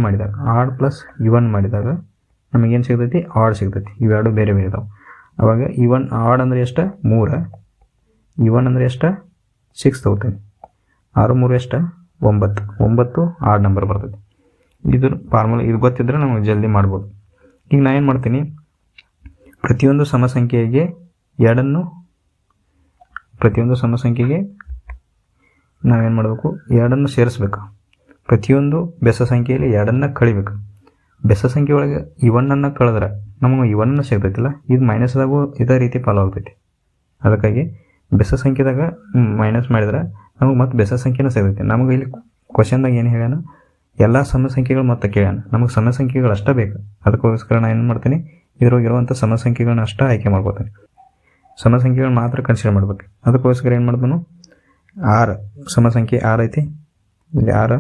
ಮಾಡಿದಾಗ ನಮಗೇನು ಸಿಗ್ತೈತಿ, ಆಡ್ ಸಿಗ್ತೈತಿ. ಇವೆರಡು ಬೇರೆ ಬೇರೆ ಇದಾವೆ. ಅವಾಗ ಇವನ್ ಆಡ್ ಅಂದರೆ ಎಷ್ಟು, 3. ಇವನ್ ಅಂದರೆ ಎಷ್ಟು, 6 ತಗೋತೀನಿ. 6 3 ಎಷ್ಟು, 9 ಆಡ್ ನಂಬರ್ ಬರ್ತೈತಿ. ಇದು ಫಾರ್ಮುಲಾ, ಇದು ಗೊತ್ತಿದ್ರೆ ನಮಗೆ ಜಲ್ದಿ ಮಾಡ್ಬೋದು. ಈಗ ನಾ ಏನು ಮಾಡ್ತೀನಿ, ಪ್ರತಿಯೊಂದು ಸಮಸಂಖ್ಯೆಗೆ ನಾವೇನು ಮಾಡಬೇಕು, 2 ಸೇರಿಸ್ಬೇಕು. ಪ್ರತಿಯೊಂದು ಬೆಸ ಸಂಖ್ಯೆಯಲ್ಲಿ 2 ಕಳಿಬೇಕು. ಬೆಸ ಸಂಖ್ಯೆ ಒಳಗೆ ಇವನ್ನನ್ನು ಕಳೆದ್ರೆ ನಮಗೆ ಇವನ್ನ ಸಿಗ್ತೈತಿಲ್ಲ, ಇದು ಮೈನಸ್ದಾಗೂ ಇದೇ ರೀತಿ ಫಾಲೋ ಆಗ್ತೈತಿ. ಅದಕ್ಕಾಗಿ ಬೆಸ ಸಂಖ್ಯೆದಾಗ ಮೈನಸ್ ಮಾಡಿದ್ರೆ ನಮಗೆ ಮತ್ತೆ ಬೆಸ ಸಂಖ್ಯೆನೂ ಸಿಗ್ತೈತಿ. ನಮಗೆ ಇಲ್ಲಿ ಕ್ವಶನ್ದಾಗ ಏನು ಹೇಳ್ಯಾನ, ಎಲ್ಲ ಸಮಸಂಖ್ಯೆಗಳು ಮತ್ತೆ ಕೇಳ್ಯಾನ, ನಮಗೆ ಸಮಸಂಖ್ಯೆಗಳು ಅಷ್ಟೇ ಬೇಕು. ಅದಕ್ಕೋಸ್ಕರ ನಾನು ಏನು ಮಾಡ್ತೀನಿ, ಇದ್ರೊಳಗಿರುವಂಥ ಸಮಸಂಖ್ಯೆಗಳನ್ನ ಅಷ್ಟೇ ಆಯ್ಕೆ ಮಾಡ್ಕೋತೀನಿ. ಸಮಸಂಖ್ಯೆಗಳನ್ನ ಮಾತ್ರ ಕನ್ಸಿಡರ್ ಮಾಡ್ಬೇಕು. ಅದಕ್ಕೋಸ್ಕರ ಏನು ಮಾಡ್ತಾನು, 6 ಸಮಸಂಖ್ಯೆ 6 ಐತಿ. ಇಲ್ಲಿ 6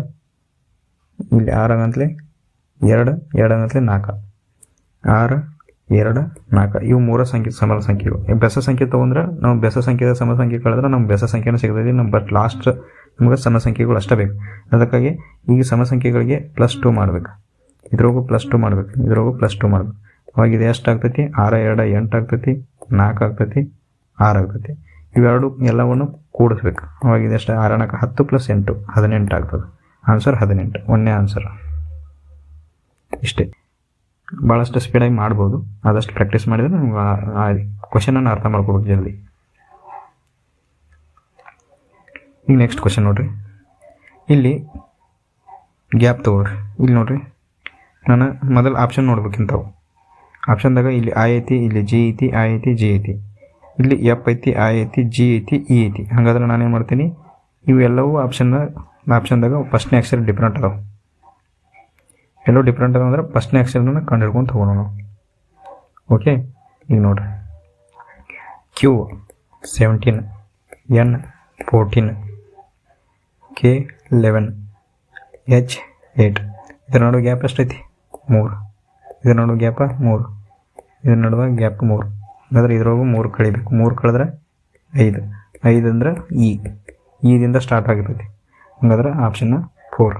ಆಗಂತಲೇ 2 ಆಗಂತಲೇ 4, 6 2 4 ಇವು 3 ಸಮಸಂಖ್ಯೆಗಳು. ಬೆಸ ಸಂಖ್ಯೆ ತೊಗೊಂಡ್ರೆ ನಾವು ಬೆಸ ಸಂಖ್ಯೆದ ಸಮಸಂಖ್ಯೆ ಕಳೆದ್ರೆ ನಮ್ಗೆ ಬೆಸ ಸಂಖ್ಯೆನೂ ಸಿಗ್ತೈತಿ. ಬಟ್ ಲಾಸ್ಟ್ ನಮ್ಗೆ ಸಮಸಂಖ್ಯೆಗಳು ಅಷ್ಟೇ ಬೇಕು. ಅದಕ್ಕಾಗಿ ಈಗ ಸಮಸಂಖ್ಯೆಗಳಿಗೆ +2 ಮಾಡ್ಬೇಕು, ಇದ್ರೊಳಗೂ +2 ಮಾಡ್ಬೇಕು, ಇದ್ರೊಳಗೂ +2 ಮಾಡ್ಬೇಕು. ಅವಾಗ ಇದು ಎಷ್ಟು ಆಗ್ತೈತಿ, 6 2 8 ಆಗ್ತೈತಿ, 4 ಆಗ್ತೈತಿ, 6 ಆಗ್ತೈತಿ. ಇವೆರಡು ಎಲ್ಲವನ್ನು ಕೂಡಿಸ್ಬೇಕು. ಅವಾಗ ಇದೆಷ್ಟು 6 × 10 + 8 18 ಆಗ್ತದೆ. ಆನ್ಸರ್ 18 ಒಂದನೇ ಆನ್ಸರ್. ಇಷ್ಟೇ. ಭಾಳಷ್ಟು ಸ್ಪೀಡಾಗಿ ಮಾಡ್ಬೋದು, ಆದಷ್ಟು ಪ್ರಾಕ್ಟೀಸ್ ಮಾಡಿದರೆ ನಿಮ್ಗೆ ಆ ಕ್ವಶನನ್ನು ಅರ್ಥ ಮಾಡ್ಕೋಬೇಕು ಜಲ್ದಿ. ಈಗ ನೆಕ್ಸ್ಟ್ ಕ್ವಶನ್ ನೋಡಿರಿ. ಇಲ್ಲಿ ಗ್ಯಾಪ್ ತೊಗೊಳ್ರಿ. ಇಲ್ಲಿ ನೋಡಿರಿ, ನಾನು ಮೊದಲು ಆಪ್ಷನ್ ನೋಡ್ಬೇಕಿಂತವು. ಆಪ್ಷನ್ದಾಗ ಇಲ್ಲಿ ಐ ಐತಿ, ಇಲ್ಲಿ ಜಿ ಐತಿ, ಐ ಐತಿ, ಜಿ ಐತಿ, ಇಲ್ಲಿ ಎಫ್ ಐತಿ, ಐ ಐತಿ, ಜಿ ಐತಿ, ಇ ಐತಿ. ಹಾಗಾದ್ರೆ ನಾನೇನು ಮಾಡ್ತೀನಿ, ಇವೆಲ್ಲವೂ ಆಪ್ಷನ್ದಾಗ ಫಸ್ಟ್ನೇ ಅಕ್ಷರ ಡಿಫ್ರೆಂಟ್ ಅದಾವೆ. ಎಲ್ಲೋ ಡಿಫ್ರೆಂಟ್ ಅದಾವ ಅಂದ್ರೆ ಫಸ್ಟ್ನೇ ಅಕ್ಷರನ ಕಂಡು ಹಿಡ್ಕೊಂಡು ತಗೋಣ ನಾವು. ಓಕೆ, ಈಗ ನೋಡಿರಿ, ಕ್ಯೂ 17, ಎನ್ 14, ಕೆ 11, ಎಚ್ 8. ಇದರ ನಡುವೆ ಗ್ಯಾಪ್ ಎಷ್ಟೈತಿ? 3. ಇದರ ನಡುವೆ ಗ್ಯಾಪ 3. ಇದರ ನಡುವೆ ಗ್ಯಾಪ್ 3. ಹಾಗಾದ್ರೆ ಇದ್ರೊಳಗೂ 3 ಕಳಿಬೇಕು. 3 ಕಳೆದ್ರೆ 5. 5 ಅಂದ್ರೆ ಈದಿಂದ ಸ್ಟಾರ್ಟ್ ಆಗಿರ್ತೈತಿ. ಹಾಗಾದ್ರೆ ಆಪ್ಷನ್ 4.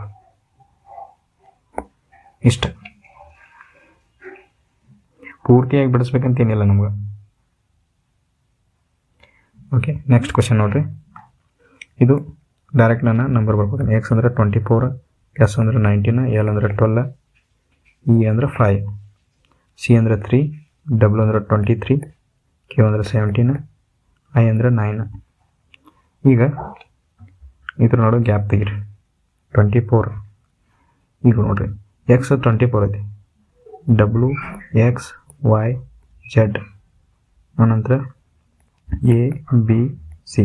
ಇಷ್ಟ. ಪೂರ್ತಿಯಾಗಿ ಬಿಡಿಸ್ಬೇಕಂತೇನಿಲ್ಲ ನಮ್ಗೆ. ಓಕೆ, ನೆಕ್ಸ್ಟ್ ಕ್ವಶನ್ ನೋಡ್ರಿ. ಇದು ಡೈರೆಕ್ಟ್ ನಾನು ನಂಬರ್ ಬರ್ಕೊತೀನಿ. ಎಕ್ಸ್ ಅಂದರೆ 24, ಎಸ್ ಅಂದರೆ 19, ಎಲ್ ಅಂದರೆ 12, ಇ ಅಂದರೆ 5, ಸಿ ಅಂದರೆ 3, ಡಬ್ಲ್ಯೂ ಅಂದರೆ 23, ಕ್ಯೂ ಅಂದರೆ 17, ಐ ಅಂದರೆ 9. ಈಗ ಇದ್ರ ನೋಡೋ ಗ್ಯಾಪ್ ತೆಗೀರಿ. 24. ಈಗ ನೋಡ್ರಿ, ಎಕ್ಸ್ 24 ಐತಿ, ಡಬ್ಲ್ಯೂ ಎಕ್ಸ್ ವೈ ಜೆಡ್, ಆನಂತರ ಎ ಬಿ ಸಿ.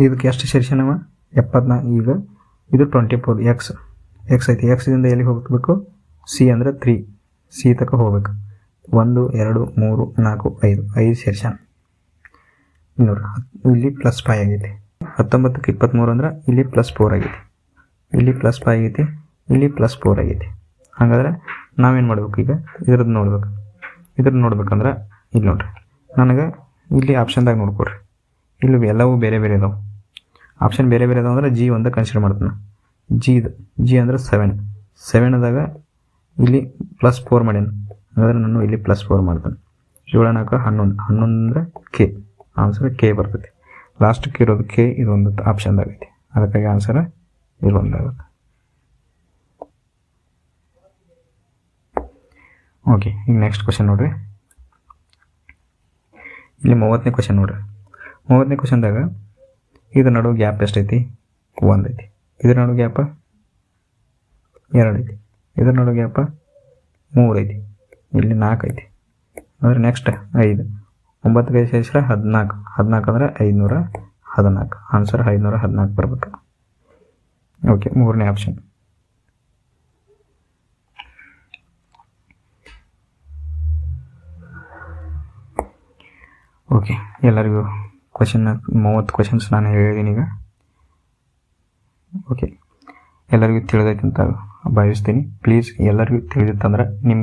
ಇದಕ್ಕೆ ಎಷ್ಟು ಸೇರಿಸೋಣವ? 74. ಈಗ ಇದು 24, ಎಕ್ಸ್ ಐತಿ. ಎಕ್ಸಿಂದ ಎಲ್ಲಿಗೆ ಹೋಗ್ಬೇಕು? ಸಿ ಅಂದರೆ 3, ಸಿ ತಕ ಹೋಗ್ಬೇಕು. 1 2 3 4 5 ಸೇರ್ಸಾನ. ನೋಡ್ರಿ, ಇಲ್ಲಿ +5 ಆಗೈತಿ. 19ಕ್ಕೆ 23 ಅಂದ್ರೆ ಇಲ್ಲಿ +4 ಆಗೈತಿ, ಇಲ್ಲಿ +5 ಆಗೈತಿ, ಇಲ್ಲಿ +4 ಆಗೈತಿ. ಹಾಗಾದ್ರೆ ನಾವೇನು ಮಾಡ್ಬೇಕು? ಈಗ ಇದ್ರದ್ದು ನೋಡ್ಬೇಕು. ಇದ್ರದ್ದು ನೋಡ್ಬೇಕಂದ್ರೆ ಇಲ್ಲಿ ನೋಡ್ರಿ, ನನಗೆ ಇಲ್ಲಿ ಆಪ್ಷನ್ದಾಗ ನೋಡ್ಕೊಡ್ರಿ. ಇಲ್ಲಿ ಎಲ್ಲವೂ ಬೇರೆ ಬೇರೆ ಇದಾವೆ. ಆಪ್ಷನ್ ಬೇರೆ ಬೇರೆ ಇದಾವೆ ಅಂದ್ರೆ ಜಿ ಒಂದು ಕನ್ಸಿಡರ್ ಮಾಡ್ತಾನೆ. ಜಿ ಅಂದ್ರೆ 7ದಾಗ ಇಲ್ಲಿ +4 ಮಾಡ್ಯಾನ. ಹಾಗಾದ್ರೆ ನಾನು ಇಲ್ಲಿ +4 ಮಾಡ್ತಾನೆ. 7 4 11. 11 ಅಂದರೆ ಕೆ. ಆನ್ಸರ್ ಕೆ ಬರ್ತೈತಿ. ಲಾಸ್ಟಕ್ಕೆ ಇರೋದು ಕೆ. ಇದೊಂದು ಆಪ್ಷನ್ದಾಗೈತಿ, ಅದಕ್ಕಾಗಿ ಆನ್ಸರ್ ಇದೊಂದಾಗುತ್ತೆ. ಓಕೆ, ಈಗ ನೆಕ್ಸ್ಟ್ ಕ್ವಶನ್ ನೋಡ್ರಿ. ಇಲ್ಲಿ 30ನೇ ಕ್ವಶನ್ ನೋಡ್ರಿ. 30ನೇ ಕ್ವಶನ್ದಾಗ ಇದ್ರ ನಡುವೆ ಗ್ಯಾಪ್ ಎಷ್ಟೈತಿ? 1 ಐತಿ. ಇದ್ರ ನಡುವೆ ಗ್ಯಾಪ 2 ಐತಿ. ಇದ್ರ ನಡುವೆ ಗ್ಯಾಪ 3 ಐತಿ. ಇಲ್ಲಿ 4 ಐತಿ. ಅಂದರೆ ನೆಕ್ಸ್ಟ್ 5. 9ಗೆ ಸೇರಿಸಿದ್ರೆ 14. 14 ಅಂದರೆ 514. ಆನ್ಸರ್ 514 ಬರ್ಬೇಕು. ಓಕೆ, 3ನೇ ಆಪ್ಷನ್. ಓಕೆ, ಎಲ್ಲರಿಗೂ 30 ಕ್ವಶನ್ಸ್ ನಾನು ಹೇಳಿದ್ದೀನಿ ಈಗ. ಓಕೆ, ಎಲ್ಲರಿಗೂ ತಿಳಿದೈತೆ ಅಂತ ಭಾವಿಸ್ತೀನಿ. ಪ್ಲೀಸ್ ಎಲ್ಲರಿಗೂ ತಿಳಿದಿತ್ತಂದ್ರೆ ನಿಮ್ಮ